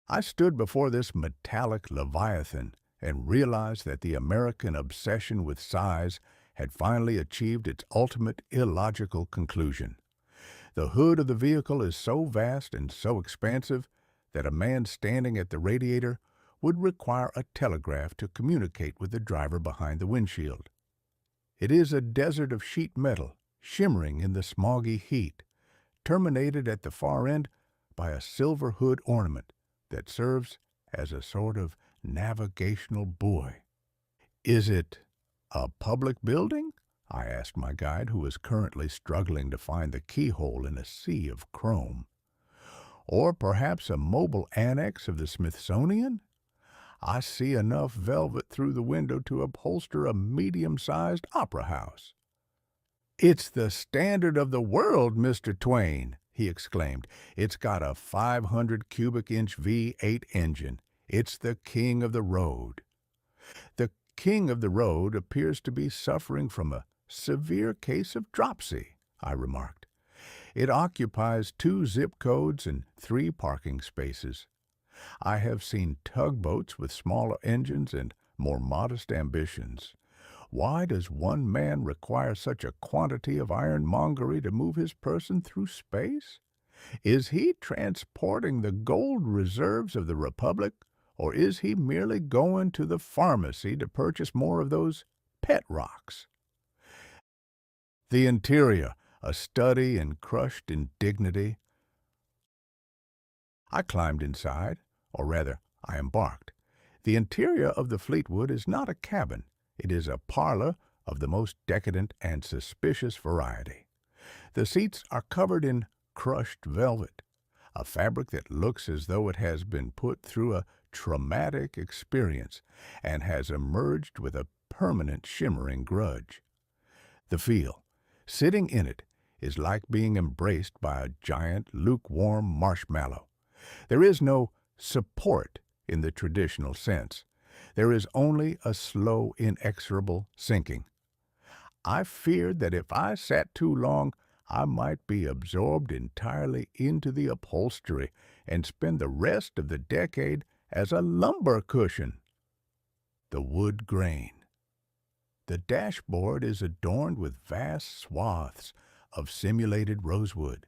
I stood before this metallic leviathan and realized that the American obsession with size had finally achieved its ultimate illogical conclusion. The hood of the vehicle is so vast and so expansive that a man standing at the radiator would require a telegraph to communicate with the driver behind the windshield. It is a desert of sheet metal, shimmering in the smoggy heat, terminated at the far end by a silver hood ornament that serves as a sort of navigational buoy. Is it a public building? I asked my guide, who was currently struggling to find the keyhole in a sea of chrome. Or perhaps a mobile annex of the Smithsonian? I see enough velvet through the window to upholster a medium-sized opera house. It's the standard of the world, Mr. TwAIN, he exclaimed. It's got a 500 cubic inch V8 engine. It's the king of the road. The king of the road appears to be suffering from a severe case of dropsy, I remarked. It occupies 2 zip codes and 3 parking spaces. I have seen tugboats with smaller engines and more modest ambitions. Why does one man require such a quantity of ironmongery to move his person through space? Is he transporting the gold reserves of the Republic, or is he merely going to the pharmacy to purchase more of those pet rocks? The interior, a study in crushed indignity. I climbed inside, or rather, I embarked. The interior of the Fleetwood is not a cabin. It is a parlor of the most decadent and suspicious variety. The seats are covered in crushed velvet, a fabric that looks as though it has been put through a traumatic experience and has emerged with a permanent shimmering grudge. The feel, sitting in it, is like being embraced by a giant, lukewarm marshmallow. There is no support in the traditional sense. There is only a slow, inexorable sinking. I feared that if I sat too long, I might be absorbed entirely into the upholstery and spend the rest of the decade as a lumbar cushion. The wood grain. The dashboard is adorned with vast swaths of simulated rosewood.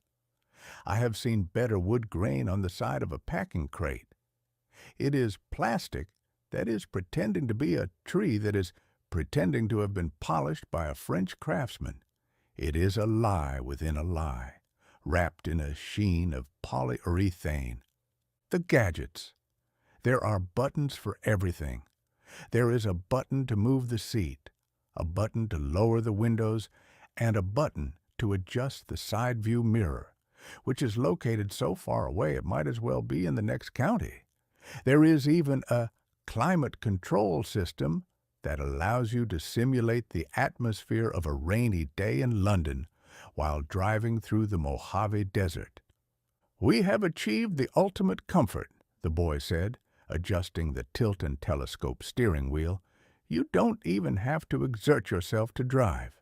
I have seen better wood grain on the side of a packing crate. It is plastic that is pretending to be a tree that is pretending to have been polished by a French craftsman. It is a lie within a lie, wrapped in a sheen of polyurethane. The gadgets. There are buttons for everything. There is a button to move the seat, a button to lower the windows, and a button to adjust the side view mirror, which is located so far away it might as well be in the next county. There is even a climate control system that allows you to simulate the atmosphere of a rainy day in London while driving through the Mojave Desert. "We have achieved the ultimate comfort," the boy said, adjusting the tilt and telescope steering wheel. You don't even have to exert yourself to drive.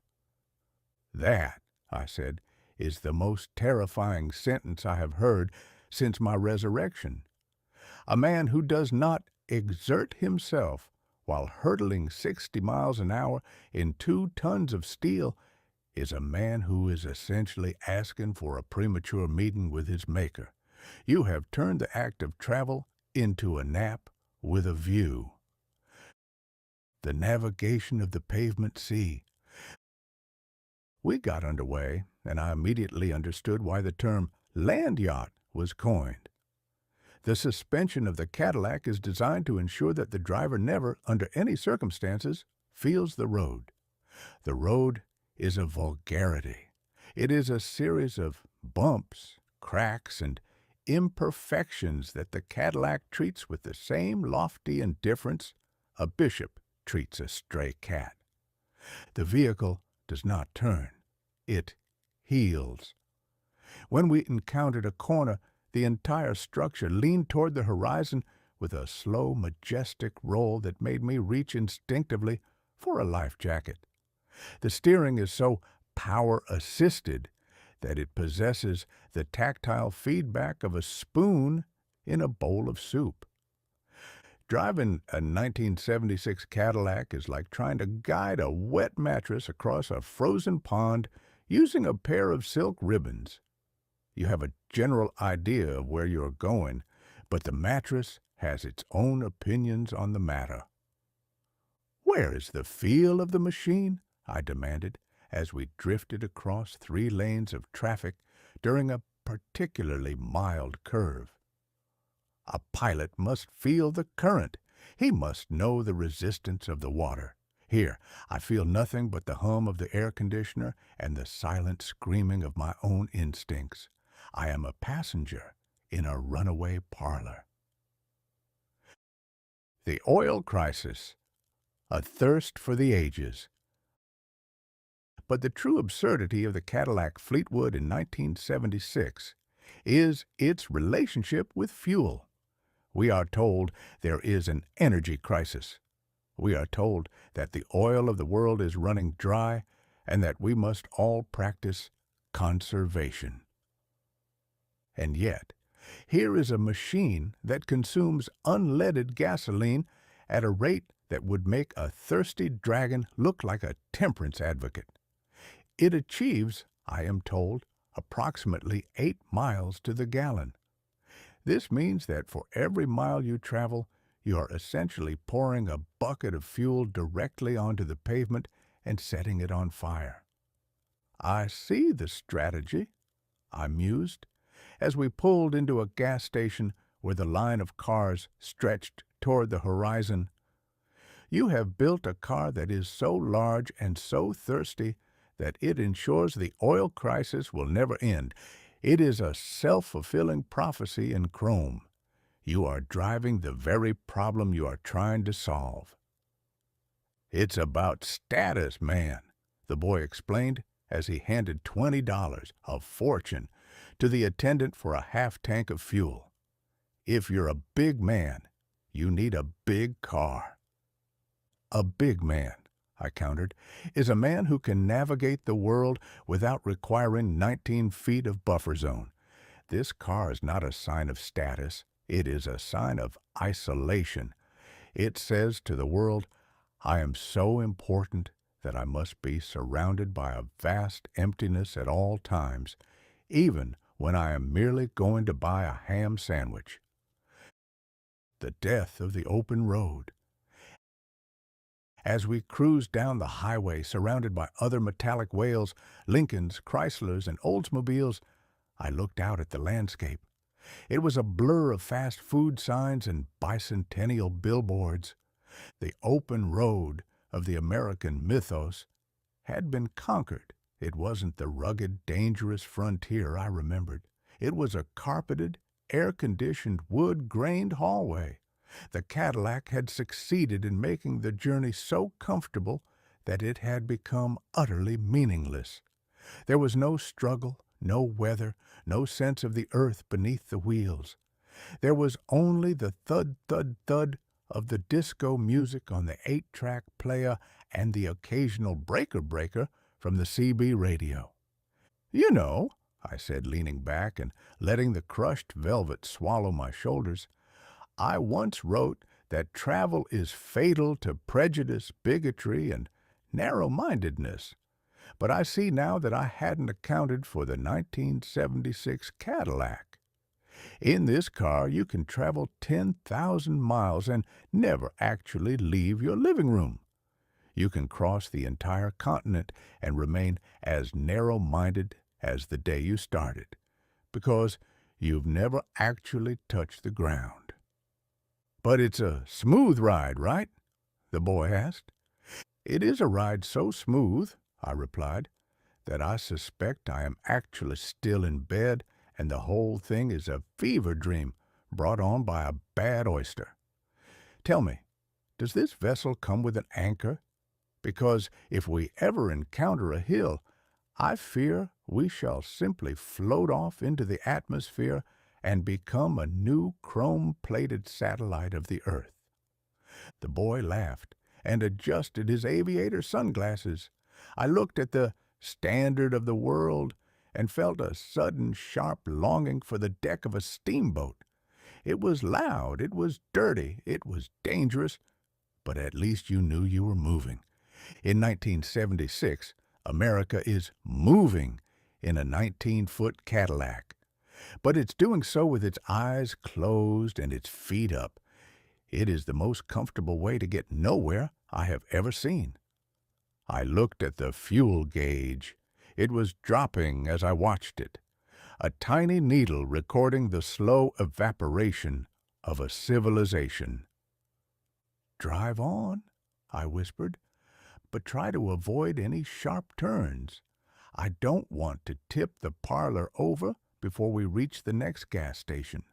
That, I said, is the most terrifying sentence I have heard since my resurrection. A man who does not exert himself while hurtling 60 miles an hour in 2 tons of steel is a man who is essentially asking for a premature meeting with his maker. You have turned the act of travel into a nap with a view. The navigation of the pavement sea. We got underway, and I immediately understood why the term land yacht was coined. The suspension of the Cadillac is designed to ensure that the driver never, under any circumstances, feels the road. The road is a vulgarity. It is a series of bumps, cracks, and imperfections that the Cadillac treats with the same lofty indifference a bishop treats a stray cat. The vehicle does not turn. It heels. When we encountered a corner, the entire structure leaned toward the horizon with a slow, majestic roll that made me reach instinctively for a life jacket. The steering is so power-assisted that it possesses the tactile feedback of a spoon in a bowl of soup. Driving a 1976 Cadillac is like trying to guide a wet mattress across a frozen pond using a pair of silk ribbons. You have a general idea of where you're going, but the mattress has its own opinions on the matter. "Where is the feel of the machine?" I demanded, as we drifted across 3 lanes of traffic during a particularly mild curve. A pilot must feel the current. He must know the resistance of the water. Here, I feel nothing but the hum of the air conditioner and the silent screaming of my own instincts. I am a passenger in a runaway parlor. The oil crisis, a thirst for the ages. But the true absurdity of the Cadillac Fleetwood in 1976 is its relationship with fuel. We are told there is an energy crisis. We are told that the oil of the world is running dry and that we must all practice conservation. And yet, here is a machine that consumes unleaded gasoline at a rate that would make a thirsty dragon look like a temperance advocate. It achieves, I am told, approximately 8 miles to the gallon. This means that for every mile you travel, you are essentially pouring a bucket of fuel directly onto the pavement and setting it on fire. "I see the strategy," I mused, as we pulled into a gas station where the line of cars stretched toward the horizon. "You have built a car that is so large and so thirsty that it ensures the oil crisis will never end. It is a self-fulfilling prophecy in chrome. You are driving the very problem you are trying to solve." "It's about status, man," the boy explained as he handed $20, a fortune, to the attendant for a half tank of fuel. "If you're a big man, you need a big car." A big man, I countered, is a man who can navigate the world without requiring 19 feet of buffer zone. This car is not a sign of status. It is a sign of isolation. It says to the world, I am so important that I must be surrounded by a vast emptiness at all times, even when I am merely going to buy a ham sandwich. The death of the open road. As we cruised down the highway surrounded by other metallic whales, Lincolns, Chryslers, and Oldsmobiles, I looked out at the landscape. It was a blur of fast food signs and Bicentennial billboards. The open road of the American mythos had been conquered. It wasn't the rugged, dangerous frontier I remembered. It was a carpeted, air-conditioned, wood-grained hallway. The Cadillac had succeeded in making the journey so comfortable that it had become utterly meaningless. There was no struggle, no weather, no sense of the earth beneath the wheels. There was only the thud, thud, thud of the disco music on the 8-track player and the occasional breaker from the CB radio. "You know," I said, leaning back and letting the crushed velvet swallow my shoulders, "I once wrote that travel is fatal to prejudice, bigotry, and narrow-mindedness. But I see now that I hadn't accounted for the 1976 Cadillac. In this car, you can travel 10,000 miles and never actually leave your living room. You can cross the entire continent and remain as narrow-minded as the day you started, because you've never actually touched the ground." "But it's a smooth ride, right?" the boy asked. "It is a ride so smooth," I replied, "that I suspect I am actually still in bed and the whole thing is a fever dream brought on by a bad oyster. Tell me, does this vessel come with an anchor? Because if we ever encounter a hill, I fear we shall simply float off into the atmosphere and become a new chrome-plated satellite of the Earth." The boy laughed and adjusted his aviator sunglasses. I looked at the standard of the world and felt a sudden sharp longing for the deck of a steamboat. It was loud, it was dirty, it was dangerous, but at least you knew you were moving. In 1976, America is moving in a 19-foot Cadillac. But it's doing so with its eyes closed and its feet up. It is the most comfortable way to get nowhere I have ever seen. I looked at the fuel gauge. It was dropping as I watched it, a tiny needle recording the slow evaporation of a civilization. "Drive on," I whispered, "but try to avoid any sharp turns. I don't want to tip the parlor over before we reach the next gas station."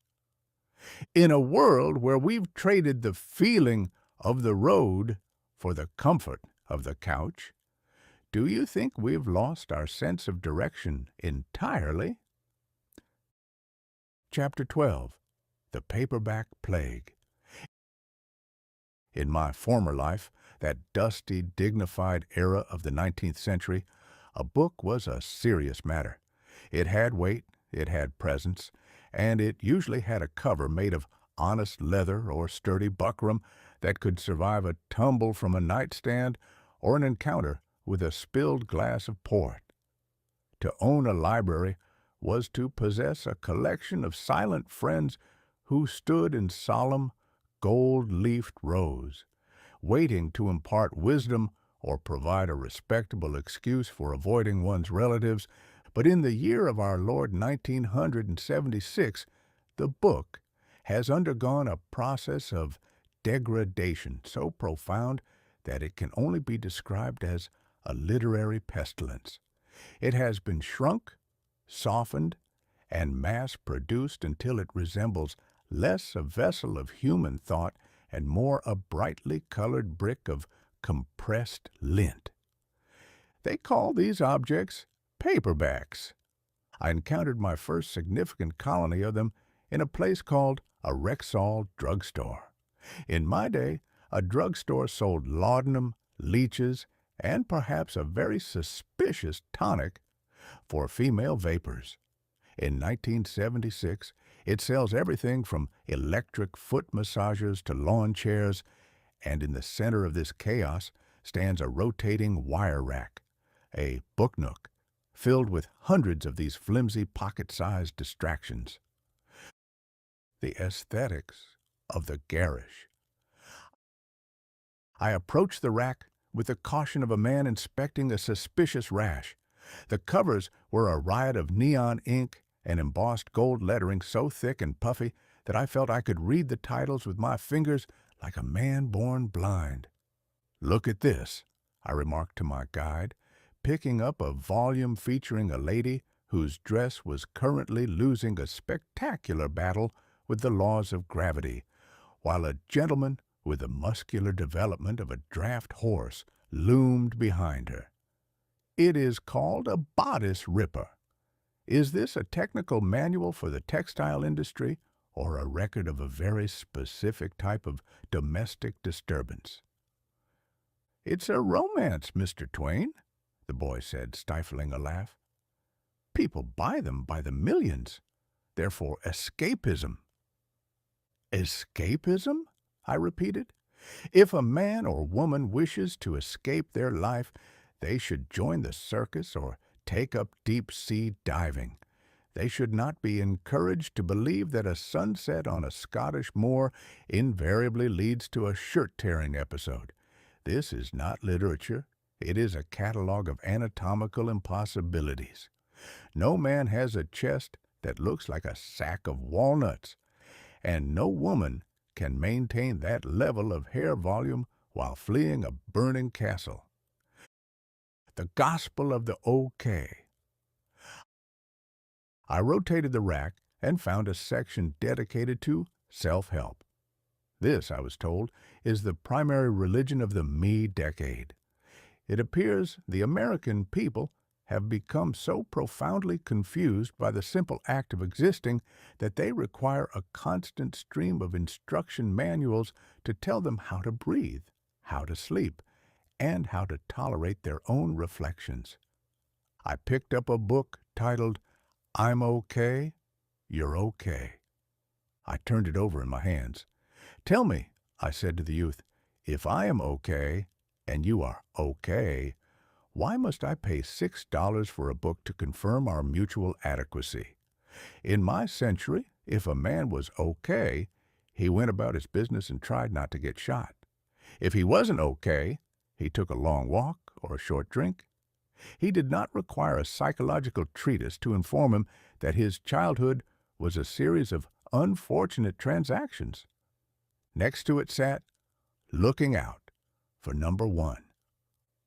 In a world where we've traded the feeling of the road for the comfort of the couch, do you think we've lost our sense of direction entirely? Chapter 12. The Paperback Plague. In my former life, that dusty, dignified era of the 19th century, a book was a serious matter. It had weight, it had presence, and it usually had a cover made of honest leather or sturdy buckram that could survive a tumble from a nightstand or an encounter with a spilled glass of port. To own a library was to possess a collection of silent friends who stood in solemn, gold-leafed rows, waiting to impart wisdom or provide a respectable excuse for avoiding one's relatives. But in the year of our Lord 1976, the book has undergone a process of degradation so profound that it can only be described as a literary pestilence. It has been shrunk, softened, and mass-produced until it resembles less a vessel of human thought and more a brightly colored brick of compressed lint. They call these objects paperbacks. I encountered my first significant colony of them in a place called a Rexall drugstore. In my day, a drugstore sold laudanum, leeches, and perhaps a very suspicious tonic for female vapors. In 1976, it sells everything from electric foot massagers to lawn chairs, and in the center of this chaos stands a rotating wire rack, a book nook, filled with hundreds of these flimsy pocket-sized distractions. The aesthetics of the garish. I approached the rack with the caution of a man inspecting a suspicious rash. The covers were a riot of neon ink and embossed gold lettering so thick and puffy that I felt I could read the titles with my fingers like a man born blind. "Look at this," I remarked to my guide, picking up a volume featuring a lady whose dress was currently losing a spectacular battle with the laws of gravity, while a gentleman with the muscular development of a draft horse loomed behind her. It is called a bodice ripper. Is this a technical manual for the textile industry or a record of a very specific type of domestic disturbance. "It's a romance, Mr. TwAIn," the boy said, stifling a laugh. "People buy them by the millions. They're for escapism." "Escapism?" I repeated. "If a man or woman wishes to escape their life, they should join the circus or take up deep-sea diving. They should not be encouraged to believe that a sunset on a Scottish moor invariably leads to a shirt-tearing episode. This is not literature. It is a catalogue of anatomical impossibilities. No man has a chest that looks like a sack of walnuts, and no woman can maintain that level of hair volume while fleeing a burning castle. The gospel of the OK." I rotated the rack and found a section dedicated to self-help. This, I was told, is the primary religion of the me decade. It appears the American people have become so profoundly confused by the simple act of existing that they require a constant stream of instruction manuals to tell them how to breathe, how to sleep, and how to tolerate their own reflections. I picked up a book titled "I'm Okay, You're Okay." I turned it over in my hands. "Tell me," I said to the youth, "if I am okay, and you are okay, why must I pay $6 for a book to confirm our mutual adequacy? In my century, if a man was okay, he went about his business and tried not to get shot. If he wasn't okay, he took a long walk or a short drink. He did not require a psychological treatise to inform him that his childhood was a series of unfortunate transactions. Next to it sat Looking Out for number one.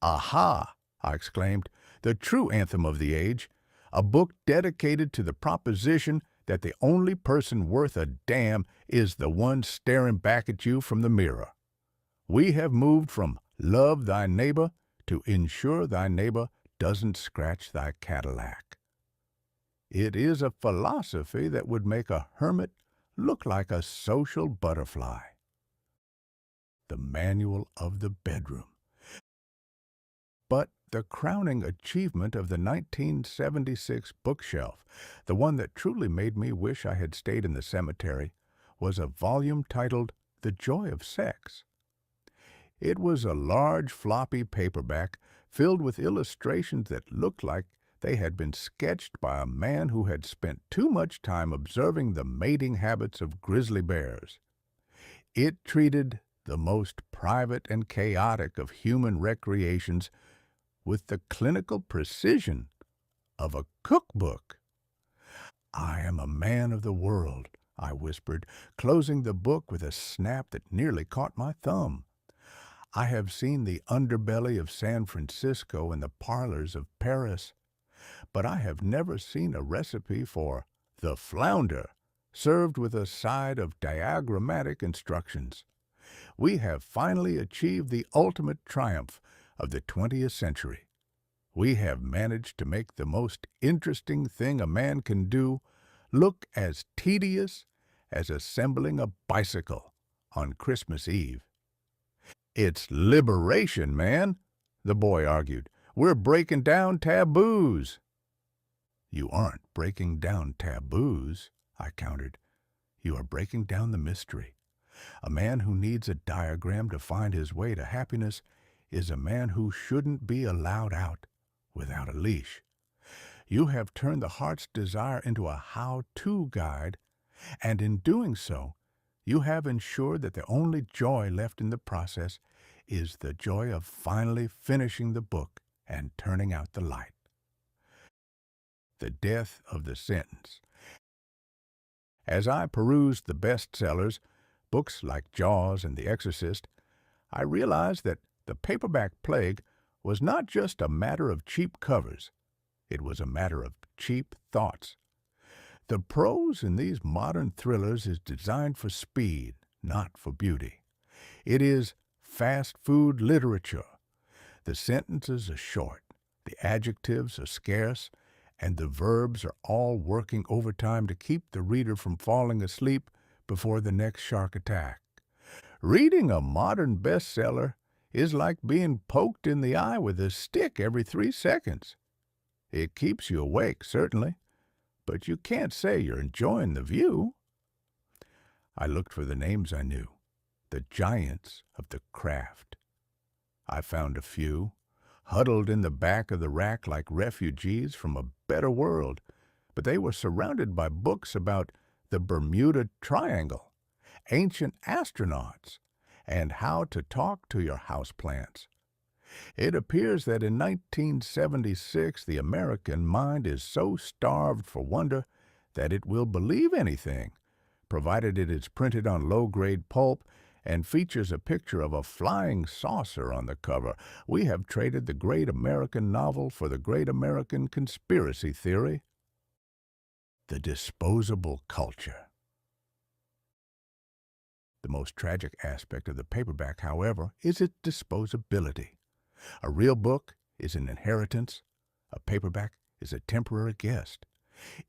"Aha!" I exclaimed, "the true anthem of the age, a book dedicated to the proposition that the only person worth a damn is the one staring back at you from the mirror. We have moved from love thy neighbor to ensure thy neighbor doesn't scratch thy Cadillac." It is a philosophy that would make a hermit look like a social butterfly. The manual of the bedroom. But the crowning achievement of the 1976 bookshelf, the one that truly made me wish I had stayed in the cemetery, was a volume titled The Joy of Sex. It was a large floppy paperback filled with illustrations that looked like they had been sketched by a man who had spent too much time observing the mating habits of grizzly bears. It treated the most private and chaotic of human recreations with the clinical precision of a cookbook. "I am a man of the world," I whispered, closing the book with a snap that nearly caught my thumb. "I have seen the underbelly of San Francisco and the parlors of Paris, but I have never seen a recipe for the flounder served with a side of diagrammatic instructions. We have finally achieved the ultimate triumph of the 20th century. We have managed to make the most interesting thing a man can do look as tedious as assembling a bicycle on Christmas Eve." "It's liberation, man," the boy argued. "We're breaking down taboos." "You aren't breaking down taboos," I countered. "You are breaking down the mystery. A man who needs a diagram to find his way to happiness is a man who shouldn't be allowed out without a leash. You have turned the heart's desire into a how-to guide, and in doing so, you have ensured that the only joy left in the process is the joy of finally finishing the book and turning out the light." The death of the sentence. As I perused the bestsellers, books like Jaws and The Exorcist, I realized that the paperback plague was not just a matter of cheap covers. It was a matter of cheap thoughts. The prose in these modern thrillers is designed for speed, not for beauty. It is fast food literature. The sentences are short, the adjectives are scarce, and the verbs are all working overtime to keep the reader from falling asleep before the next shark attack. Reading a modern bestseller is like being poked in the eye with a stick every 3 seconds. It keeps you awake, certainly, but you can't say you're enjoying the view. I looked for the names I knew, the giants of the craft. I found a few, huddled in the back of the rack like refugees from a better world, but they were surrounded by books about the Bermuda Triangle, ancient astronauts, and how to talk to your houseplants. It appears that in 1976 the American mind is so starved for wonder that it will believe anything, provided it is printed on low-grade pulp and features a picture of a flying saucer on the cover. We have traded the great American novel for the great American conspiracy theory. The disposable culture. The most tragic aspect of the paperback, however, is its disposability. A real book is an inheritance. A paperback is a temporary guest.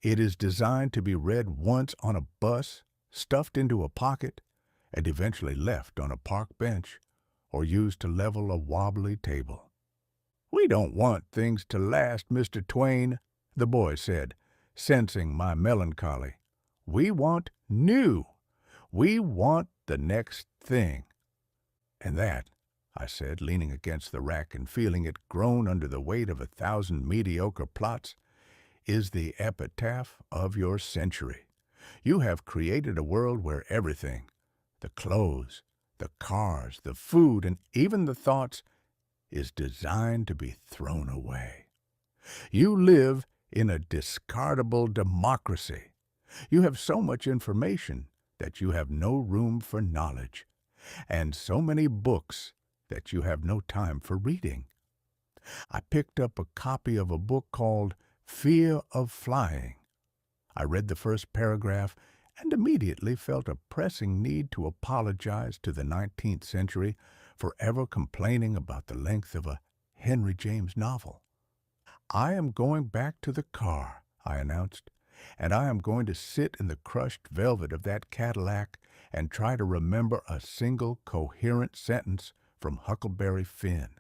It is designed to be read once on a bus, stuffed into a pocket, and eventually left on a park bench or used to level a wobbly table. "We don't want things to last, Mr. TwAIn," the boy said, sensing my melancholy. "We want new. We want the next thing." "And that," I said, leaning against the rack and feeling it groan under the weight of 1,000 mediocre plots, "is the epitaph of your century. You have created a world where everything, the clothes, the cars, the food, and even the thoughts, is designed to be thrown away. You live in a discardable democracy. You have so much information that you have no room for knowledge, and so many books that you have no time for reading." I picked up a copy of a book called Fear of Flying. I read the first paragraph and immediately felt a pressing need to apologize to the 19th century for ever complaining about the length of a Henry James novel. "I am going back to the car," I announced, "and I am going to sit in the crushed velvet of that Cadillac and try to remember a single coherent sentence from Huckleberry Finn.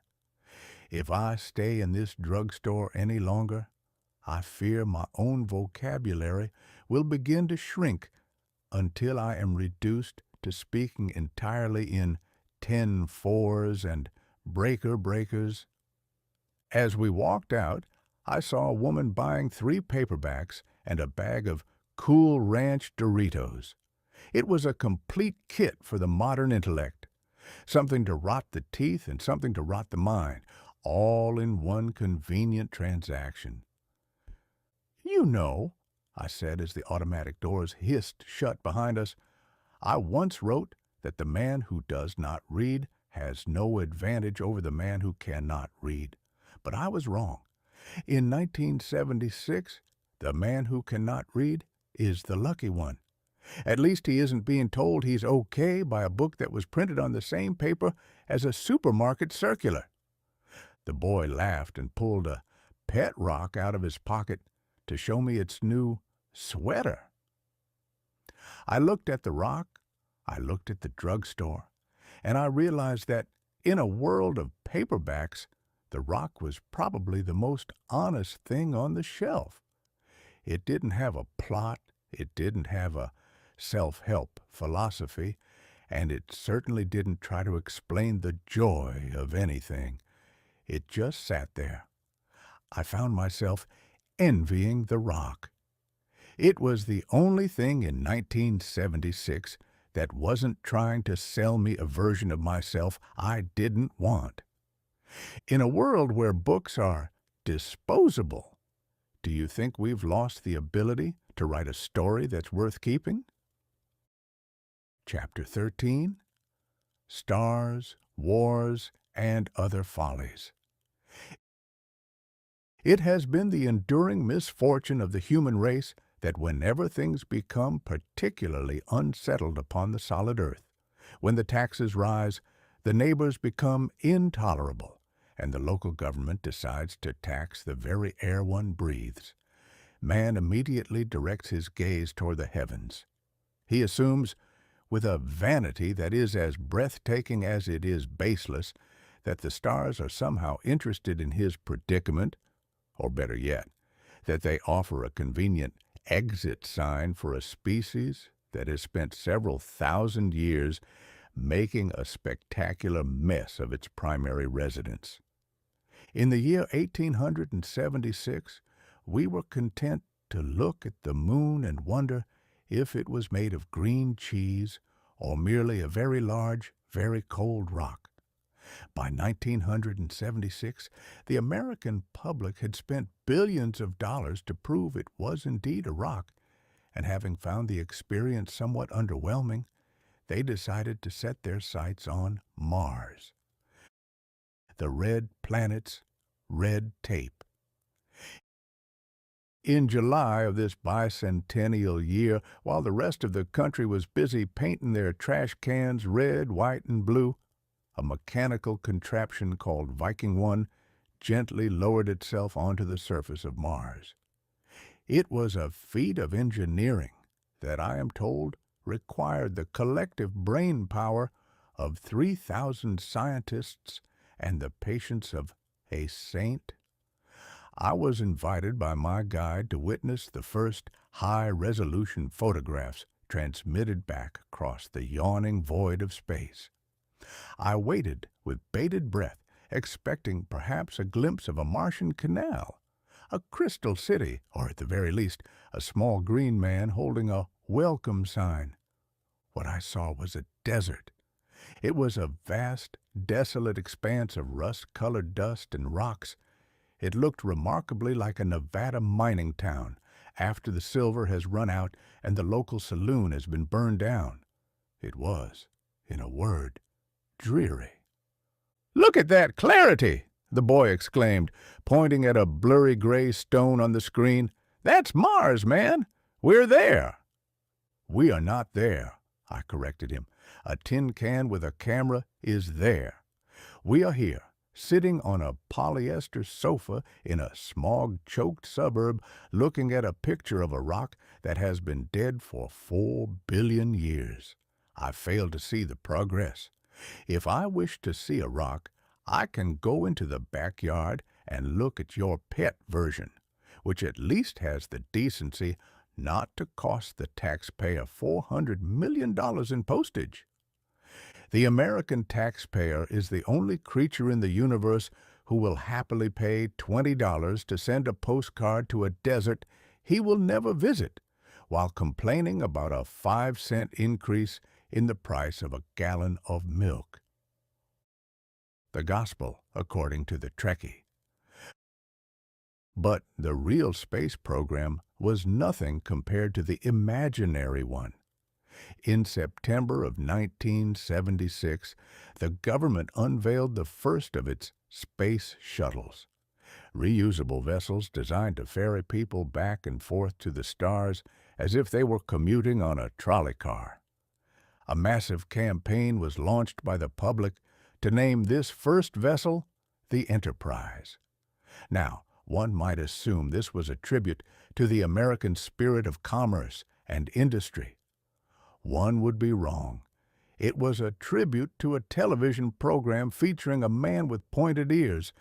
If I stay in this drugstore any longer, I fear my own vocabulary will begin to shrink until I am reduced to speaking entirely in 10-4s and breakers. As we walked out, I saw a woman buying 3 paperbacks and a bag of Cool Ranch Doritos. It was a complete kit for the modern intellect. Something to rot the teeth and something to rot the mind, all in one convenient transaction. "You know," I said as the automatic doors hissed shut behind us, "I once wrote that the man who does not read has no advantage over the man who cannot read. But I was wrong. In 1976, the man who cannot read is the lucky one. At least he isn't being told he's okay by a book that was printed on the same paper as a supermarket circular." The boy laughed and pulled a pet rock out of his pocket to show me its new sweater. I looked at the rock, I looked at the drugstore, and I realized that in a world of paperbacks, the rock was probably the most honest thing on the shelf. It didn't have a plot, it didn't have a self-help philosophy, and it certainly didn't try to explain the joy of anything. It just sat there. I found myself envying the rock. It was the only thing in 1976 that wasn't trying to sell me a version of myself I didn't want. In a world where books are disposable, do you think we've lost the ability to write a story that's worth keeping? Chapter 13, Stars, Wars, and Other Follies. It has been the enduring misfortune of the human race that whenever things become particularly unsettled upon the solid earth, when the taxes rise, the neighbors become intolerable, and the local government decides to tax the very air one breathes, man immediately directs his gaze toward the heavens. He assumes with a vanity that is as breathtaking as it is baseless, that the stars are somehow interested in his predicament, or better yet, that they offer a convenient exit sign for a species that has spent several thousand years making a spectacular mess of its primary residence. In the year 1876, we were content to look at the moon and wonder if it was made of green cheese or merely a very large, very cold rock. By 1976, the American public had spent billions of dollars to prove it was indeed a rock, and having found the experience somewhat underwhelming, they decided to set their sights on Mars, the red planet's red tape. In July of this bicentennial year, while the rest of the country was busy painting their trash cans red, white, and blue, a mechanical contraption called Viking 1 gently lowered itself onto the surface of Mars. It was a feat of engineering that, I am told, required the collective brain power of 3,000 scientists and the patience of a saint. I was invited by my guide to witness the first high-resolution photographs transmitted back across the yawning void of space. I waited with bated breath, expecting perhaps a glimpse of a Martian canal, a crystal city, or at the very least, a small green man holding a welcome sign. What I saw was a desert. It was a vast, desolate expanse of rust-colored dust and rocks. It looked remarkably like a Nevada mining town after the silver has run out and the local saloon has been burned down. It was, in a word, dreary. "Look at that clarity!" the boy exclaimed, pointing at a blurry gray stone on the screen. "That's Mars, man! We're there!" "We are not there," I corrected him. "A tin can with a camera is there. We are here, sitting on a polyester sofa in a smog-choked suburb, looking at a picture of a rock that has been dead for 4 billion years. I fail to see the progress. If I wish to see a rock, I can go into the backyard and look at your pet version, which at least has the decency not to cost the taxpayer $400 million in postage. The American taxpayer is the only creature in the universe who will happily pay $20 to send a postcard to a desert he will never visit, while complaining about a 5-cent increase in the price of a gallon of milk. The gospel, according to the Trekkie. But the real space program was nothing compared to the imaginary one. In September of 1976, the government unveiled the first of its space shuttles, reusable vessels designed to ferry people back and forth to the stars as if they were commuting on a trolley car. A massive campaign was launched by the public to name this first vessel the Enterprise. Now, one might assume this was a tribute to the American spirit of commerce and industry. One would be wrong. It was a tribute to a television program featuring a man with pointed ears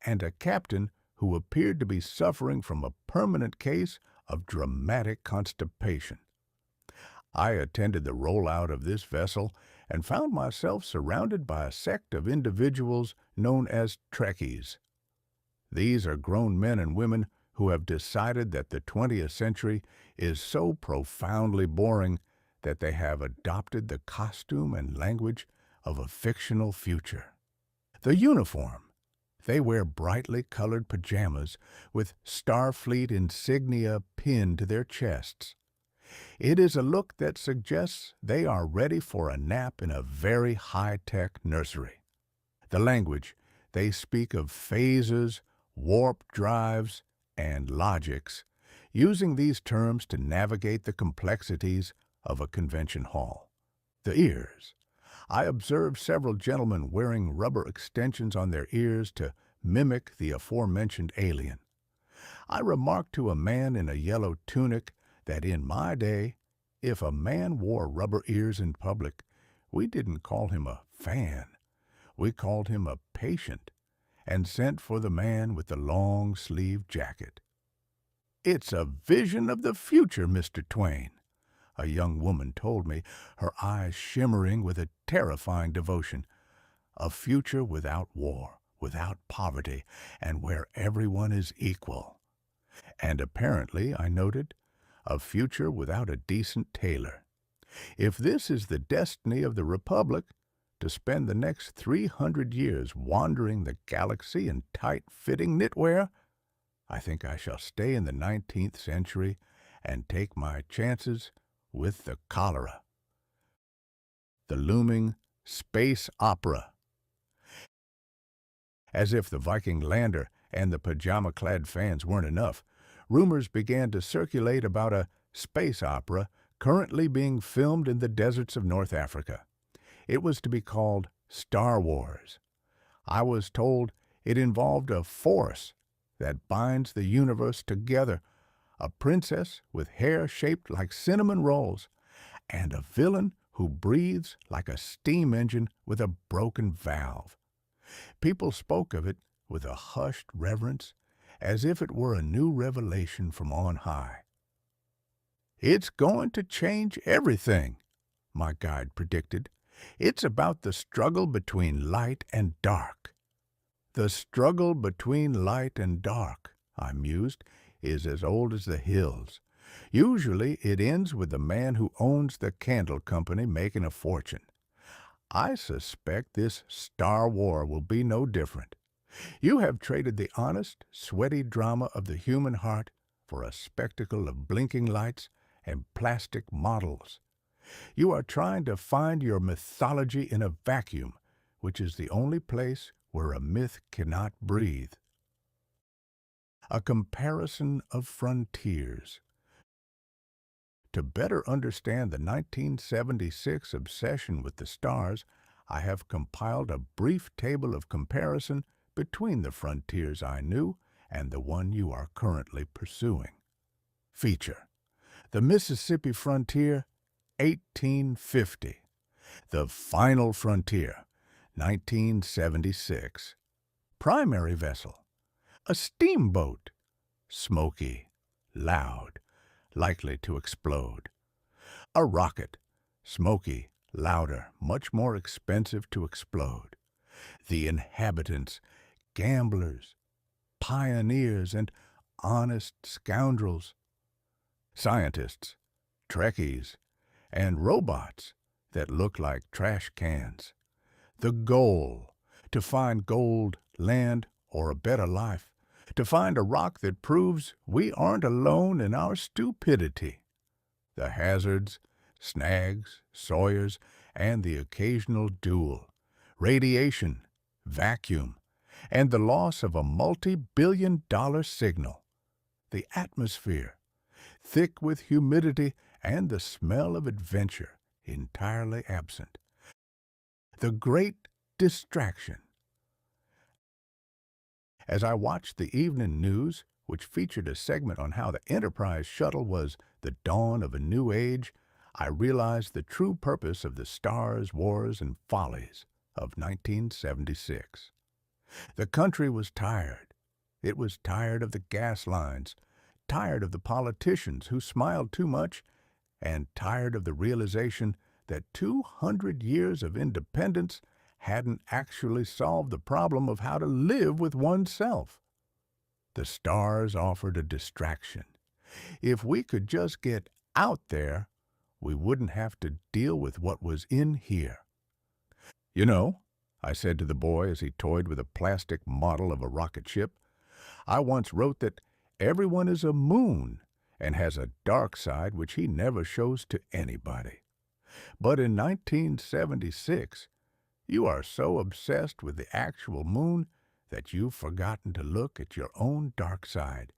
and a captain who appeared to be suffering from a permanent case of dramatic constipation. I attended the rollout of this vessel and found myself surrounded by a sect of individuals known as Trekkies. These are grown men and women who have decided that the 20th century is so profoundly boring that they have adopted the costume and language of a fictional future. The uniform. They wear brightly colored pajamas with Starfleet insignia pinned to their chests. It is a look that suggests they are ready for a nap in a very high-tech nursery. The language. They speak of phases, warp drives, and logics, using these terms to navigate the complexities of a convention hall. The ears. I observed several gentlemen wearing rubber extensions on their ears to mimic the aforementioned alien. I remarked to a man in a yellow tunic that in my day, If a man wore rubber ears in public, we didn't call him a fan. We called him a patient and sent for the man with the long-sleeved jacket. "It's a vision of the future, Mr. TwAIn," a young woman told me, her eyes shimmering with a terrifying devotion. "A future without war, without poverty, and where everyone is equal." And apparently, I noted, a future without a decent tailor. If this is the destiny of the Republic, to spend the next 300 years wandering the galaxy in tight-fitting knitwear, I think I shall stay in the 19th century and take my chances with the cholera. The looming space opera. As if the Viking lander and the pajama-clad fans weren't enough, rumors began to circulate about a space opera currently being filmed in the deserts of North Africa. It was to be called Star Wars. I was told it involved a force that binds the universe together, a princess with hair shaped like cinnamon rolls, and a villain who breathes like a steam engine with a broken valve. People spoke of it with a hushed reverence, as if it were a new revelation from on high. "It's going to change everything," my guide predicted. "It's about the struggle between light and dark." "The struggle between light and dark," I mused, "is as old as the hills. Usually it ends with the man who owns the candle company making a fortune. I suspect this Star War will be no different. You have traded the honest, sweaty drama of the human heart for a spectacle of blinking lights and plastic models. You are trying to find your mythology in a vacuum, which is the only place where a myth cannot breathe." A comparison of frontiers. To better understand the 1976 obsession with the stars, I have compiled a brief table of comparison between the frontiers I knew and the one you are currently pursuing. Feature: the Mississippi frontier, 1850. The final frontier, 1976. Primary vessel: a steamboat. Smoky, loud, likely to explode. A rocket. Smoky, louder, much more expensive to explode. The inhabitants, gamblers, pioneers, and honest scoundrels. Scientists, Trekkies, and robots that look like trash cans. The goal: to find gold, land, or a better life. To find a rock that proves we aren't alone in our stupidity. The hazards, snags, sawyers, and the occasional duel. Radiation, vacuum, and the loss of a multi-billion-dollar signal. The atmosphere, thick with humidity and the smell of adventure, entirely absent. The great distraction. As I watched the evening news, which featured a segment on how the Enterprise shuttle was the dawn of a new age, I realized the true purpose of the stars, wars, and follies of 1976. The country was tired. It was tired of the gas lines, tired of the politicians who smiled too much, and tired of the realization that 200 years of independence hadn't actually solved the problem of how to live with oneself. The stars offered a distraction. If we could just get out there, we wouldn't have to deal with what was in here. "You know," I said to the boy as he toyed with a plastic model of a rocket ship, "I once wrote that everyone is a moon and has a dark side which he never shows to anybody. But in 1976, you are so obsessed with the actual moon that you've forgotten to look at your own dark side.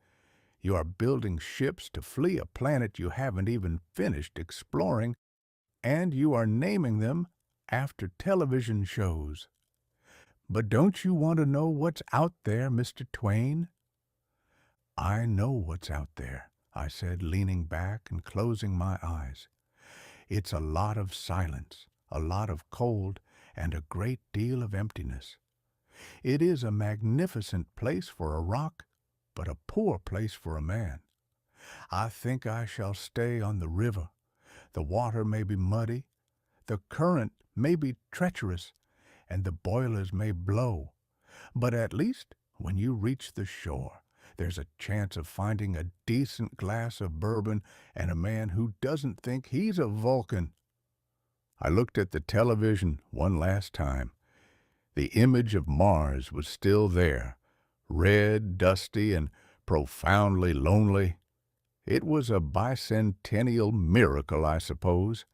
You are building ships to flee a planet you haven't even finished exploring, and you are naming them after television shows. But don't you want to know what's out there, Mr. TwAIn?" "I know what's out there," I said, leaning back and closing my eyes. It's a lot of silence, a lot of cold, and a great deal of emptiness. It is a magnificent place for a rock, but a poor place for a man. I think I shall stay on the river. The water may be muddy, the current may be treacherous, and the boilers may blow, but at least when you reach the shore, there's a chance of finding a decent glass of bourbon and a man who doesn't think he's a Vulcan. I looked at the television one last time. The image of Mars was still there, red, dusty, and profoundly lonely. It was a bicentennial miracle, I suppose.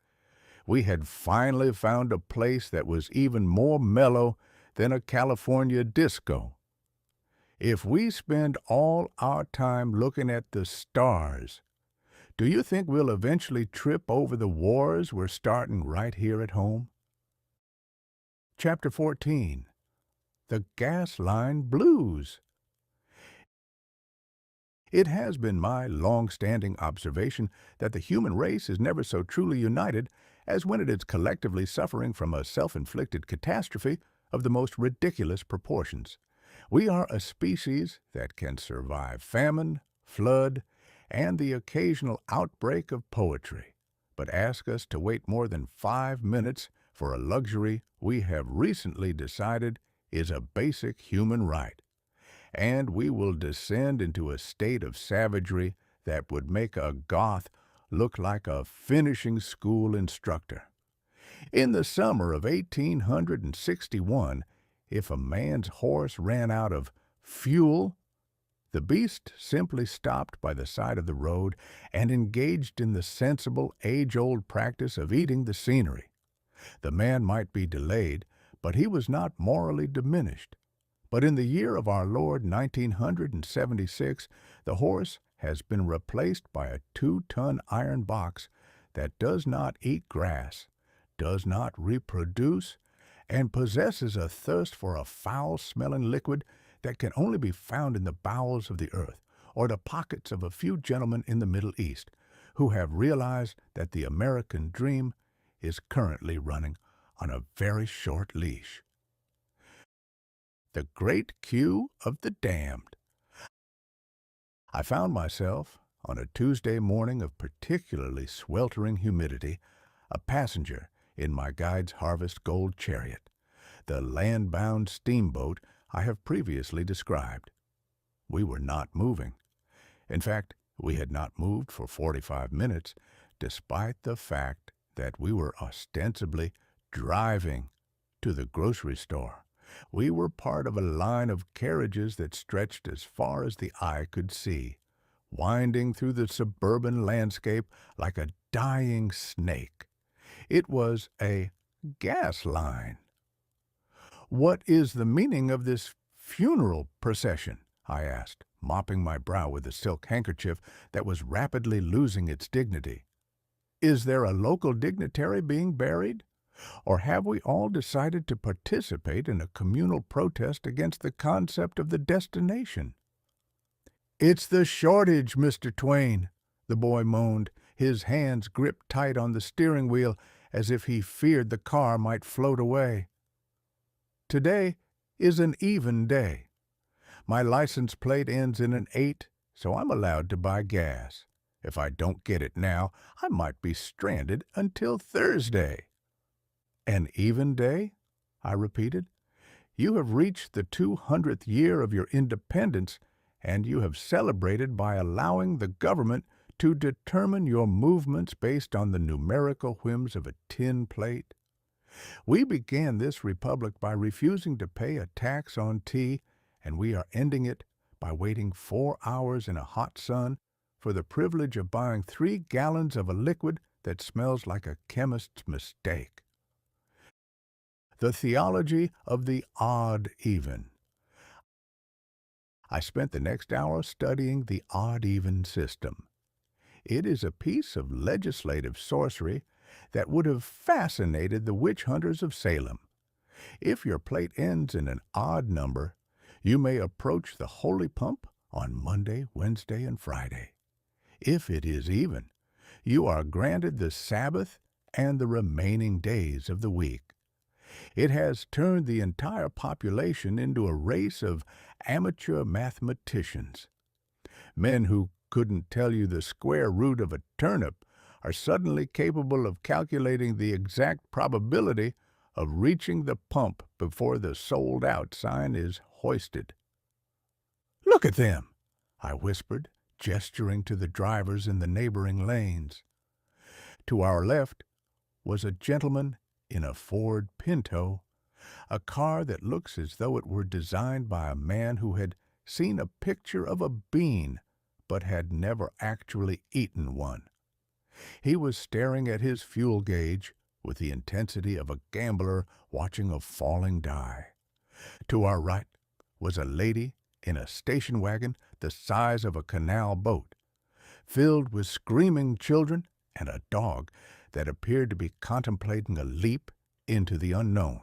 We had finally found a place that was even more mellow than a California disco. If we spend all our time looking at the stars, do you think we'll eventually trip over the wars we're starting right here at home? Chapter 14. The Gas Line Blues. It has been my long-standing observation that the human race is never so truly united as when it is collectively suffering from a self-inflicted catastrophe of the most ridiculous proportions. We are a species that can survive famine, flood, and the occasional outbreak of poetry, but ask us to wait more than 5 minutes for a luxury we have recently decided is a basic human right, and we will descend into a state of savagery that would make a Goth look like a finishing school instructor. In the summer of 1861, if a man's horse ran out of fuel, the beast simply stopped by the side of the road and engaged in the sensible, age-old practice of eating the scenery. The man might be delayed, but he was not morally diminished. But in the year of our Lord 1976, the horse has been replaced by a 2-ton iron box that does not eat grass, does not reproduce, and possesses a thirst for a foul-smelling liquid that can only be found in the bowels of the earth or the pockets of a few gentlemen in the Middle East who have realized that the American dream is currently running on a very short leash. The Great Queue of the Damned. I found myself, on a Tuesday morning of particularly sweltering humidity, a passenger in my guide's Harvest Gold chariot, the land-bound steamboat I have previously described. We were not moving. In fact, we had not moved for 45 minutes, despite the fact that we were ostensibly driving to the grocery store. We were part of a line of carriages that stretched as far as the eye could see, winding through the suburban landscape like a dying snake. It was a gas line. "What is the meaning of this funeral procession?" I asked, mopping my brow with a silk handkerchief that was rapidly losing its dignity. "Is there a local dignitary being buried? Or have we all decided to participate in a communal protest against the concept of the destination?" "It's the shortage, Mr. TwAIn," the boy moaned, his hands gripped tight on the steering wheel as if he feared the car might float away. "Today is an even day. My license plate ends in an 8, so I'm allowed to buy gas. If I don't get it now, I might be stranded until Thursday." "An even day?" I repeated. "You have reached the 200th year of your independence, and you have celebrated by allowing the government to determine your movements based on the numerical whims of a tin plate. We began this republic by refusing to pay a tax on tea, and we are ending it by waiting 4 hours in a hot sun for the privilege of buying 3 gallons of a liquid that smells like a chemist's mistake." The theology of the odd even. I spent the next hour studying the odd-even system. It is a piece of legislative sorcery that would have fascinated the witch hunters of Salem. If your plate ends in an odd number, you may approach the holy pump on Monday, Wednesday, and Friday. If it is even, you are granted the Sabbath and the remaining days of the week. It has turned the entire population into a race of amateur mathematicians. Men who couldn't tell you the square root of a turnip are suddenly capable of calculating the exact probability of reaching the pump before the sold out sign is hoisted. "Look at them," I whispered, gesturing to the drivers in the neighboring lanes. To our left was a gentleman in a Ford Pinto, a car that looks as though it were designed by a man who had seen a picture of a bean but had never actually eaten one. He was staring at his fuel gauge with the intensity of a gambler watching a falling die. To our right was a lady in a station wagon the size of a canal boat, filled with screaming children and a dog that appeared to be contemplating a leap into the unknown.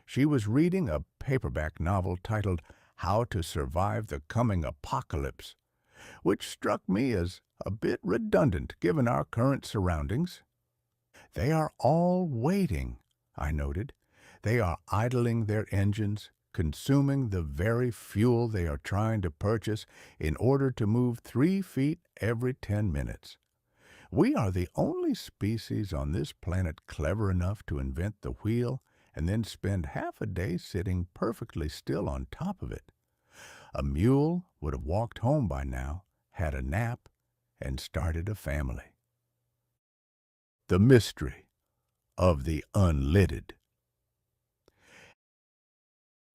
She was reading a paperback novel titled How to Survive the Coming Apocalypse, which struck me as a bit redundant given our current surroundings. "They are all waiting," I noted. "They are idling their engines, consuming the very fuel they are trying to purchase in order to move 3 feet every 10 minutes. We are the only species on this planet clever enough to invent the wheel and then spend half a day sitting perfectly still on top of it. A mule would have walked home by now, had a nap, and started a family." The mystery of the unlidded.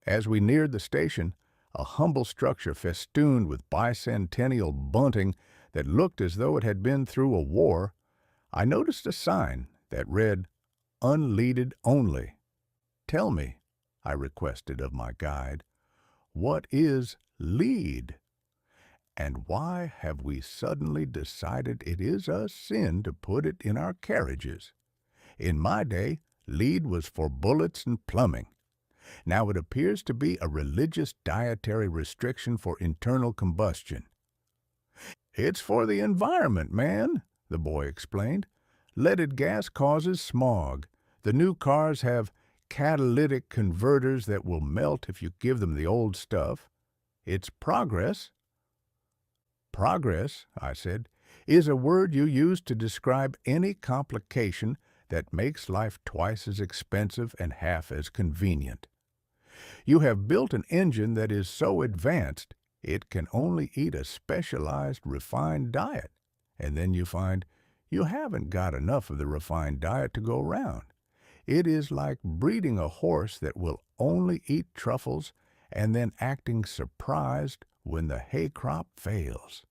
As we neared the station, a humble structure festooned with bicentennial bunting that looked as though it had been through a war, I noticed a sign that read, "Unleaded Only." "Tell me," I requested of my guide, "what is lead? And why have we suddenly decided it is a sin to put it in our carriages? In my day, lead was for bullets and plumbing. Now it appears to be a religious dietary restriction for internal combustion." "It's for the environment, man," the boy explained. "Leaded gas causes smog. The new cars have catalytic converters that will melt if you give them the old stuff. It's progress." "Progress," I said, "is a word you use to describe any complication that makes life twice as expensive and half as convenient. You have built an engine that is so advanced it can only eat a specialized refined diet, and then you find you haven't got enough of the refined diet to go round. It is like breeding a horse that will only eat truffles and then acting surprised when the hay crop fails."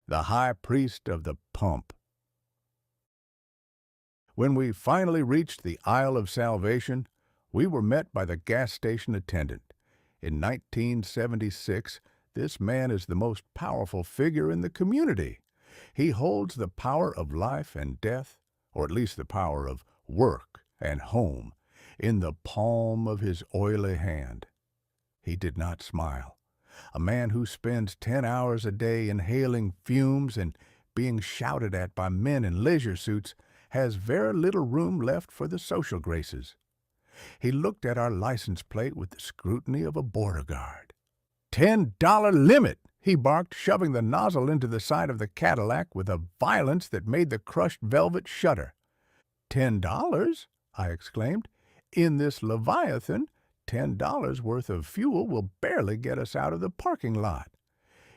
The high priest of the pump. When we finally reached the Isle of Salvation, we were met by the gas station attendant. In 1976, this man is the most powerful figure in the community. He holds the power of life and death, or at least the power of work and home, in the palm of his oily hand. He did not smile. A man who spends 10 hours a day inhaling fumes and being shouted at by men in leisure suits has very little room left for the social graces. He looked at our license plate with the scrutiny of a border guard. $10 limit, he barked, shoving the nozzle into the side of the Cadillac with a violence that made the crushed velvet shudder. $10? I exclaimed. "In this Leviathan, $10 worth of fuel will barely get us out of the parking lot.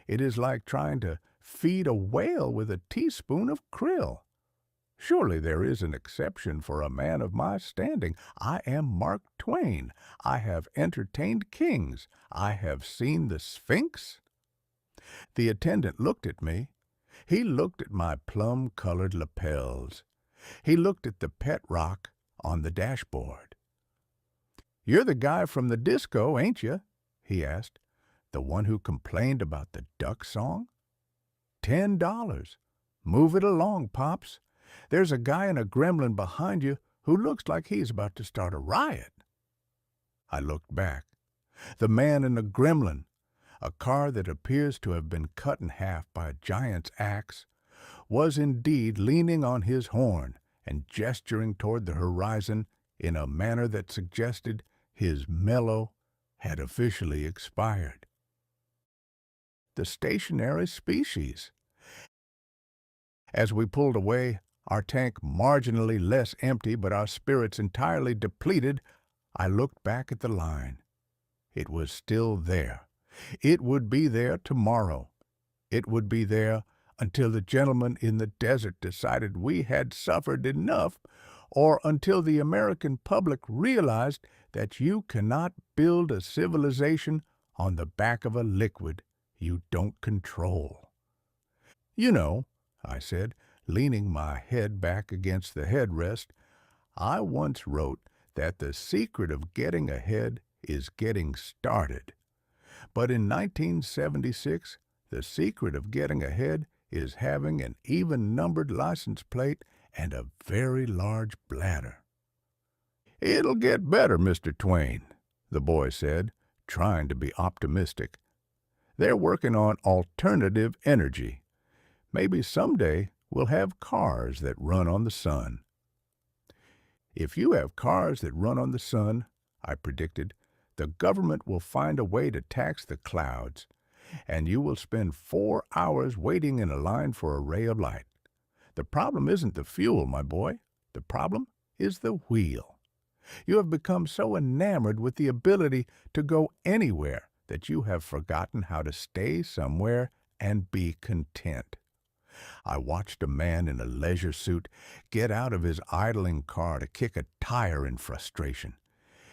It is like trying to feed a whale with a teaspoon of krill. Surely there is an exception for a man of my standing. I am Mark Twain. I have entertained kings. I have seen the Sphinx." The attendant looked at me. He looked at my plum-colored lapels. He looked at the pet rock on the dashboard. "You're the guy from the disco, ain't you?" he asked. "The one who complained about the duck song? $10. Move it along, Pops. There's a guy in a gremlin behind you who looks like he's about to start a riot." I looked back. The man in the gremlin, a car that appears to have been cut in half by a giant's axe, was indeed leaning on his horn and gesturing toward the horizon in a manner that suggested his mellow had officially expired. The stationary species. As we pulled away, our tank marginally less empty but our spirits entirely depleted, I looked back at the line. It was still there. It would be there tomorrow. It would be there until the gentleman in the desert decided we had suffered enough, or until the American public realized that you cannot build a civilization on the back of a liquid you don't control. You know, I said, leaning my head back against the headrest, I once wrote that the secret of getting ahead is getting started. But in 1976, the secret of getting ahead is having an even-numbered license plate and a very large bladder. "It'll get better, Mr. TwAIn," the boy said, trying to be optimistic. "They're working on alternative energy. Maybe someday we'll have cars that run on the sun." "If you have cars that run on the sun," I predicted, "the government will find a way to tax the clouds, and you will spend 4 hours waiting in a line for a ray of light. The problem isn't the fuel, my boy. The problem is the wheel. You have become so enamored with the ability to go anywhere that you have forgotten how to stay somewhere and be content." I watched a man in a leisure suit get out of his idling car to kick a tire in frustration.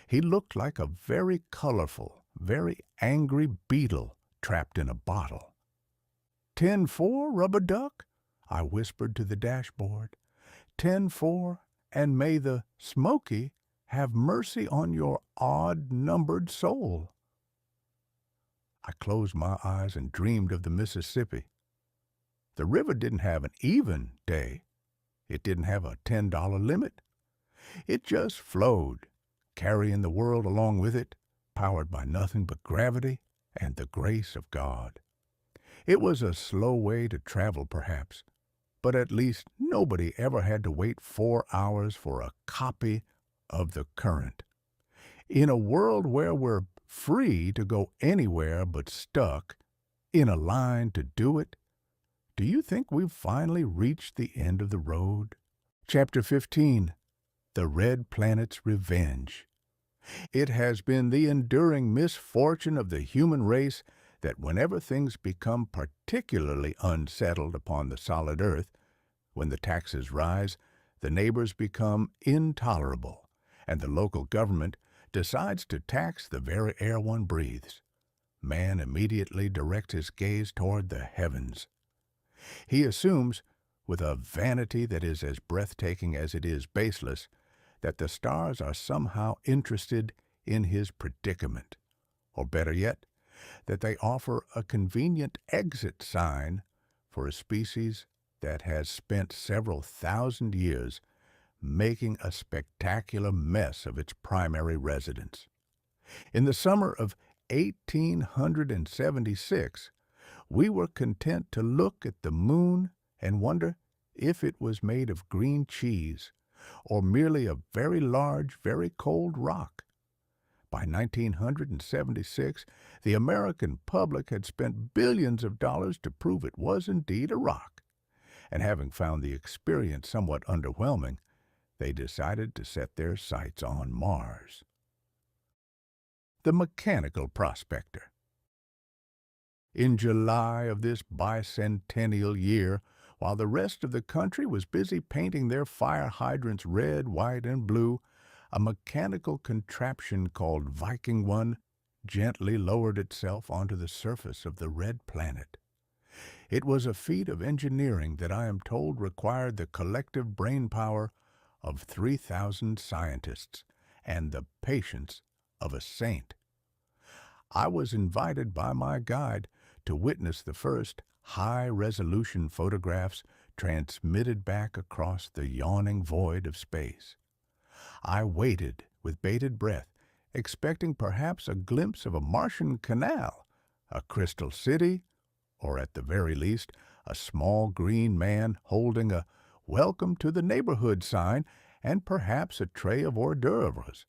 He looked like a very colorful, very angry beetle trapped in a bottle. "10-4, rubber duck?" I whispered to the dashboard. "10-4, and may the Smoky have mercy on your odd-numbered soul." I closed my eyes and dreamed of the Mississippi. The river didn't have an even day. It didn't have a $10 limit. It just flowed, carrying the world along with it, powered by nothing but gravity and the grace of God. It was a slow way to travel, perhaps, but at least nobody ever had to wait 4 hours for a copy of the current. In a world where we're free to go anywhere but stuck in a line to do it, do you think we've finally reached the end of the road? Chapter 15. The Red Planet's Revenge. It has been the enduring misfortune of the human race that whenever things become particularly unsettled upon the solid earth, when the taxes rise, the neighbors become intolerable, and the local government decides to tax the very air one breathes. Man immediately directs his gaze toward the heavens. He assumes, with a vanity that is as breathtaking as it is baseless, that the stars are somehow interested in his predicament, or better yet, that they offer a convenient exit sign for a species that has spent several thousand years making a spectacular mess of its primary residence. In the summer of 1876, we were content to look at the moon and wonder if it was made of green cheese or merely a very large, very cold rock. By 1976, the American public had spent billions of dollars to prove it was indeed a rock, and having found the experience somewhat underwhelming, they decided to set their sights on Mars. The Mechanical Prospector. In July of this bicentennial year, while the rest of the country was busy painting their fire hydrants red, white, and blue, a mechanical contraption called Viking One gently lowered itself onto the surface of the red planet. It was a feat of engineering that I am told required the collective brain power of 3,000 scientists and the patience of a saint. I was invited by my guide to witness the first high-resolution photographs transmitted back across the yawning void of space. I waited with bated breath, expecting perhaps a glimpse of a Martian canal, a crystal city, or at the very least, a small green man holding a "Welcome to the neighborhood" sign and perhaps a tray of hors d'oeuvres.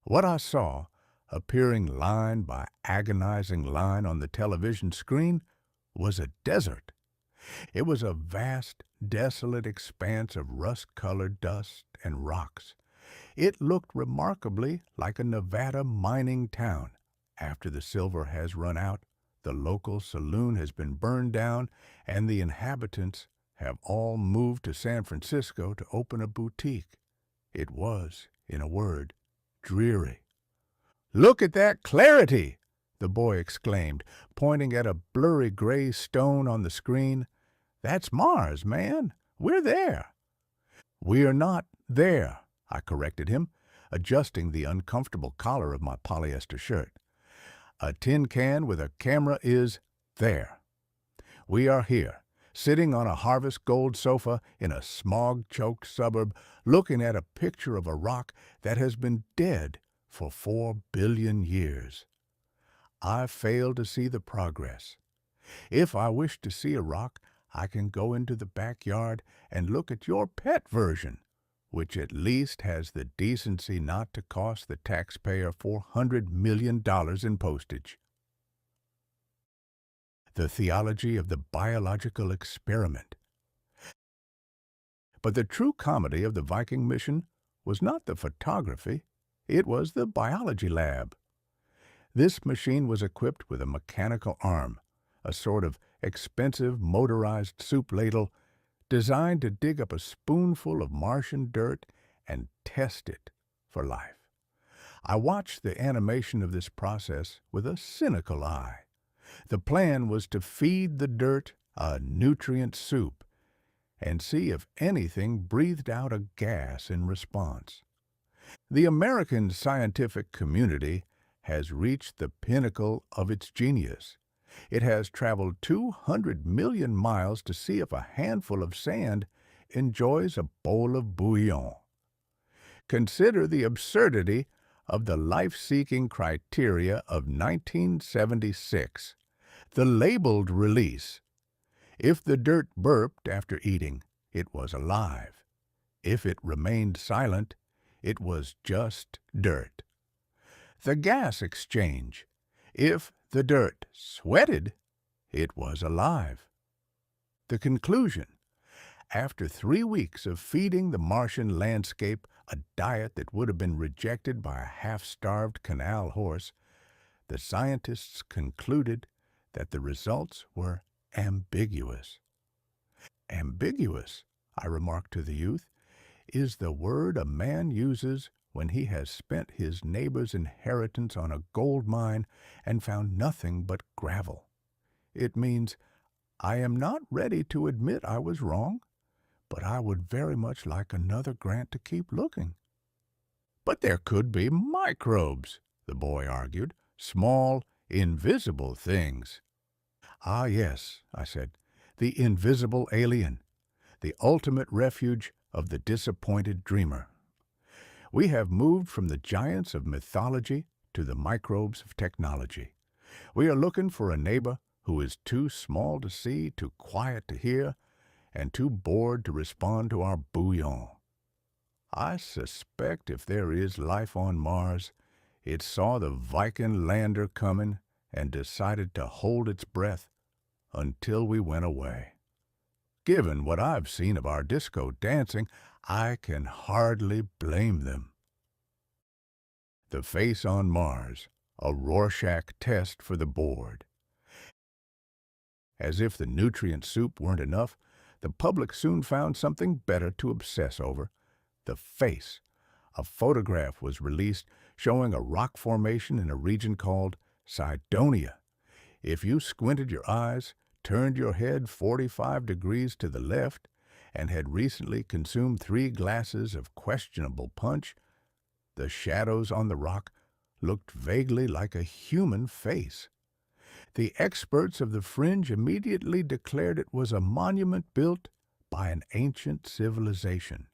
What I saw, appearing line by agonizing line on the television screen, was a desert. It was a vast, desolate expanse of rust-colored dust and rocks. It looked remarkably like a Nevada mining town. After the silver has run out, the local saloon has been burned down, and the inhabitants have all moved to San Francisco to open a boutique. It was, in a word, dreary. "Look at that clarity!" the boy exclaimed, pointing at a blurry gray stone on the screen. "That's Mars, man. We're there." "We're not there," I corrected him, adjusting the uncomfortable collar of my polyester shirt. "A tin can with a camera is there. We are here, sitting on a harvest gold sofa in a smog-choked suburb, looking at a picture of a rock that has been dead for 4 billion years. I fail to see the progress. If I wish to see a rock, I can go into the backyard and look at your pet version, which at least has the decency not to cost the taxpayer $400 million in postage." The theology of the biological experiment. But the true comedy of the Viking mission was not the photography, it was the biology lab. This machine was equipped with a mechanical arm, a sort of expensive motorized soup ladle designed to dig up a spoonful of Martian dirt and test it for life. I watched the animation of this process with a cynical eye. The plan was to feed the dirt a nutrient soup and see if anything breathed out a gas in response. The American scientific community has reached the pinnacle of its genius. It has traveled 200 million miles to see if a handful of sand enjoys a bowl of bouillon. Consider the absurdity of the life-seeking criteria of 1976, the labeled release. If the dirt burped after eating, it was alive. If it remained silent, it was just dirt. The gas exchange. If the dirt sweated, it was alive. The conclusion. After 3 weeks of feeding the Martian landscape a diet that would have been rejected by a half-starved canal horse, the scientists concluded that the results were ambiguous. "Ambiguous," I remarked to the youth, "is the word a man uses when he has spent his neighbor's inheritance on a gold mine and found nothing but gravel. It means, I am not ready to admit I was wrong, but I would very much like another grant to keep looking." "But there could be microbes," the boy argued, "small, invisible things." "Ah, yes," I said, "the invisible alien, the ultimate refuge of the disappointed dreamer. We have moved from the giants of mythology to the microbes of technology. We are looking for a neighbor who is too small to see, too quiet to hear, and too bored to respond to our bouillon. I suspect if there is life on Mars, it saw the Viking lander coming and decided to hold its breath until we went away. Given what I've seen of our disco dancing, I can hardly blame them." The face on Mars, a Rorschach test for the bored. As if the nutrient soup weren't enough, the public soon found something better to obsess over: the face. A photograph was released showing a rock formation in a region called Cydonia. If you squinted your eyes, turned your head 45 degrees to the left, and had recently consumed 3 glasses of questionable punch, the shadows on the rock looked vaguely like a human face. The experts of the fringe immediately declared it was a monument built by an ancient civilization.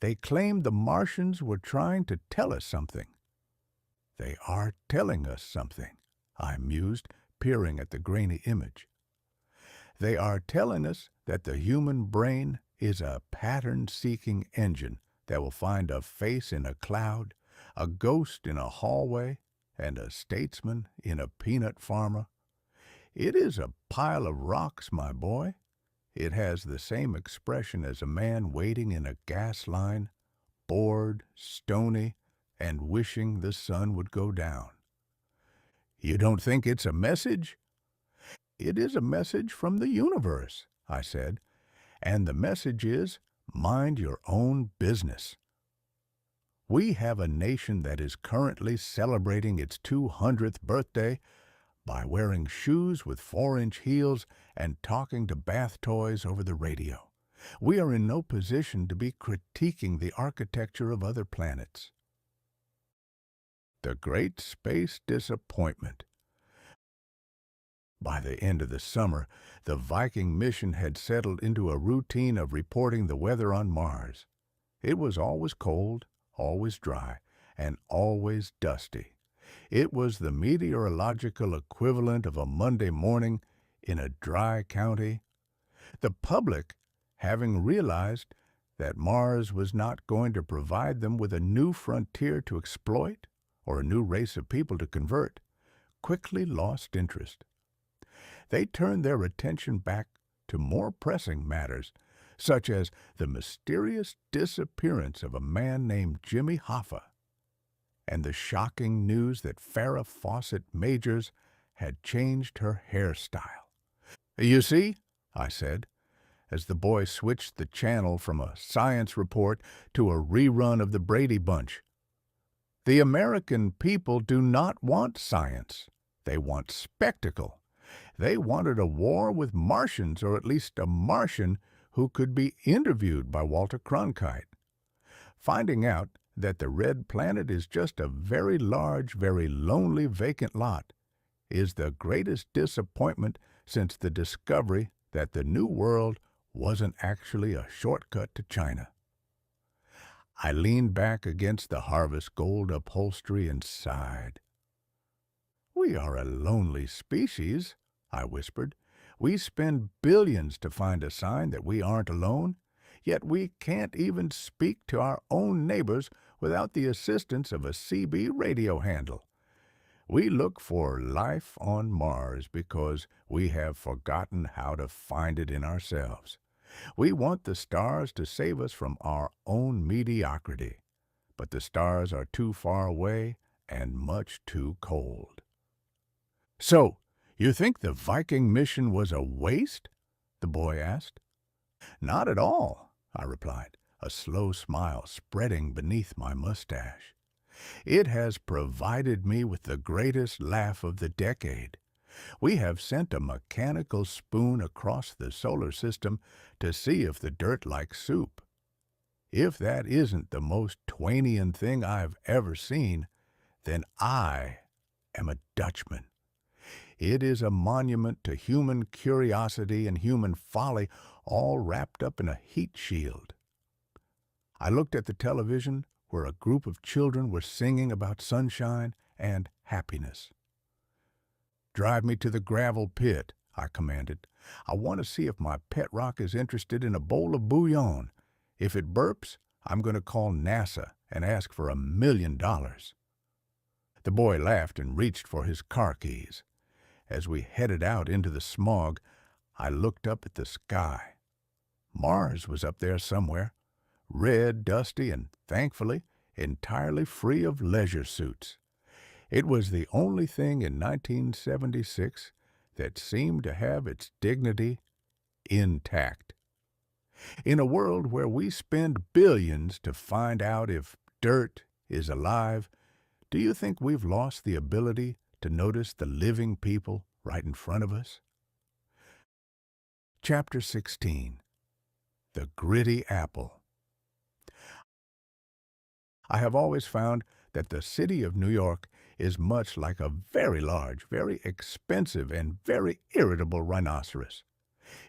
They claimed the Martians were trying to tell us something. "They are telling us something," I mused, peering at the grainy image. "They are telling us that the human brain is a pattern-seeking engine that will find a face in a cloud, a ghost in a hallway, and a statesman in a peanut farmer. It is a pile of rocks, my boy. It has the same expression as a man waiting in a gas line, bored, stony, and wishing the sun would go down. You don't think it's a message? It is a message from the universe, I said, and the message is, mind your own business. We have a nation that is currently celebrating its 200th birthday by wearing shoes with 4-inch heels and talking to bath toys over the radio. We are in no position to be critiquing the architecture of other planets. The Great Space Disappointment. By the end of the summer, the Viking mission had settled into a routine of reporting the weather on Mars. It was always cold, always dry, and always dusty. It was the meteorological equivalent of a Monday morning in a dry county. The public, having realized that Mars was not going to provide them with a new frontier to exploit or a new race of people to convert, quickly lost interest. They turned their attention back to more pressing matters, such as the mysterious disappearance of a man named Jimmy Hoffa and the shocking news that Farrah Fawcett Majors had changed her hairstyle. You see, I said, as the boy switched the channel from a science report to a rerun of the Brady Bunch. The American people do not want science. They want spectacle. They wanted a war with Martians, or at least a Martian who could be interviewed by Walter Cronkite. Finding out that the red planet is just a very large, very lonely vacant lot is the greatest disappointment since the discovery that the New World wasn't actually a shortcut to China. I leaned back against the harvest gold upholstery and sighed. We are a lonely species, I whispered. We spend billions to find a sign that we aren't alone, yet we can't even speak to our own neighbors without the assistance of a CB radio handle. We look for life on Mars because we have forgotten how to find it in ourselves. We want the stars to save us from our own mediocrity, but the stars are too far away and much too cold. So, you think the Viking mission was a waste? The boy asked. Not at all, I replied, a slow smile spreading beneath my mustache. It has provided me with the greatest laugh of the decade. We have sent a mechanical spoon across the solar system to see if the dirt likes soup. If that isn't the most TwAInian thing I've ever seen, then I am a Dutchman. It is a monument to human curiosity and human folly, all wrapped up in a heat shield. I looked at the television where a group of children were singing about sunshine and happiness. Drive me to the gravel pit, I commanded. I want to see if my pet rock is interested in a bowl of bouillon. If it burps, I'm going to call NASA and ask for $1 million. The boy laughed and reached for his car keys. As we headed out into the smog, I looked up at the sky. Mars was up there somewhere, red, dusty, and, thankfully, entirely free of leisure suits. It was the only thing in 1976 that seemed to have its dignity intact. In a world where we spend billions to find out if dirt is alive, do you think we've lost the ability to notice the living people right in front of us? Chapter 16. The Gritty Apple. I have always found that the city of New York is much like a very large, very expensive, and very irritable rhinoceros.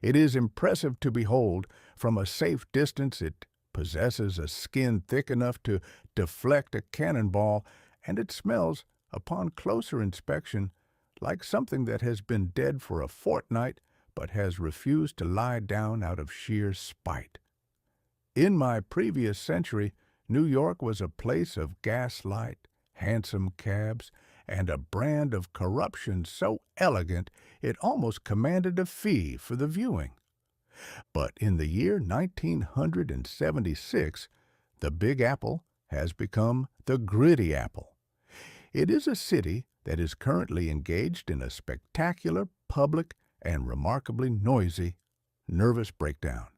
It is impressive to behold. From a safe distance, it possesses a skin thick enough to deflect a cannonball, and it smells, upon closer inspection, like something that has been dead for a fortnight but has refused to lie down out of sheer spite. In my previous century, New York was a place of gaslight, hansom cabs, and a brand of corruption so elegant it almost commanded a fee for the viewing. But in the year 1976, the Big Apple has become the Gritty Apple. It is a city that is currently engaged in a spectacular, public, and remarkably noisy, nervous breakdown.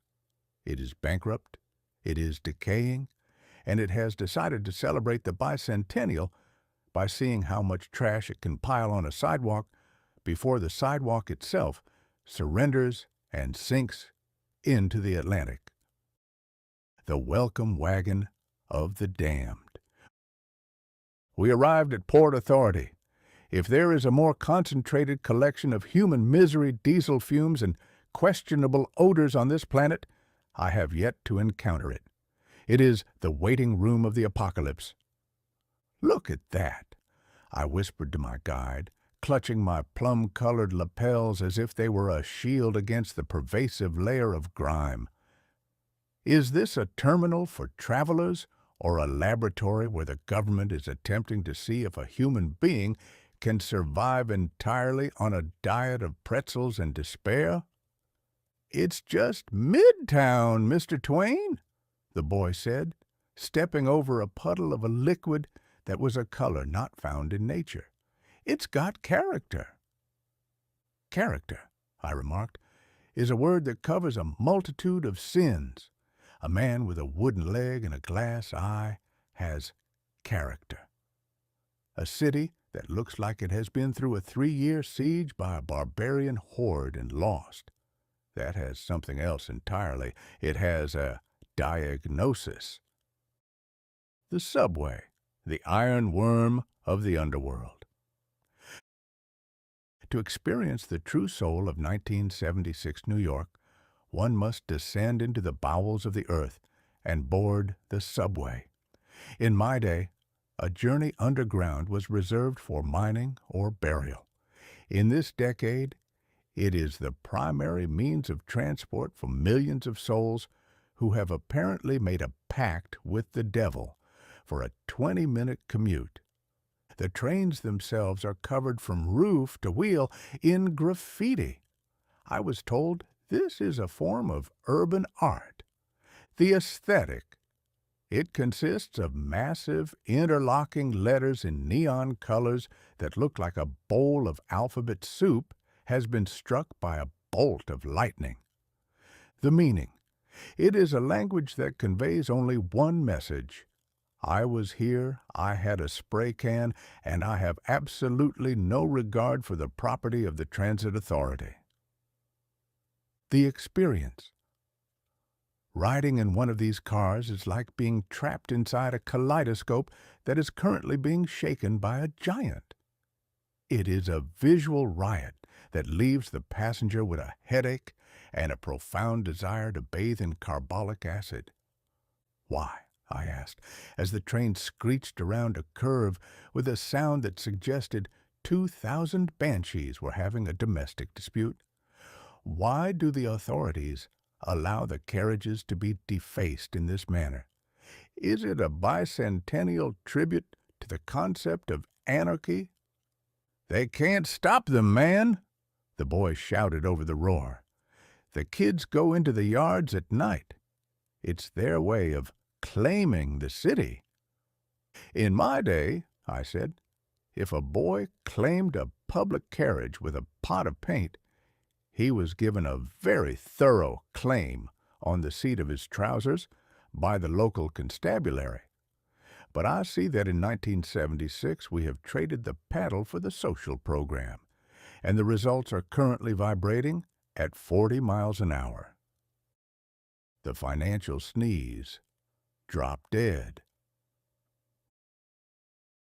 It is bankrupt, it is decaying, and it has decided to celebrate the Bicentennial by seeing how much trash it can pile on a sidewalk before the sidewalk itself surrenders and sinks into the Atlantic. The welcome wagon of the damned. We arrived at Port Authority. If there is a more concentrated collection of human misery, diesel fumes, and questionable odors on this planet, I have yet to encounter it. It is the waiting room of the apocalypse. "Look at that," I whispered to my guide, clutching my plum-colored lapels as if they were a shield against the pervasive layer of grime. Is this a terminal for travelers or a laboratory where the government is attempting to see if a human being can survive entirely on a diet of pretzels and despair? "It's just Midtown, Mr. TwAIn," the boy said, stepping over a puddle of a liquid that was a color not found in nature. "It's got character." Character, I remarked, is a word that covers a multitude of sins. A man with a wooden leg and a glass eye has character. A city that looks like it has been through a 3-year siege by a barbarian horde and lost. That has something else entirely. It has a diagnosis. The subway, the iron worm of the underworld. To experience the true soul of 1976 New York, one must descend into the bowels of the earth and board the subway. In my day, a journey underground was reserved for mining or burial. In this decade, it is the primary means of transport for millions of souls who have apparently made a pact with the devil for a 20-minute commute. The trains themselves are covered from roof to wheel in graffiti. I was told this is a form of urban art. The aesthetic. It consists of massive, interlocking letters in neon colors that look like a bowl of alphabet soup has been struck by a bolt of lightning. The meaning. It is a language that conveys only one message. I was here, I had a spray can, and I have absolutely no regard for the property of the transit authority. The experience. Riding in one of these cars is like being trapped inside a kaleidoscope that is currently being shaken by a giant. It is a visual riot that leaves the passenger with a headache and a profound desire to bathe in carbolic acid. "Why?" I asked, as the train screeched around a curve with a sound that suggested 2,000 banshees were having a domestic dispute. "Why do the authorities allow the carriages to be defaced in this manner? Is it a bicentennial tribute to the concept of anarchy?" "They can't stop them, man," the boy shouted over the roar. "The kids go into the yards at night. It's their way of claiming the city." "In my day," I said, "if a boy claimed a public carriage with a pot of paint, he was given a very thorough claim on the seat of his trousers by the local constabulary. But I see that in 1976 we have traded the paddle for the social program, and the results are currently vibrating at 40 miles an hour. The financial sneeze. Drop dead.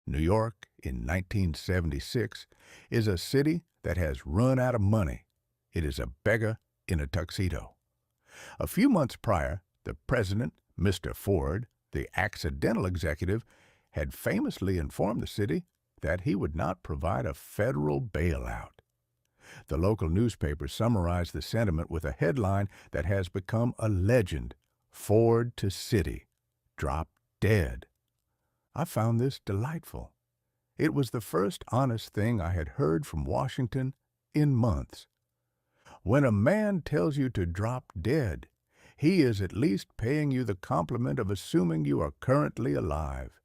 New York in 1976 is a city that has run out of money. It is a beggar in a tuxedo. A few months prior, the president, Mr. Ford, the accidental executive, had famously informed the city that he would not provide a federal bailout. The local newspaper summarized the sentiment with a headline that has become a legend: Ford to city, drop dead. I found this delightful. It was the first honest thing I had heard from Washington in months. When a man tells you to drop dead, he is at least paying you the compliment of assuming you are currently alive.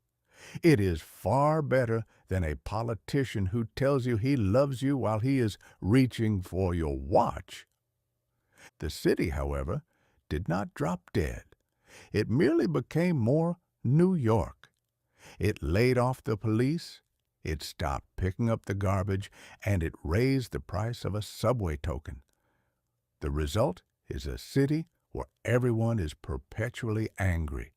It is far better than a politician who tells you he loves you while he is reaching for your watch. The city, however, did not drop dead. It merely became more New York. It laid off the police, it stopped picking up the garbage, and it raised the price of a subway token. The result is a city where everyone is perpetually angry,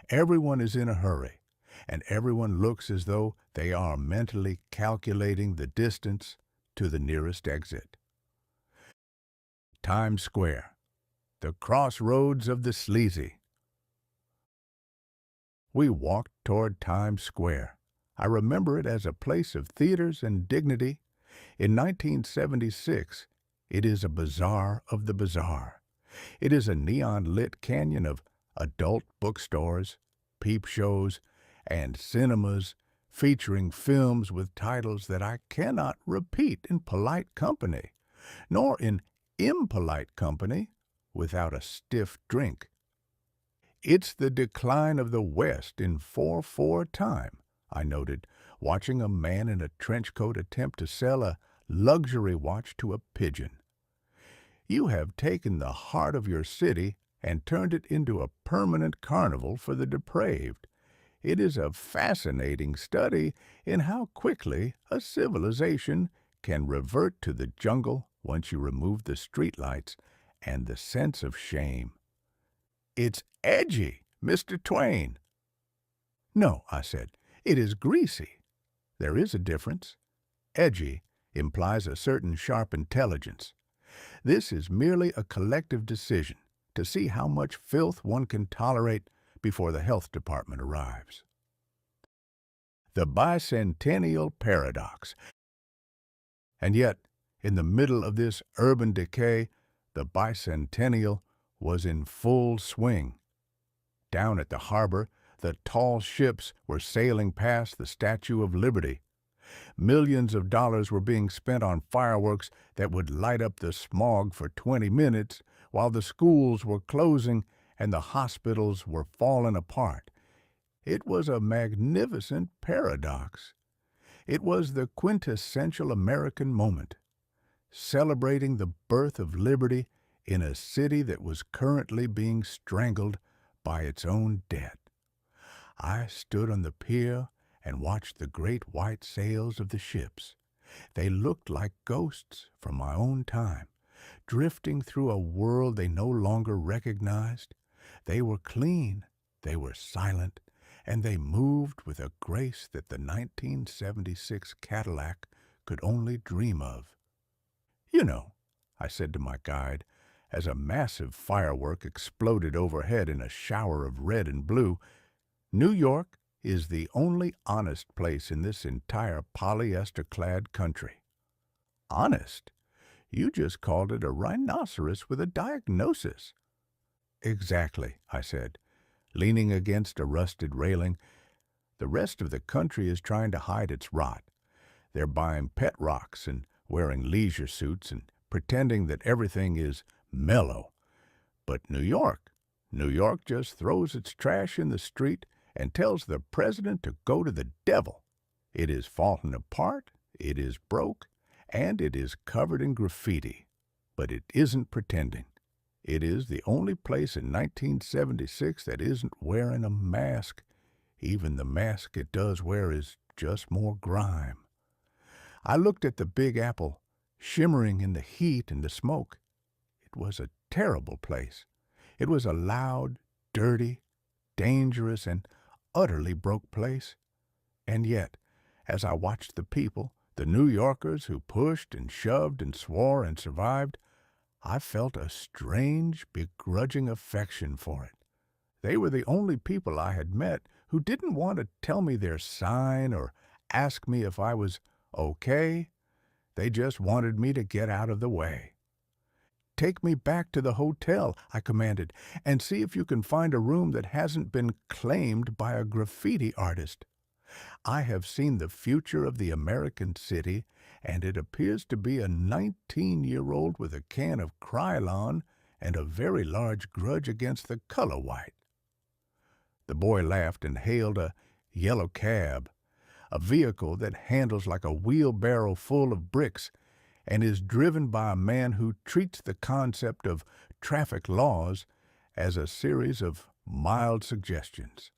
everyone is in a hurry, and everyone looks as though they are mentally calculating the distance to the nearest exit. Times Square, the crossroads of the sleazy. We walked toward Times Square. I remember it as a place of theaters and dignity. In 1976, it is a bazaar of the bizarre. It is a neon-lit canyon of adult bookstores, peep shows, and cinemas featuring films with titles that I cannot repeat in polite company, nor in impolite company without a stiff drink. It's the decline of the West in 4/4 time, I noted, watching a man in a trench coat attempt to sell a luxury watch to a pigeon. You have taken the heart of your city and turned it into a permanent carnival for the depraved. It is a fascinating study in how quickly a civilization can revert to the jungle once you remove the streetlights and the sense of shame. It's edgy, Mr. TwAIn. No, I said, it is greasy. There is a difference. Edgy implies a certain sharp intelligence. This is merely a collective decision to see how much filth one can tolerate before the health department arrives. The Bicentennial paradox. And yet, in the middle of this urban decay, the Bicentennial was in full swing. Down at the harbor, the tall ships were sailing past the Statue of Liberty. Millions of dollars were being spent on fireworks that would light up the smog for 20 minutes, while the schools were closing and the hospitals were falling apart. It was a magnificent paradox. It was the quintessential American moment, celebrating the birth of liberty in a city that was currently being strangled by its own debt. I stood on the pier and watched the great white sails of the ships. They looked like ghosts from my own time, drifting through a world they no longer recognized. They were clean, they were silent, and they moved with a grace that the 1976 Cadillac could only dream of. You know, I said to my guide, as a massive firework exploded overhead in a shower of red and blue, New York is the only honest place in this entire polyester-clad country. Honest? You just called it a rhinoceros with a diagnosis. Exactly, I said, leaning against a rusted railing. The rest of the country is trying to hide its rot. They're buying pet rocks and wearing leisure suits and pretending that everything is mellow. But New York just throws its trash in the street and tells the president to go to the devil. It is falling apart, it is broke, and it is covered in graffiti. But it isn't pretending. It is the only place in 1976 that isn't wearing a mask. Even the mask it does wear is just more grime. I looked at the Big Apple, shimmering in the heat and the smoke. It was a terrible place. It was a loud, dirty, dangerous, and utterly broke place. And yet, as I watched the people, the New Yorkers who pushed and shoved and swore and survived, I felt a strange, begrudging affection for it. They were the only people I had met who didn't want to tell me their sign or ask me if I was okay. They just wanted me to get out of the way. "Take me back to the hotel," I commanded, "and see if you can find a room that hasn't been claimed by a graffiti artist. I have seen the future of the American city, and it appears to be a 19-year-old with a can of Krylon and a very large grudge against the color white." The boy laughed and hailed a yellow cab, a vehicle that handles like a wheelbarrow full of bricks and is driven by a man who treats the concept of traffic laws as a series of mild suggestions.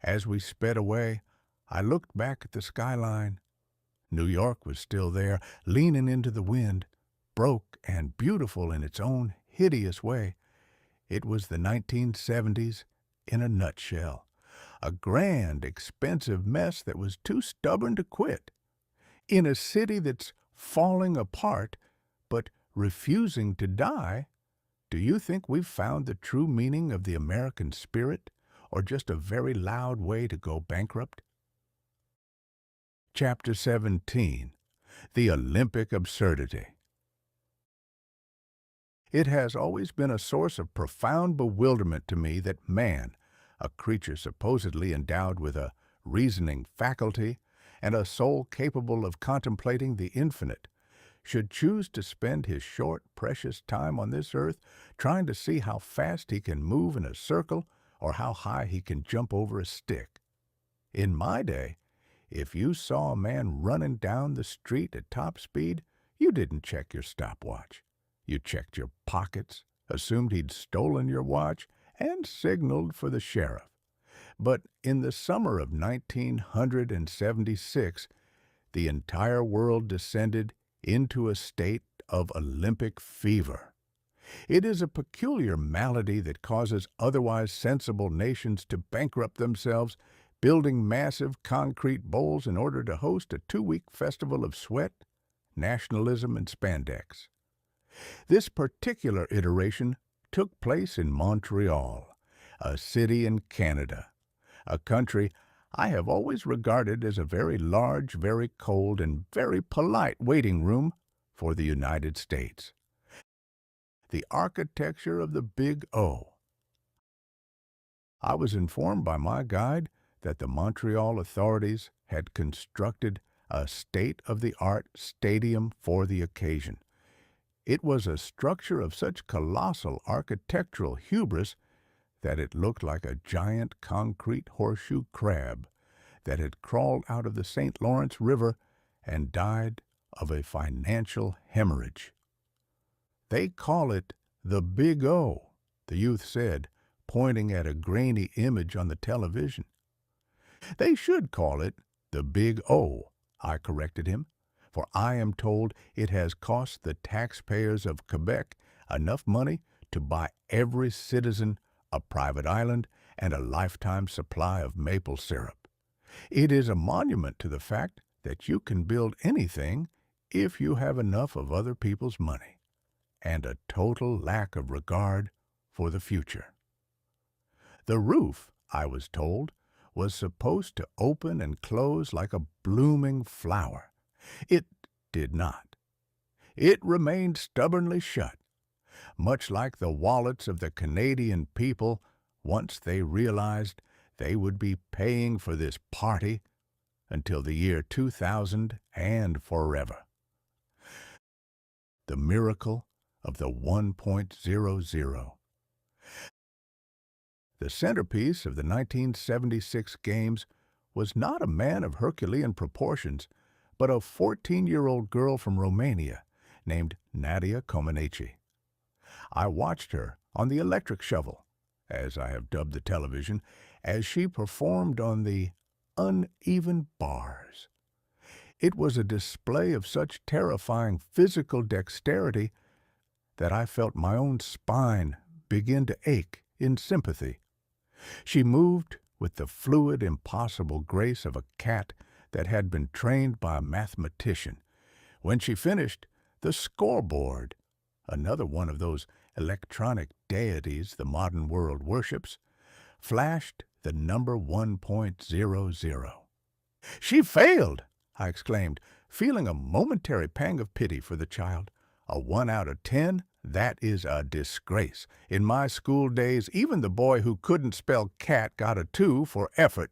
As we sped away, I looked back at the skyline. New York was still there, leaning into the wind, broke and beautiful in its own hideous way. It was the 1970s in a nutshell. A grand, expensive mess that was too stubborn to quit. In a city that's falling apart, but refusing to die, do you think we've found the true meaning of the American spirit, or just a very loud way to go bankrupt? Chapter 17. The Olympic Absurdity. It has always been a source of profound bewilderment to me that man, a creature supposedly endowed with a reasoning faculty and a soul capable of contemplating the infinite, should choose to spend his short, precious time on this earth trying to see how fast he can move in a circle or how high he can jump over a stick. In my day, if you saw a man running down the street at top speed, you didn't check your stopwatch. You checked your pockets, assumed he'd stolen your watch, and signaled for the sheriff. But in the summer of 1976, the entire world descended into a state of Olympic fever. It is a peculiar malady that causes otherwise sensible nations to bankrupt themselves, building massive concrete bowls in order to host a 2-week festival of sweat, nationalism, and spandex. This particular iteration took place in Montreal, a city in Canada, a country I have always regarded as a very large, very cold, and very polite waiting room for the United States. The architecture of the Big O. I was informed by my guide that the Montreal authorities had constructed a state-of-the-art stadium for the occasion. It was a structure of such colossal architectural hubris that it looked like a giant concrete horseshoe crab that had crawled out of the St. Lawrence River and died of a financial hemorrhage. "They call it the Big O," the youth said, pointing at a grainy image on the television. "They should call it the Big O," I corrected him, "for I am told it has cost the taxpayers of Quebec enough money to buy every citizen a private island and a lifetime supply of maple syrup. It is a monument to the fact that you can build anything if you have enough of other people's money, and a total lack of regard for the future." The roof, I was told, was supposed to open and close like a blooming flower. It did not. It remained stubbornly shut, much like the wallets of the Canadian people once they realized they would be paying for this party until the year 2000 and forever. The miracle of the 1.00. The centerpiece of the 1976 Games was not a man of Herculean proportions, but a 14-year-old girl from Romania named Nadia Comaneci. I watched her on the electric shovel, as I have dubbed the television, as she performed on the uneven bars. It was a display of such terrifying physical dexterity that I felt my own spine begin to ache in sympathy. She moved with the fluid, impossible grace of a cat that had been trained by a mathematician. When she finished, the scoreboard, another one of those electronic deities the modern world worships, flashed the number 1.00. "She failed!" I exclaimed, feeling a momentary pang of pity for the child. A 1 out of 10, That is a disgrace. In my school days, even the boy who couldn't spell cat got a 2 for effort.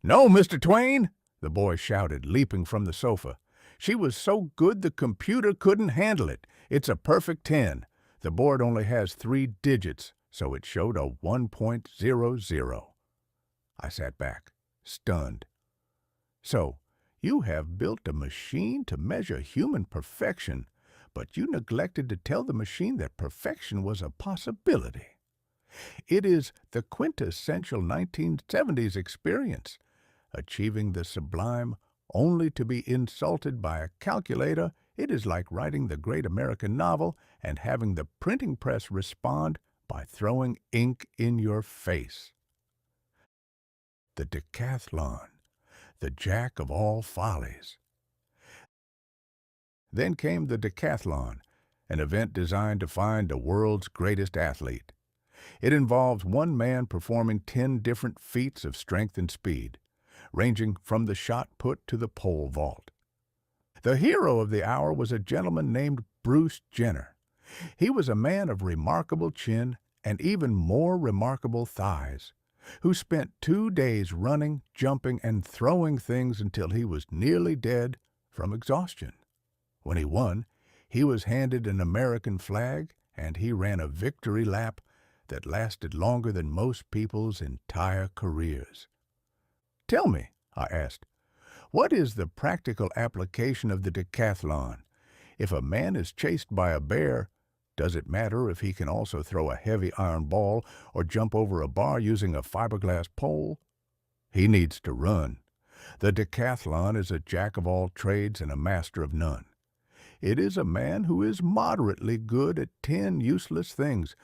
"No, Mr. TwAIn!" the boy shouted, leaping from the sofa. "She was so good the computer couldn't handle it. It's a perfect 10. The board only has 3 digits, so it showed a 1.00. I sat back, stunned. "So, you have built a machine to measure human perfection, but you neglected to tell the machine that perfection was a possibility. It is the quintessential 1970s experience, achieving the sublime only to be insulted by a calculator. It is like writing the great American novel and having the printing press respond by throwing ink in your face." The decathlon, the jack of all follies. Then came the decathlon, an event designed to find the world's greatest athlete. It involves one man performing 10 different feats of strength and speed, ranging from the shot put to the pole vault. The hero of the hour was a gentleman named Bruce Jenner. He was a man of remarkable chin and even more remarkable thighs, who spent 2 days running, jumping, and throwing things until he was nearly dead from exhaustion. When he won, he was handed an American flag, and he ran a victory lap that lasted longer than most people's entire careers. "Tell me," I asked, "what is the practical application of the decathlon? If a man is chased by a bear, does it matter if he can also throw a heavy iron ball or jump over a bar using a fiberglass pole? He needs to run. The decathlon is a jack of all trades and a master of none. It is a man who is moderately good at 10 useless things,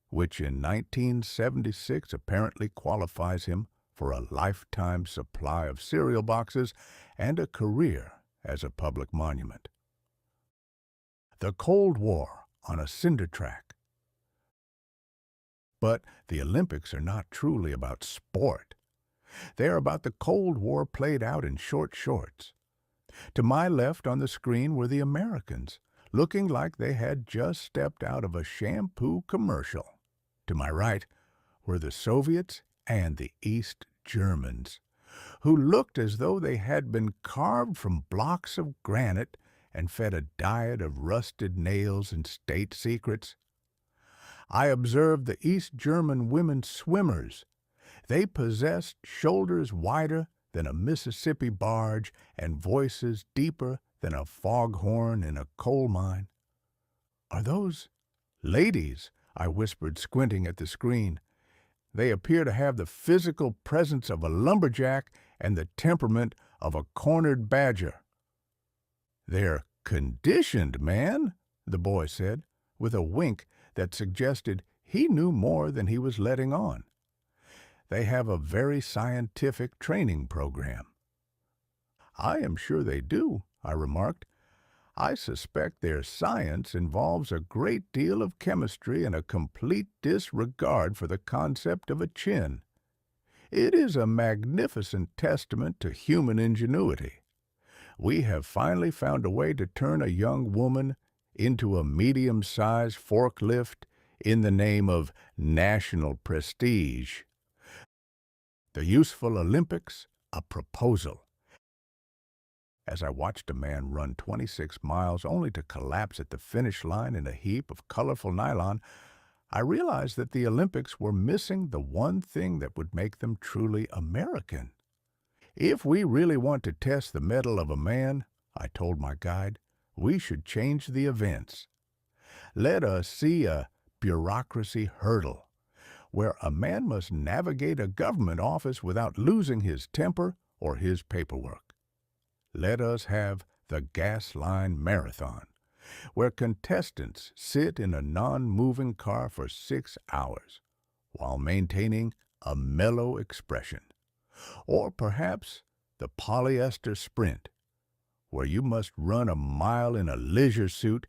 which in 1976 apparently qualifies him for a lifetime supply of cereal boxes and a career as a public monument." The Cold War on a cinder track. But the Olympics are not truly about sport. They are about the Cold War played out in short shorts. To my left on the screen were the Americans, looking like they had just stepped out of a shampoo commercial. To my right were the Soviets and the East Germans, who looked as though they had been carved from blocks of granite and fed a diet of rusted nails and state secrets. I observed the East German women swimmers. They possessed shoulders wider than a Mississippi barge and voices deeper than a foghorn in a coal mine. "Are those ladies?" I whispered, squinting at the screen. "They appear to have the physical presence of a lumberjack and the temperament of a cornered badger." "They're conditioned, man," the boy said, with a wink that suggested he knew more than he was letting on. "They have a very scientific training program." "I am sure they do," I remarked. "I suspect their science involves a great deal of chemistry and a complete disregard for the concept of a chin. It is a magnificent testament to human ingenuity. We have finally found a way to turn a young woman into a medium-sized forklift in the name of national prestige. The useful Olympics, a proposal." As I watched a man run 26 miles only to collapse at the finish line in a heap of colorful nylon, I realized that the Olympics were missing the one thing that would make them truly American. "If we really want to test the mettle of a man," I told my guide, "we should change the events. Let us see a bureaucracy hurdle, where a man must navigate a government office without losing his temper or his paperwork. Let us have the gas line marathon, where contestants sit in a non-moving car for 6 hours while maintaining a mellow expression. Or perhaps the polyester sprint, where you must run a mile in a leisure suit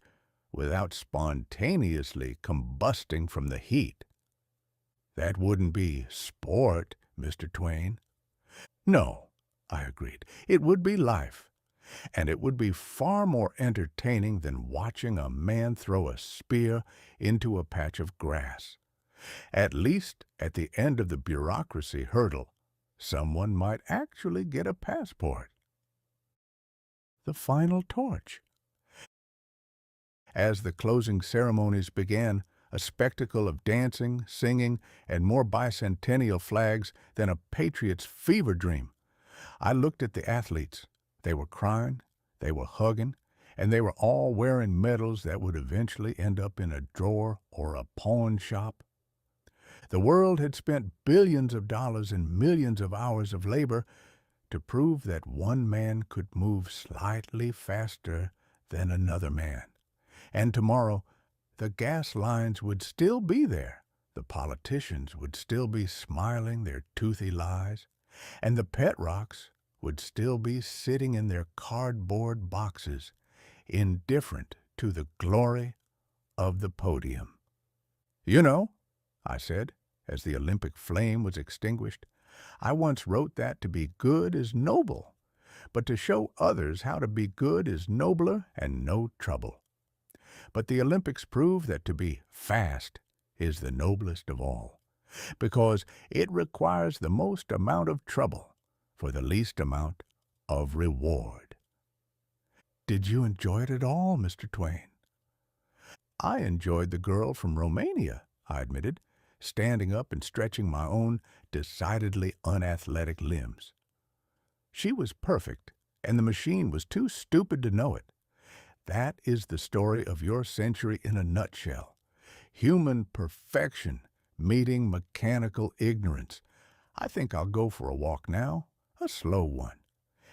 without spontaneously combusting from the heat. That wouldn't be sport, Mr. TwAIn." "No," I agreed. "It would be life. And it would be far more entertaining than watching a man throw a spear into a patch of grass. At least at the end of the bureaucracy hurdle, someone might actually get a passport. The final torch. As the closing ceremonies began, a spectacle of dancing, singing, and more bicentennial flags than a patriot's fever dream. I looked at the athletes. They were crying, they were hugging, and they were all wearing medals that would eventually end up in a drawer or a pawn shop. The world had spent billions of dollars and millions of hours of labor to prove that one man could move slightly faster than another man. And tomorrow, the gas lines would still be there. The politicians would still be smiling their toothy lies, and the pet rocks would still be sitting in their cardboard boxes, indifferent to the glory of the podium. You know, I said, as the Olympic flame was extinguished, I once wrote that to be good is noble, but to show others how to be good is nobler and no trouble. But the Olympics prove that to be fast is the noblest of all, because it requires the most amount of trouble for the least amount of reward. Did you enjoy it at all, Mr. TwAIn? I enjoyed the girl from Romania, I admitted, standing up and stretching my own decidedly unathletic limbs. She was perfect, and the machine was too stupid to know it. That is the story of your century in a nutshell. Human perfection meeting mechanical ignorance. I think I'll go for a walk now, a slow one.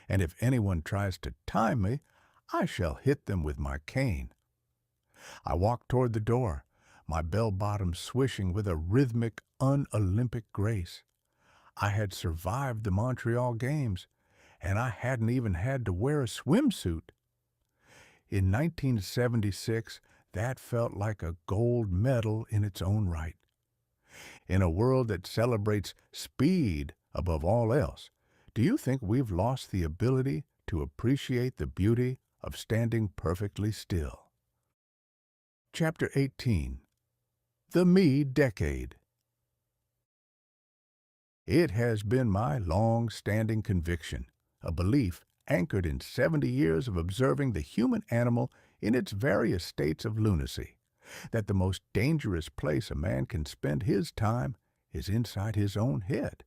And if anyone tries to time me, I shall hit them with my cane. I walked toward the door, my bell-bottom swishing with a rhythmic, un-Olympic grace. I had survived the Montreal Games, and I hadn't even had to wear a swimsuit. In 1976, that felt like a gold medal in its own right. In a world that celebrates speed above all else, do you think we've lost the ability to appreciate the beauty of standing perfectly still? Chapter 18. The Me Decade. It has been my long-standing conviction, a belief anchored in 70 years of observing the human animal in its various states of lunacy, that the most dangerous place a man can spend his time is inside his own head.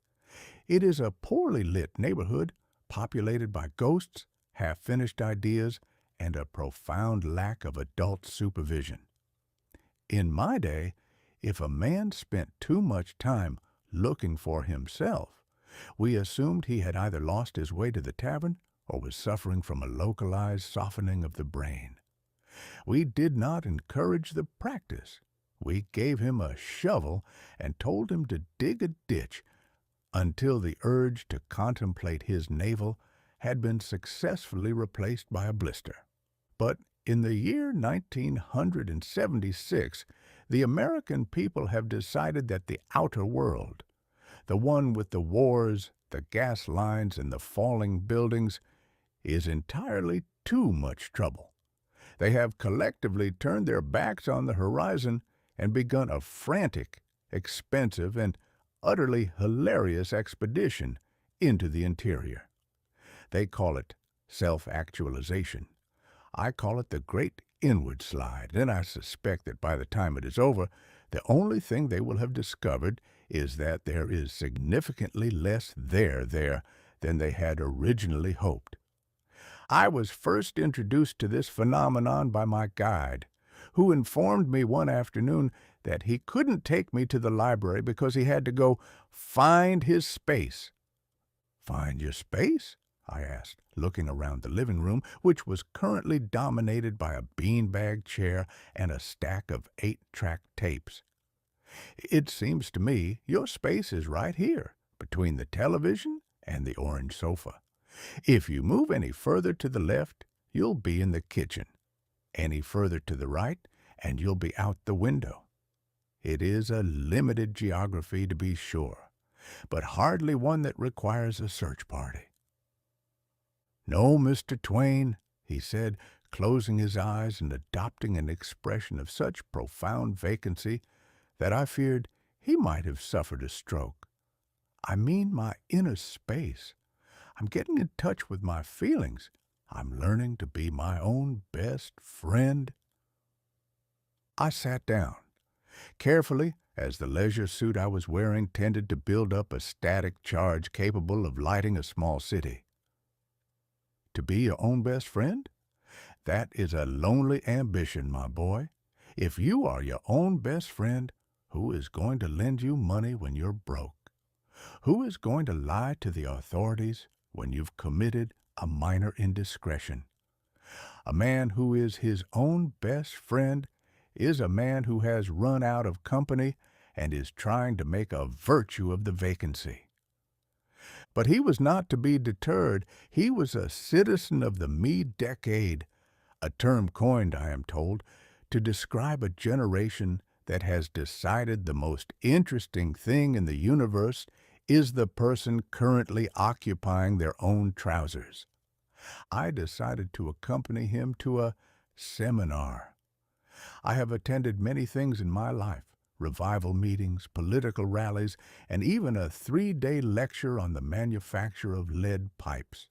It is a poorly lit neighborhood, populated by ghosts, half-finished ideas, and a profound lack of adult supervision. In my day, if a man spent too much time looking for himself, we assumed he had either lost his way to the tavern or was suffering from a localized softening of the brain. We did not encourage the practice. We gave him a shovel and told him to dig a ditch until the urge to contemplate his navel had been successfully replaced by a blister. But in the year 1976, the American people have decided that the outer world, the one with the wars, the gas lines, and the falling buildings, is entirely too much trouble. They have collectively turned their backs on the horizon and begun a frantic, expensive, and utterly hilarious expedition into the interior. They call it self-actualization. I call it the great inward slide, and I suspect that by the time it is over, the only thing they will have discovered is that there is significantly less there than they had originally hoped. I was first introduced to this phenomenon by my guide, who informed me one afternoon that he couldn't take me to the library because he had to go find his space. Find your space? I asked, looking around the living room, which was currently dominated by a beanbag chair and a stack of 8-track tapes. It seems to me your space is right here, between the television and the orange sofa. If you move any further to the left, you'll be in the kitchen. Any further to the right, and you'll be out the window. It is a limited geography, to be sure, but hardly one that requires a search party. "No, Mr. TwAIn," he said, closing his eyes and adopting an expression of such profound vacancy that I feared he might have suffered a stroke. "I mean my inner space. I'm getting in touch with my feelings. I'm learning to be my own best friend." I sat down. Carefully, as the leisure suit I was wearing tended to build up a static charge capable of lighting a small city. To be your own best friend? That is a lonely ambition, my boy. If you are your own best friend, who is going to lend you money when you're broke? Who is going to lie to the authorities when you've committed a minor indiscretion? A man who is his own best friend is a man who has run out of company and is trying to make a virtue of the vacancy. But he was not to be deterred. He was a citizen of the me-decade, a term coined, I am told, to describe a generation that has decided the most interesting thing in the universe is the person currently occupying their own trousers. I decided to accompany him to a seminar. I have attended many things in my life, revival meetings, political rallies, and even a 3-day lecture on the manufacture of lead pipes.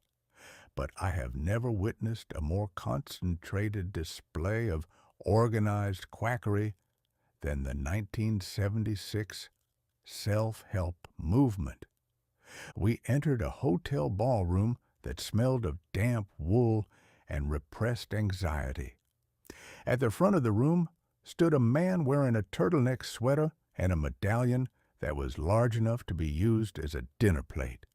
But I have never witnessed a more concentrated display of organized quackery than the 1976 self-help movement. We entered a hotel ballroom that smelled of damp wool and repressed anxiety. At the front of the room stood a man wearing a turtleneck sweater and a medallion that was large enough to be used as a dinner plate.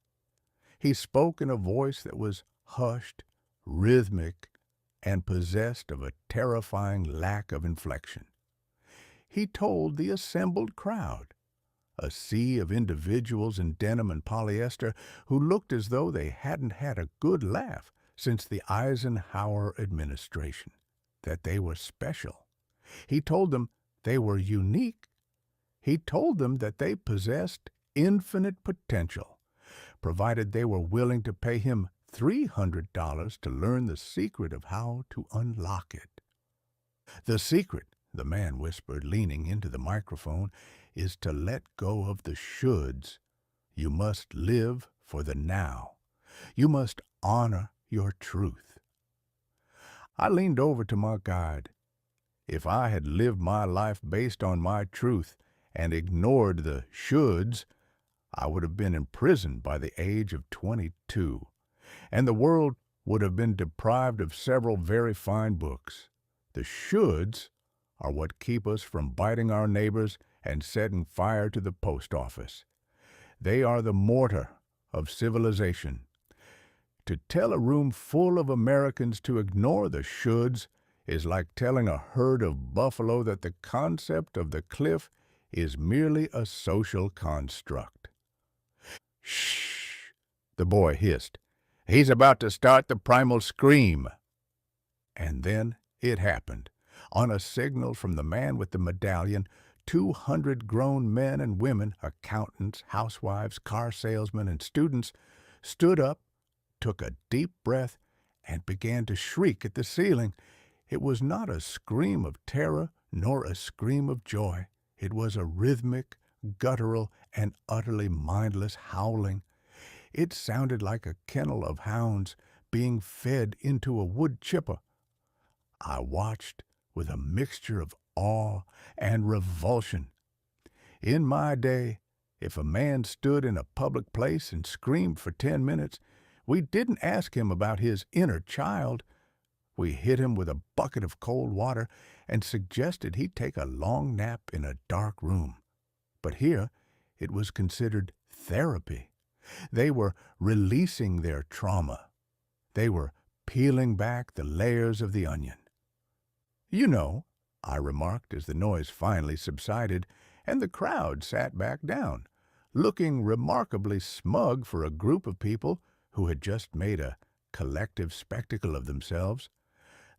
He spoke in a voice that was hushed, rhythmic, and possessed of a terrifying lack of inflection. He told the assembled crowd, a sea of individuals in denim and polyester who looked as though they hadn't had a good laugh since the Eisenhower administration, that they were special. He told them they were unique. He told them that they possessed infinite potential, provided they were willing to pay him $300 to learn the secret of how to unlock it. "The secret," the man whispered, leaning into the microphone, "is to let go of the shoulds. You must live for the now. You must honor your truth." I leaned over to my guide. If I had lived my life based on my truth and ignored the shoulds, I would have been imprisoned by the age of 22, and the world would have been deprived of several very fine books. The shoulds are what keep us from biting our neighbors and setting fire to the post office. They are the mortar of civilization. To tell a room full of Americans to ignore the shoulds is like telling a herd of buffalo that the concept of the cliff is merely a social construct. "Shh," the boy hissed. "He's about to start the primal scream." And then it happened. On a signal from the man with the medallion, 200 grown men and women, accountants, housewives, car salesmen, and students, stood up, took a deep breath, and began to shriek at the ceiling. It was not a scream of terror nor a scream of joy. It was a rhythmic, guttural, and utterly mindless howling. It sounded like a kennel of hounds being fed into a wood chipper. I watched with a mixture of awe and revulsion. In my day, if a man stood in a public place and screamed for 10 minutes, we didn't ask him about his inner child. We hit him with a bucket of cold water and suggested he take a long nap in a dark room. But here it was considered therapy. They were releasing their trauma. They were peeling back the layers of the onion. "You know," I remarked as the noise finally subsided and the crowd sat back down, looking remarkably smug for a group of people who had just made a collective spectacle of themselves.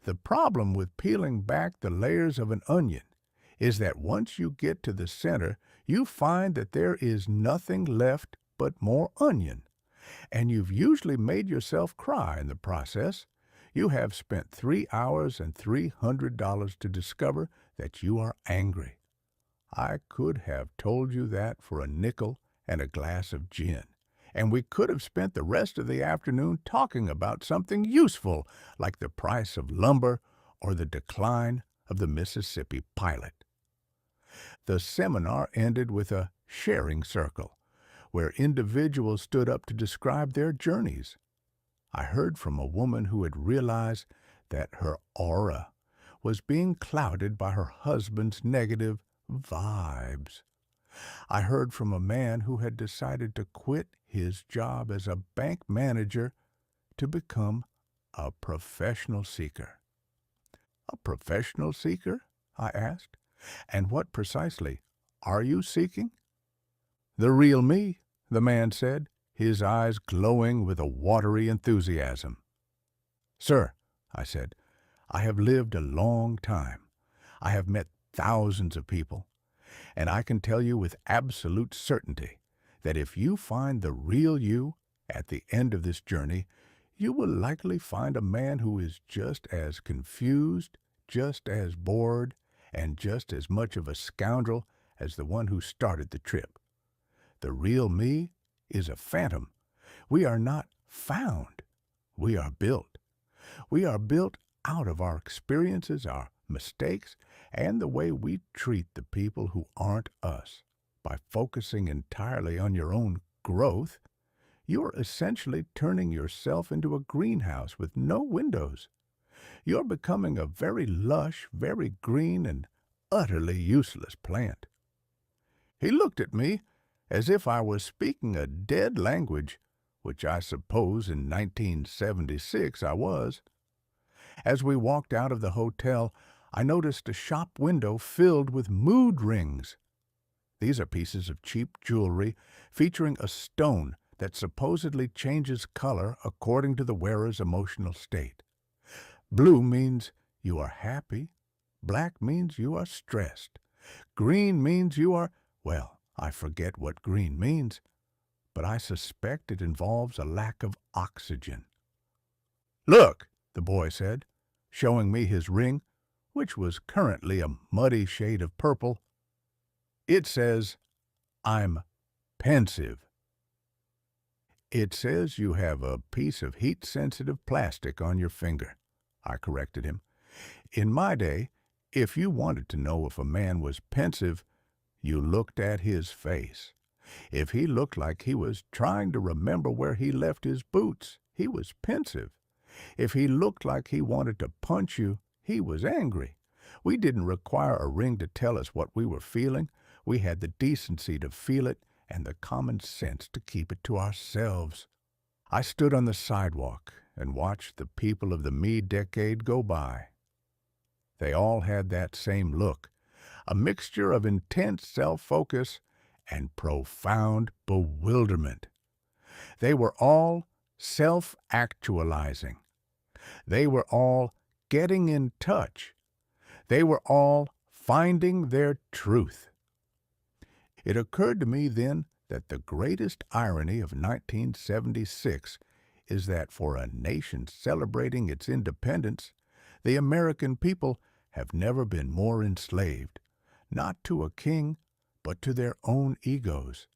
"The problem with peeling back the layers of an onion is that once you get to the center, you find that there is nothing left but more onion. and you've usually made yourself cry in the process. You have spent 3 hours and $300 to discover that you are angry. I could have told you that for a nickel and a glass of gin, and we could have spent the rest of the afternoon talking about something useful, like the price of lumber or the decline of the Mississippi pilot. The seminar ended with a sharing circle, where individuals stood up to describe their journeys. I heard from a woman who had realized that her aura was being clouded by her husband's negative vibes. I heard from a man who had decided to quit his job as a bank manager to become a professional seeker. A professional seeker? I asked. And what precisely are you seeking? The real me, the man said, his eyes glowing with a watery enthusiasm. Sir, I said, I have lived a long time. I have met thousands of people, and I can tell you with absolute certainty that if you find the real you at the end of this journey, you will likely find a man who is just as confused, just as bored, and just as much of a scoundrel as the one who started the trip. The real me is a phantom. We are not found. We are built. We are built out of our experiences, our mistakes, and the way we treat the people who aren't us. By focusing entirely on your own growth, you're essentially turning yourself into a greenhouse with no windows. You're becoming a very lush, very green, and utterly useless plant. He looked at me as if I was speaking a dead language, which I suppose in 1976 I was. As we walked out of the hotel, I noticed a shop window filled with mood rings. These are pieces of cheap jewelry featuring a stone that supposedly changes color according to the wearer's emotional state. Blue means you are happy. Black means you are stressed. Green means you are, well, I forget what green means, but I suspect it involves a lack of oxygen. Look, the boy said, showing me his ring, which was currently a muddy shade of purple. It says, I'm pensive. It says you have a piece of heat-sensitive plastic on your finger, I corrected him. In my day, if you wanted to know if a man was pensive, you looked at his face. If he looked like he was trying to remember where he left his boots, he was pensive. If he looked like he wanted to punch you, he was angry. We didn't require a ring to tell us what we were feeling. We had the decency to feel it and the common sense to keep it to ourselves. I stood on the sidewalk and watched the people of the me decade go by. They all had that same look, a mixture of intense self-focus and profound bewilderment. They were all self-actualizing. They were all getting in touch. They were all finding their truth. It occurred to me then that the greatest irony of 1976 is that for a nation celebrating its independence, the American people have never been more enslaved, not to a king, but to their own egos.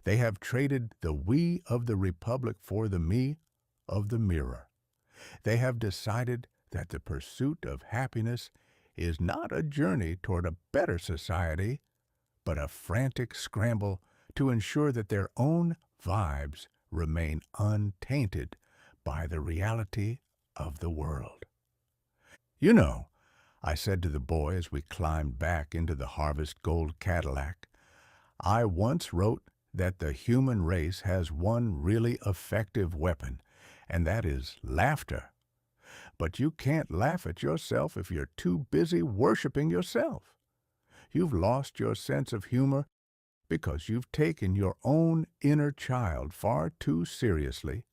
They have traded the we of the republic for the me of the mirror. They have decided that the pursuit of happiness is not a journey toward a better society, but a frantic scramble to ensure that their own vibes remain untainted by the reality of the world. You know, I said to the boy as we climbed back into the Harvest Gold Cadillac, I once wrote that the human race has one really effective weapon, and that is laughter. But you can't laugh at yourself if you're too busy worshiping yourself. You've lost your sense of humor because you've taken your own inner child far too seriously.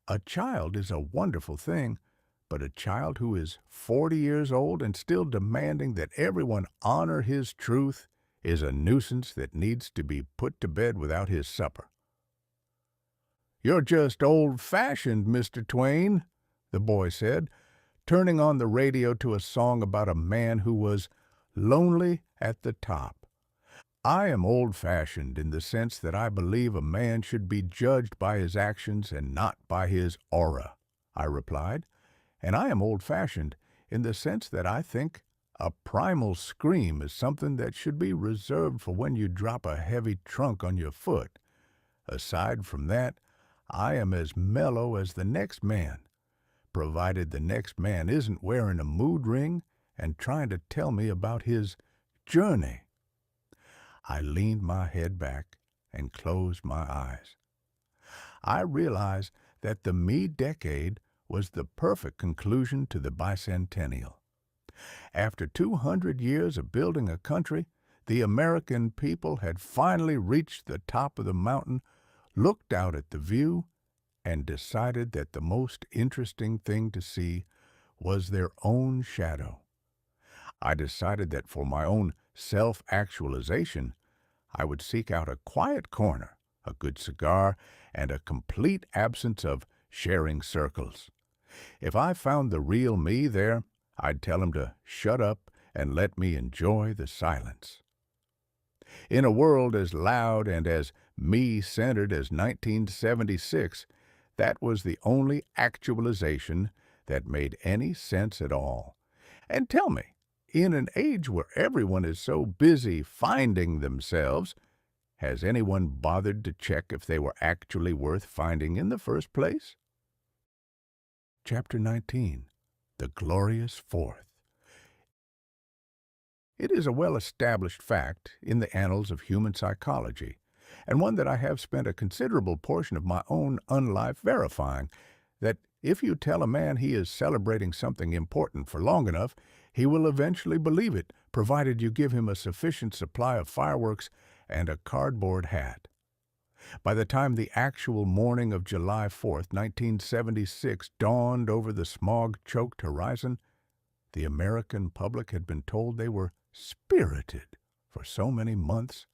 A child is a wonderful thing, but a child who is 40 years old and still demanding that everyone honor his truth is a nuisance that needs to be put to bed without his supper. "You're just old-fashioned, Mr. TwAIn," the boy said, turning on the radio to a song about a man who was lonely at the top. "I am old-fashioned in the sense that I believe a man should be judged by his actions and not by his aura," I replied. "And I am old-fashioned in the sense that I think a primal scream is something that should be reserved for when you drop a heavy trunk on your foot. Aside from that, I am as mellow as the next man, provided the next man isn't wearing a mood ring and trying to tell me about his journey." I leaned my head back and closed my eyes. I realized that the me decade was the perfect conclusion to the bicentennial. After 200 years of building a country, the American people had finally reached the top of the mountain, looked out at the view, and decided that the most interesting thing to see was their own shadow. I decided that for my own self-actualization, I would seek out a quiet corner, a good cigar, and a complete absence of sharing circles. If I found the real me there, I'd tell him to shut up and let me enjoy the silence. In a world as loud and as me-centered as 1976, that was the only actualization that made any sense at all. And tell me, in an age where everyone is so busy finding themselves, has anyone bothered to check if they were actually worth finding in the first place? Chapter 19. The Glorious Fourth. It is a well-established fact in the annals of human psychology, and one that I have spent a considerable portion of my own unlife verifying, that if you tell a man he is celebrating something important for long enough, he will eventually believe it, provided you give him a sufficient supply of fireworks and a cardboard hat. By the time the actual morning of July 4th, 1976 dawned over the smog-choked horizon, the American public had been told they were spirited for so many months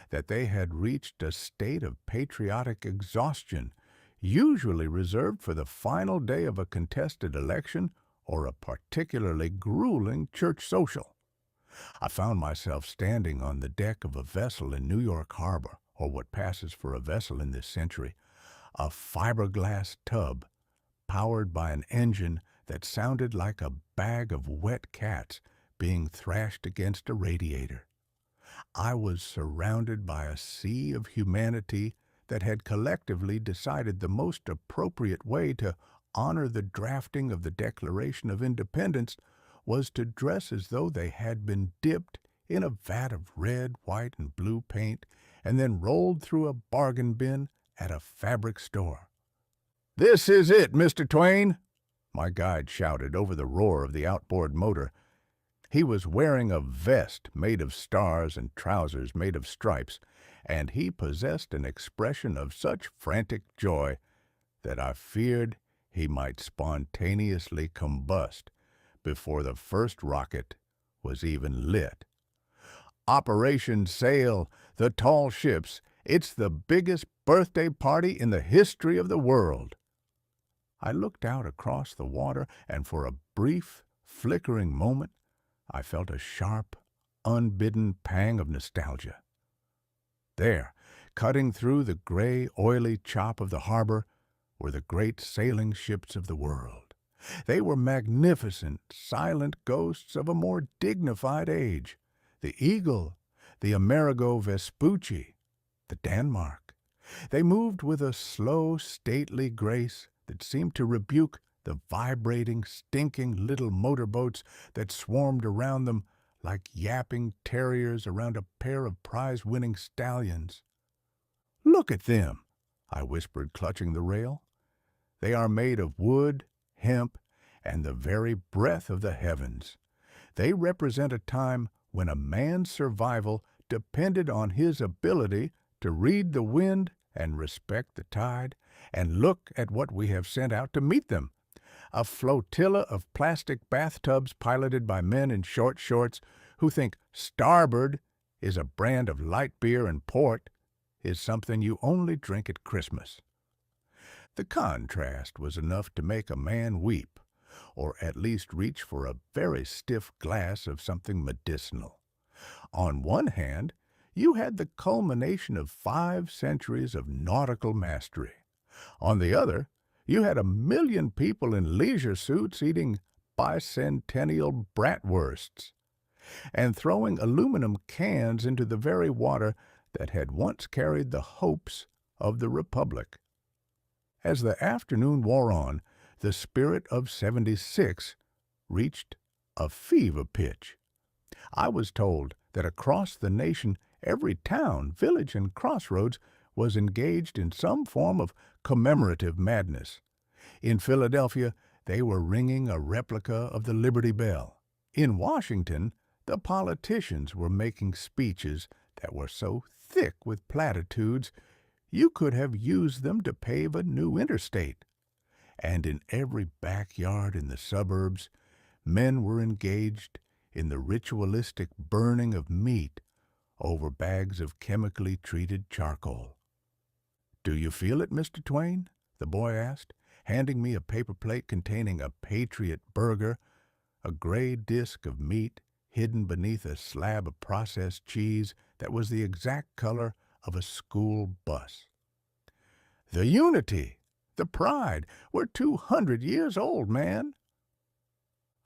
that they had reached a state of patriotic exhaustion, usually reserved for the final day of a contested election or a particularly grueling church social. I found myself standing on the deck of a vessel in New York Harbor, or what passes for a vessel in this century, a fiberglass tub powered by an engine that sounded like a bag of wet cats being thrashed against a radiator. I was surrounded by a sea of humanity that had collectively decided the most appropriate way to honor the drafting of the Declaration of Independence was to dress as though they had been dipped in a vat of red, white, and blue paint and then rolled through a bargain bin at a fabric store. "This is it, Mr. TwAIn," my guide shouted over the roar of the outboard motor. He was wearing a vest made of stars and trousers made of stripes, and he possessed an expression of such frantic joy that I feared he might spontaneously combust before the first rocket was even lit. "Operation Sail, the tall ships, it's the biggest birthday party in the history of the world." I looked out across the water, and for a brief, flickering moment, I felt a sharp, unbidden pang of nostalgia. There, cutting through the gray, oily chop of the harbor, were the great sailing ships of the world. They were magnificent, silent ghosts of a more dignified age. The Eagle, the Amerigo Vespucci, the Denmark. They moved with a slow, stately grace that seemed to rebuke the vibrating, stinking little motorboats that swarmed around them like yapping terriers around a pair of prize-winning stallions. "Look at them," I whispered, clutching the rail. "They are made of wood, hemp, and the very breath of the heavens. They represent a time when a man's survival depended on his ability to read the wind and respect the tide, and look at what we have sent out to meet them. A flotilla of plastic bathtubs piloted by men in short shorts who think starboard is a brand of light beer and port is something you only drink at Christmas. The contrast was enough to make a man weep, or at least reach for a very stiff glass of something medicinal. On one hand, you had the culmination of 5 centuries of nautical mastery. On the other, you had 1 million people in leisure suits eating bicentennial bratwursts and throwing aluminum cans into the very water that had once carried the hopes of the Republic. As the afternoon wore on, the spirit of '76 reached a fever pitch. I was told that across the nation every town, village, and crossroads was engaged in some form of commemorative madness. In Philadelphia, they were ringing a replica of the Liberty Bell. In Washington, the politicians were making speeches that were so thick with platitudes you could have used them to pave a new interstate. And in every backyard in the suburbs, men were engaged in the ritualistic burning of meat over bags of chemically treated charcoal. "Do you feel it, Mr. TwAIn?" the boy asked, handing me a paper plate containing a Patriot burger, a gray disk of meat hidden beneath a slab of processed cheese that was the exact color of a school bus. "The unity, the pride, we're 200 years old, man."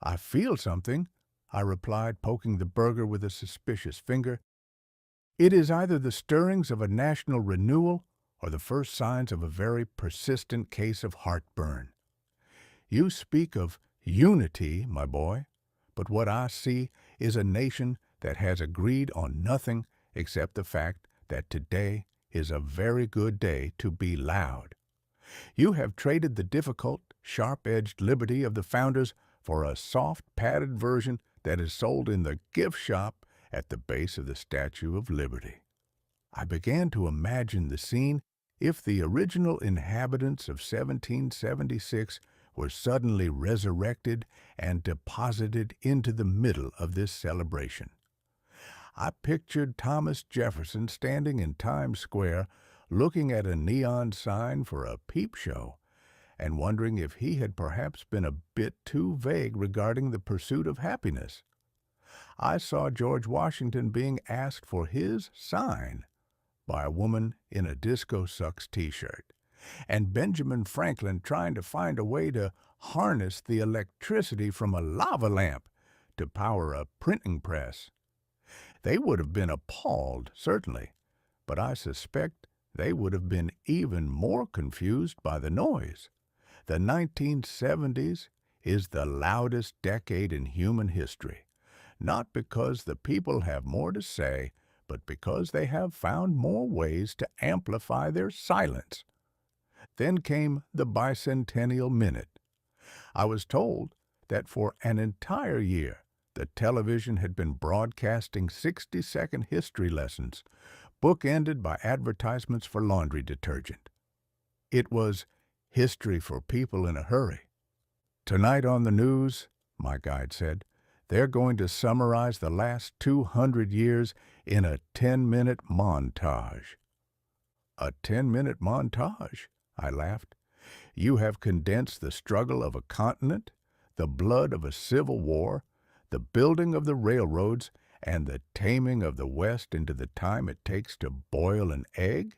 "I feel something," I replied, poking the burger with a suspicious finger. "It is either the stirrings of a national renewal or the first signs of a very persistent case of heartburn. You speak of unity, my boy, but what I see is a nation that has agreed on nothing except the fact that today is a very good day to be loud. You have traded the difficult, sharp-edged liberty of the founders for a soft, padded version that is sold in the gift shop at the base of the Statue of Liberty." I began to imagine the scene if the original inhabitants of 1776 were suddenly resurrected and deposited into the middle of this celebration. I pictured Thomas Jefferson standing in Times Square looking at a neon sign for a peep show and wondering if he had perhaps been a bit too vague regarding the pursuit of happiness. I saw George Washington being asked for his sign by a woman in a Disco Sucks t-shirt, and Benjamin Franklin trying to find a way to harness the electricity from a lava lamp to power a printing press. They would have been appalled, certainly, but I suspect they would have been even more confused by the noise. The 1970s is the loudest decade in human history, not because the people have more to say, but because they have found more ways to amplify their silence. Then came the Bicentennial Minute. I was told that for an entire year the television had been broadcasting 60-second history lessons, bookended by advertisements for laundry detergent. It was history for people in a hurry. "Tonight on the news," my guide said, "they're going to summarize the last 200 years in a 10-minute montage." "A 10-minute montage?" I laughed. "You have condensed the struggle of a continent, the blood of a civil war, the building of the railroads, and the taming of the West into the time it takes to boil an egg?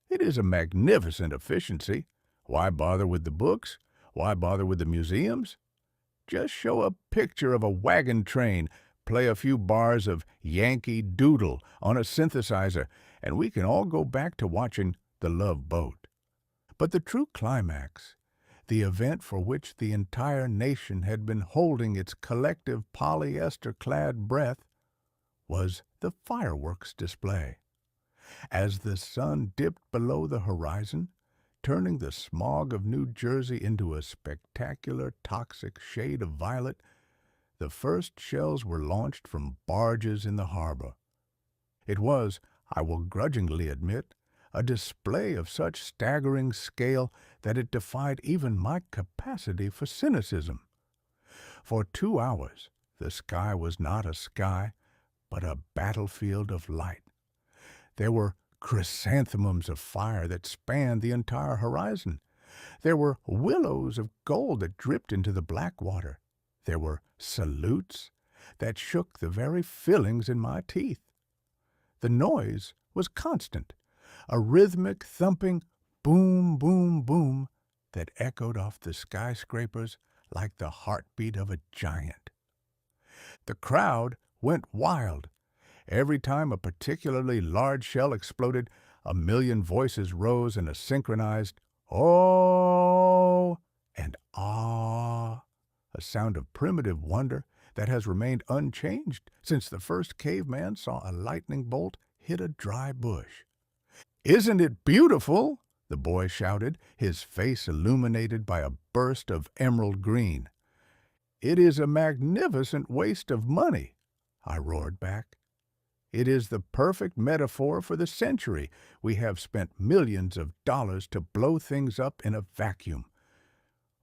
It is a magnificent efficiency. Why bother with the books? Why bother with the museums? Just show a picture of a wagon train, play a few bars of Yankee Doodle on a synthesizer, and we can all go back to watching The Love Boat." But the true climax, the event for which the entire nation had been holding its collective polyester-clad breath, was the fireworks display. As the sun dipped below the horizon, turning the smog of New Jersey into a spectacular toxic shade of violet, the first shells were launched from barges in the harbor. It was, I will grudgingly admit, a display of such staggering scale that it defied even my capacity for cynicism. For 2 hours, the sky was not a sky, but a battlefield of light. There were chrysanthemums of fire that spanned the entire horizon, There were willows of gold that dripped into the black water. There were salutes that shook the very fillings in my teeth. The noise was constant, a rhythmic thumping boom, boom, boom that echoed off the skyscrapers like the heartbeat of a giant. The crowd went wild. Every time a particularly large shell exploded, a million voices rose in a synchronized "oh" and "ah," a sound of primitive wonder that has remained unchanged since the first caveman saw a lightning bolt hit a dry bush. "Isn't it beautiful?" the boy shouted, his face illuminated by a burst of emerald green. "It is a magnificent waste of money," I roared back. "It is the perfect metaphor for the century. We have spent millions of dollars to blow things up in a vacuum.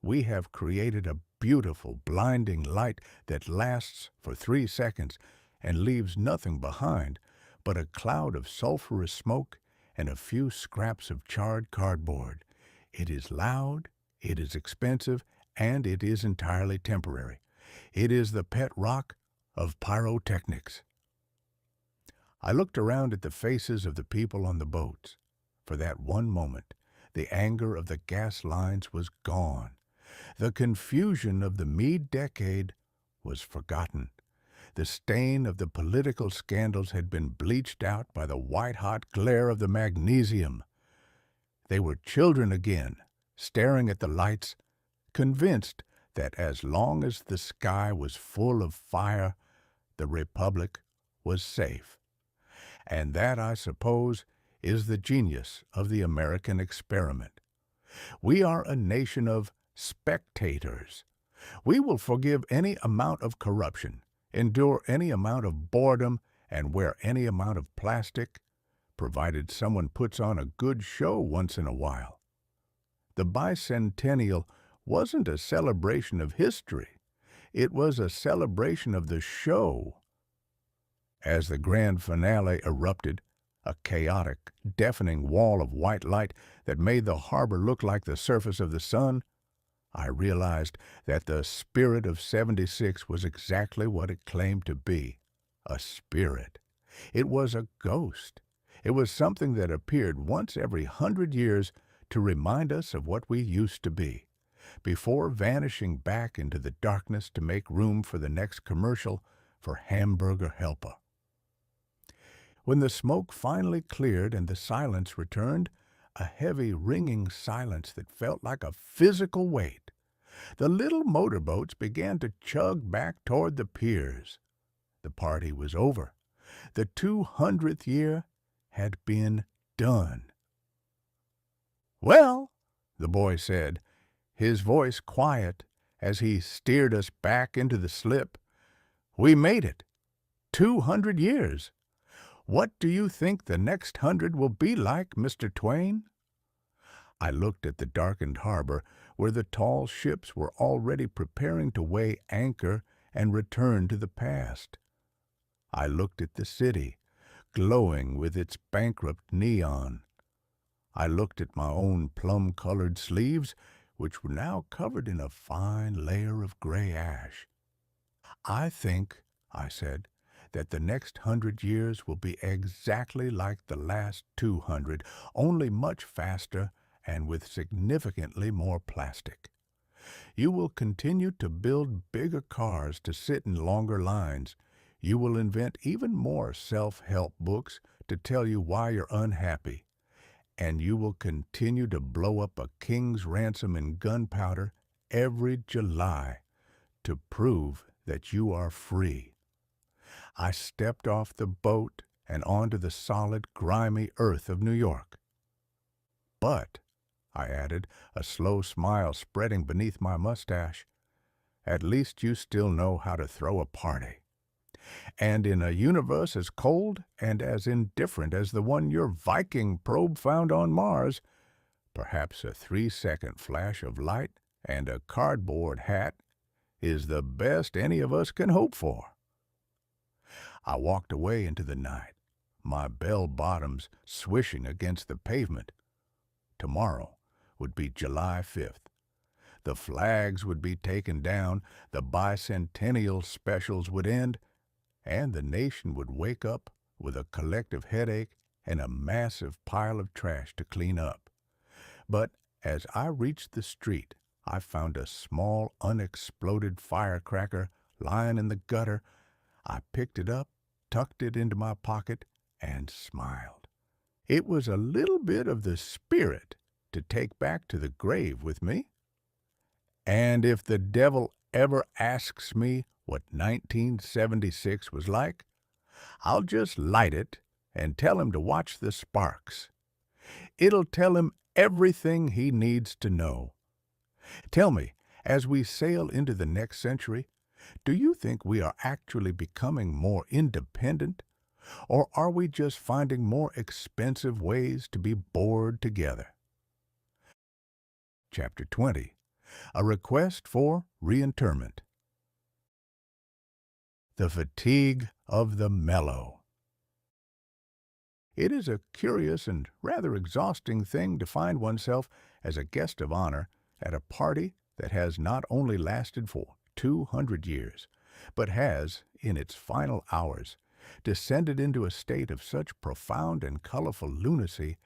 We have created a beautiful, blinding light that lasts for 3 seconds and leaves nothing behind but a cloud of sulphurous smoke and a few scraps of charred cardboard. It is loud, it is expensive, and it is entirely temporary. It is the pet rock of pyrotechnics." I looked around at the faces of the people on the boats. For that one moment, the anger of the gas lines was gone. The confusion of the mid-decade was forgotten. The stain of the political scandals had been bleached out by the white-hot glare of the magnesium. They were children again, staring at the lights, convinced that as long as the sky was full of fire, the Republic was safe. And that, I suppose, is the genius of the American experiment. We are a nation of spectators. We will forgive any amount of corruption, endure any amount of boredom, and wear any amount of plastic, provided someone puts on a good show once in a while. The Bicentennial wasn't a celebration of history. It was a celebration of the show. As the grand finale erupted, a chaotic, deafening wall of white light that made the harbor look like the surface of the sun, I realized that the spirit of '76 was exactly what it claimed to be, a spirit. It was a ghost. It was something that appeared once every 100 years to remind us of what we used to be, before vanishing back into the darkness to make room for the next commercial for Hamburger Helper. When the smoke finally cleared and the silence returned, a heavy, ringing silence that felt like a physical weight, the little motorboats began to chug back toward the piers. The party was over. The 200th year had been done. "Well," the boy said, his voice quiet as he steered us back into the slip, "we made it. 200 years. What do you think the next 100 will be like, Mr. TwAIn?" I looked at the darkened harbor where the tall ships were already preparing to weigh anchor and return to the past. I looked at the city, glowing with its bankrupt neon. I looked at my own plum-colored sleeves, which were now covered in a fine layer of gray ash. "I think," I said, "that the next 100 years will be exactly like the last 200, only much faster and with significantly more plastic. You will continue to build bigger cars to sit in longer lines. You will invent even more self-help books to tell you why you're unhappy. And you will continue to blow up a king's ransom in gunpowder every July to prove that you are free." I stepped off the boat and onto the solid, grimy earth of New York. "But," I added, a slow smile spreading beneath my mustache, "at least you still know how to throw a party. And in a universe as cold and as indifferent as the one your Viking probe found on Mars, perhaps a 3-second flash of light and a cardboard hat is the best any of us can hope for." I walked away into the night, my bell-bottoms swishing against the pavement. Tomorrow, would be July 5th. The flags would be taken down, the Bicentennial specials would end, and the nation would wake up with a collective headache and a massive pile of trash to clean up. But as I reached the street, I found a small unexploded firecracker lying in the gutter. I picked it up, tucked it into my pocket, and smiled. It was a little bit of the spirit to take back to the grave with me. And if the devil ever asks me what 1976 was like, I'll just light it and tell him to watch the sparks. It'll tell him everything he needs to know. Tell me, as we sail into the next century, do you think we are actually becoming more independent, or are we just finding more expensive ways to be bored together? Chapter 20. A Request for Reinterment. The Fatigue of the Mellow. It is a curious and rather exhausting thing to find oneself as a guest of honor at a party that has not only lasted for 200 years, but has, in its final hours, descended into a state of such profound and colorful lunacy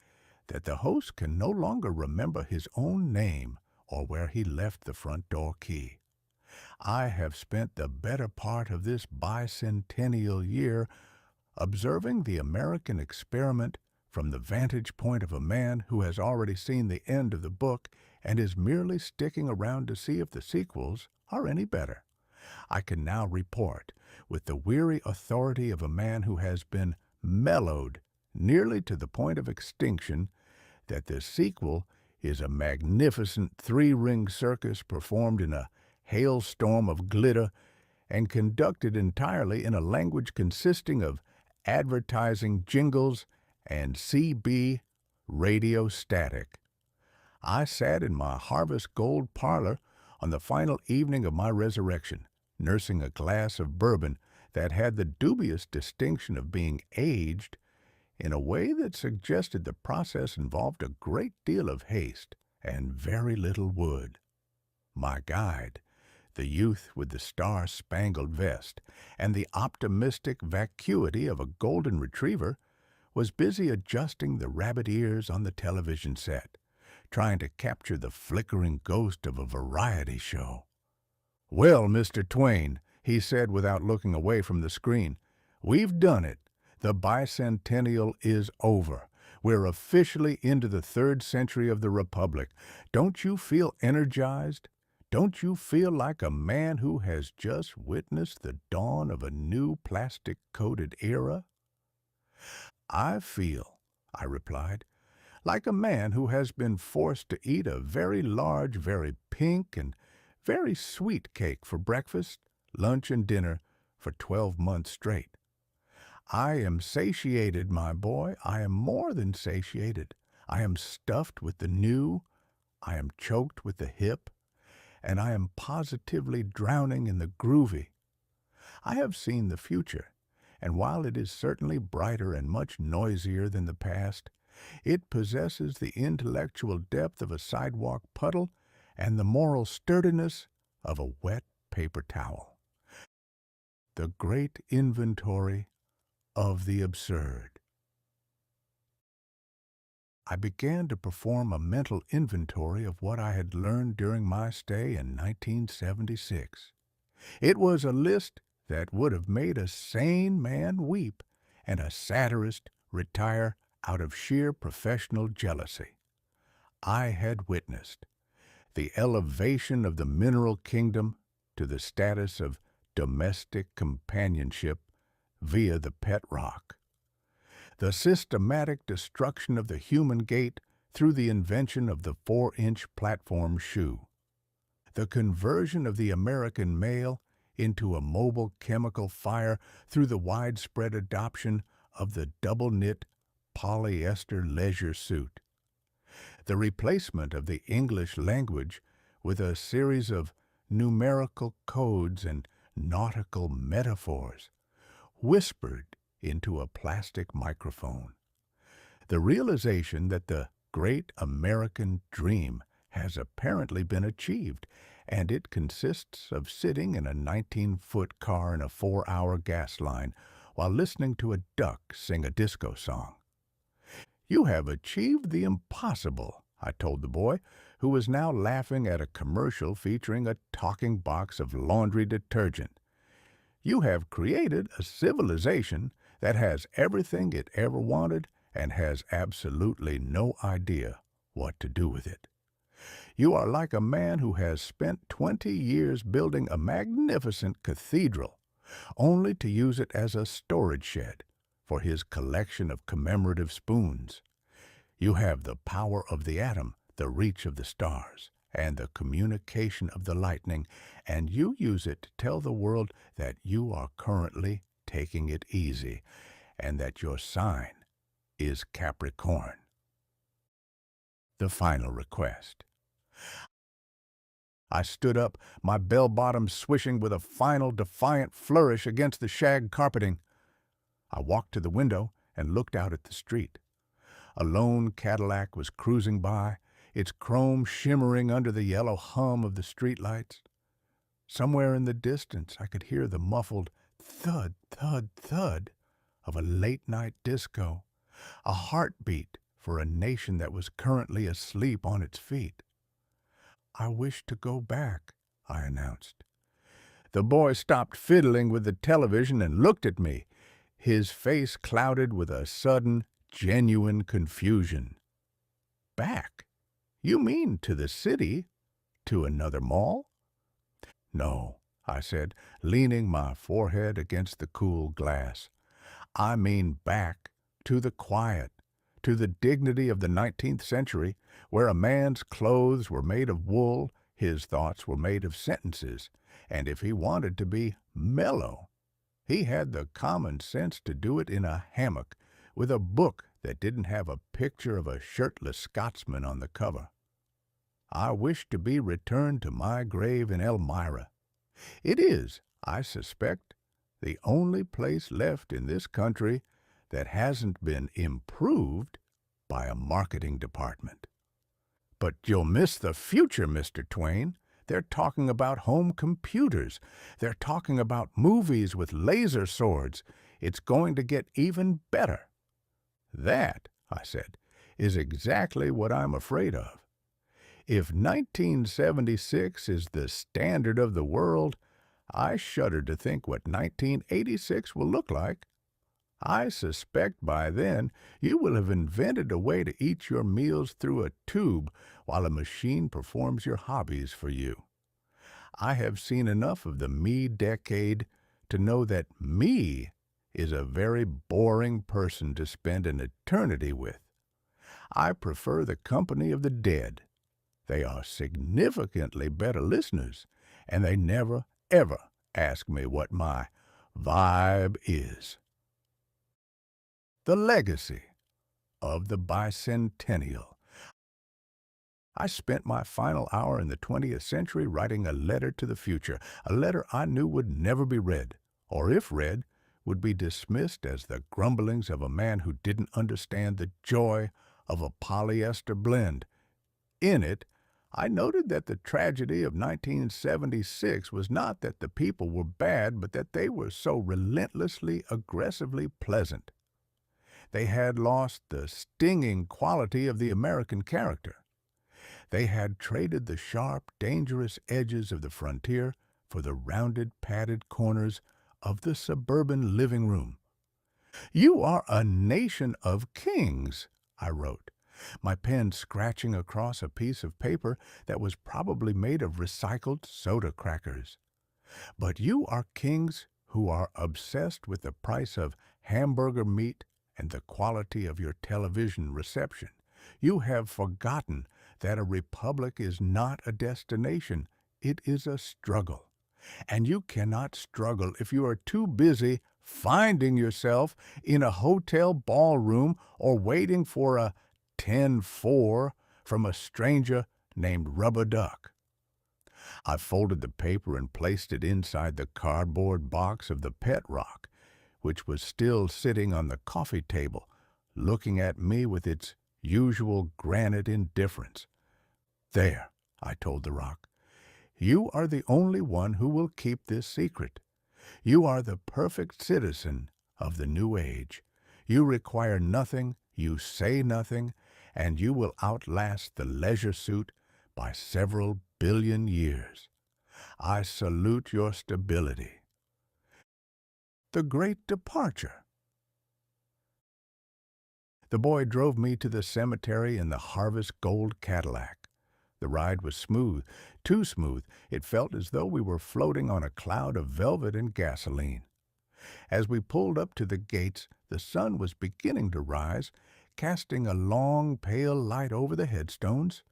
that the host can no longer remember his own name or where he left the front door key. I have spent the better part of this bicentennial year observing the American experiment from the vantage point of a man who has already seen the end of the book and is merely sticking around to see if the sequels are any better. I can now report, with the weary authority of a man who has been mellowed nearly to the point of extinction, that the sequel is a magnificent three-ring circus performed in a hailstorm of glitter and conducted entirely in a language consisting of advertising jingles and CB radio static. I sat in my Harvest Gold parlor on the final evening of my resurrection, nursing a glass of bourbon that had the dubious distinction of being aged in a way that suggested the process involved a great deal of haste and very little wood. My guide, the youth with the star-spangled vest and the optimistic vacuity of a golden retriever, was busy adjusting the rabbit ears on the television set, trying to capture the flickering ghost of a variety show. "Well, Mr. TwAIn," he said without looking away from the screen, "we've done it. The bicentennial is over. We're officially into the 3rd century of the Republic. Don't you feel energized? Don't you feel like a man who has just witnessed the dawn of a new plastic-coated era?" "I feel," I replied, "like a man who has been forced to eat a very large, very pink, and very sweet cake for breakfast, lunch, and dinner for 12 months straight. I am satiated, my boy. I am more than satiated. I am stuffed with the new, I am choked with the hip, and I am positively drowning in the groovy. I have seen the future, and while it is certainly brighter and much noisier than the past, it possesses the intellectual depth of a sidewalk puddle and the moral sturdiness of a wet paper towel. The great inventory of the absurd." I began to perform a mental inventory of what I had learned during my stay in 1976. It was a list that would have made a sane man weep and a satirist retire out of sheer professional jealousy. I had witnessed the elevation of the mineral kingdom to the status of domestic companionship via the pet rock, the systematic destruction of the human gait through the invention of the 4-inch platform shoe, the conversion of the American male into a mobile chemical fire through the widespread adoption of the double-knit polyester leisure suit, the replacement of the English language with a series of numerical codes and nautical metaphors, whispered into a plastic microphone, the realization that the great American dream has apparently been achieved, and it consists of sitting in a 19-foot car in a 4-hour gas line while listening to a duck sing a disco song. You have achieved the impossible, I told the boy, who was now laughing at a commercial featuring a talking box of laundry detergent. You have created a civilization that has everything it ever wanted and has absolutely no idea what to do with it. You are like a man who has spent 20 years building a magnificent cathedral, only to use it as a storage shed for his collection of commemorative spoons. You have the power of the atom, the reach of the stars, and the communication of the lightning, and you use it to tell the world that you are currently taking it easy, and that your sign is Capricorn. The final request. I stood up, my bell-bottoms swishing with a final defiant flourish against the shag carpeting. I walked to the window and looked out at the street. A lone Cadillac was cruising by, its chrome shimmering under the yellow hum of the streetlights. Somewhere in the distance I could hear the muffled thud, thud, thud of a late-night disco, a heartbeat for a nation that was currently asleep on its feet. "I wish to go back," I announced. The boy stopped fiddling with the television and looked at me, his face clouded with a sudden, genuine confusion. "Back? You mean to the city? To another mall?" "No," I said, leaning my forehead against the cool glass. "I mean back to the quiet, to the dignity of the 19th century, where a man's clothes were made of wool, his thoughts were made of sentences, and if he wanted to be mellow, he had the common sense to do it in a hammock with a book that didn't have a picture of a shirtless Scotsman on the cover. I wish to be returned to my grave in Elmira. It is, I suspect, the only place left in this country that hasn't been improved by a marketing department." "But you'll miss the future, Mr. TwAIn. They're talking about home computers. They're talking about movies with laser swords. It's going to get even better." "That," I said, "is exactly what I'm afraid of. If 1976 is the standard of the world, I shudder to think what 1986 will look like. I suspect by then you will have invented a way to eat your meals through a tube while a machine performs your hobbies for you. I have seen enough of the me decade to know that me is a very boring person to spend an eternity with. I prefer the company of the dead. They are significantly better listeners, and they never, ever ask me what my vibe is." The legacy of the Bicentennial. I spent my final hour in the 20th century writing a letter to the future, a letter I knew would never be read, or if read, would be dismissed as the grumblings of a man who didn't understand the joy of a polyester blend. In it, I noted that the tragedy of 1976 was not that the people were bad, but that they were so relentlessly, aggressively pleasant. They had lost the stinging quality of the American character. They had traded the sharp, dangerous edges of the frontier for the rounded, padded corners of the suburban living room. "You are a nation of kings," I wrote, my pen scratching across a piece of paper that was probably made of recycled soda crackers. "But you are kings who are obsessed with the price of hamburger meat and the quality of your television reception. You have forgotten that a republic is not a destination, it is a struggle. And you cannot struggle if you are too busy finding yourself in a hotel ballroom or waiting for a 10-4 from a stranger named Rubber Duck." I folded the paper and placed it inside the cardboard box of the pet rock, which was still sitting on the coffee table, looking at me with its usual granite indifference. "There," I told the rock, "you are the only one who will keep this secret. You are the perfect citizen of the new age. You require nothing, you say nothing, and you will outlast the leisure suit by several billion years. I salute your stability." The great departure. The boy drove me to the cemetery in the harvest gold Cadillac. The ride was smooth, too smooth. It felt as though we were floating on a cloud of velvet and gasoline. As we pulled up to the gates, the sun was beginning to rise, casting a long, pale light over the headstones.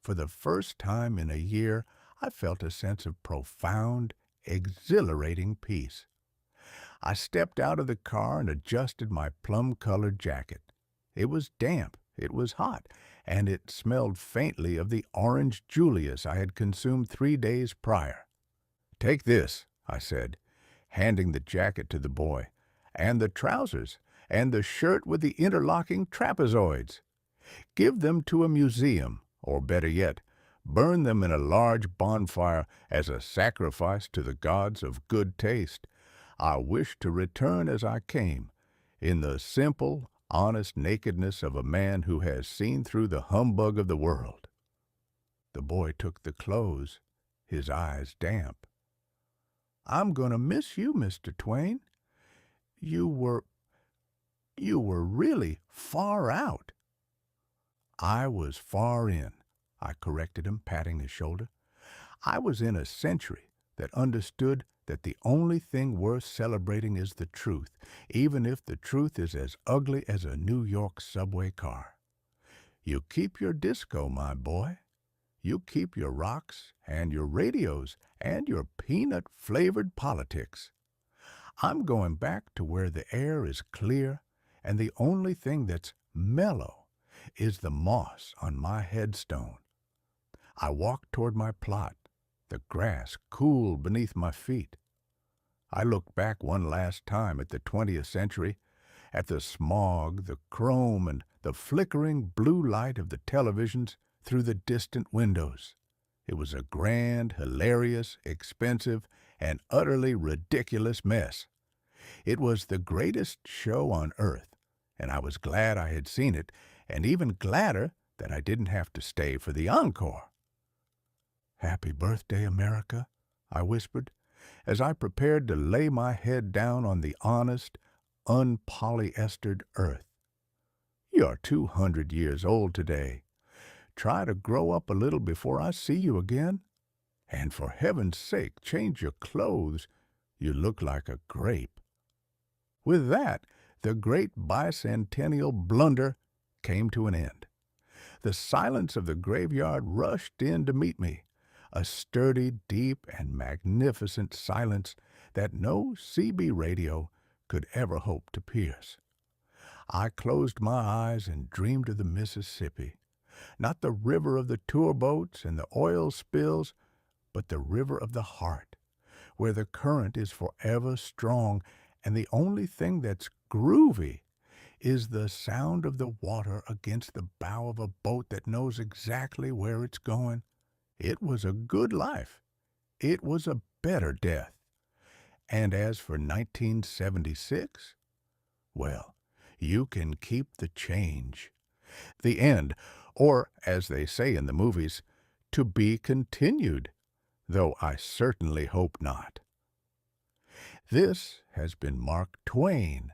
For the first time in a year, I felt a sense of profound, exhilarating peace. I stepped out of the car and adjusted my plum-colored jacket. It was damp, it was hot, and it smelled faintly of the orange Julius I had consumed 3 days prior. "Take this," I said, handing the jacket to the boy, "and the trousers, and the shirt with the interlocking trapezoids. Give them to a museum, or better yet, burn them in a large bonfire as a sacrifice to the gods of good taste. I wish to return as I came, in the simple, honest nakedness of a man who has seen through the humbug of the world." The boy took the clothes, his eyes damp. "I'm going to miss you, Mr. TwAIn. You were really far out." "I was far in," I corrected him, patting his shoulder. "I was in a century that understood that the only thing worth celebrating is the truth, even if the truth is as ugly as a New York subway car. You keep your disco, my boy. You keep your rocks and your radios and your peanut-flavored politics. I'm going back to where the air is clear and the only thing that's mellow is the moss on my headstone." I walked toward my plot, the grass cool beneath my feet. I looked back one last time at the 20th century, at the smog, the chrome, and the flickering blue light of the televisions through the distant windows. It was a grand, hilarious, expensive, and utterly ridiculous mess. It was the greatest show on earth, and I was glad I had seen it, and even gladder that I didn't have to stay for the encore. "Happy birthday, America," I whispered, as I prepared to lay my head down on the honest, unpolyestered earth. "You're 200 years old today. Try to grow up a little before I see you again. And for heaven's sake, change your clothes. You look like a grape." With that, the great bicentennial blunder came to an end. The silence of the graveyard rushed in to meet me, a sturdy, deep, and magnificent silence that no CB radio could ever hope to pierce. I closed my eyes and dreamed of the Mississippi, not the river of the tour boats and the oil spills, but the river of the heart, where the current is forever strong, and the only thing that's groovy is the sound of the water against the bow of a boat that knows exactly where it's going. It was a good life. It was a better death. And as for 1976, well, you can keep the change. The end, or as they say in the movies, to be continued, though I certainly hope not. This has been Mark TwAIn,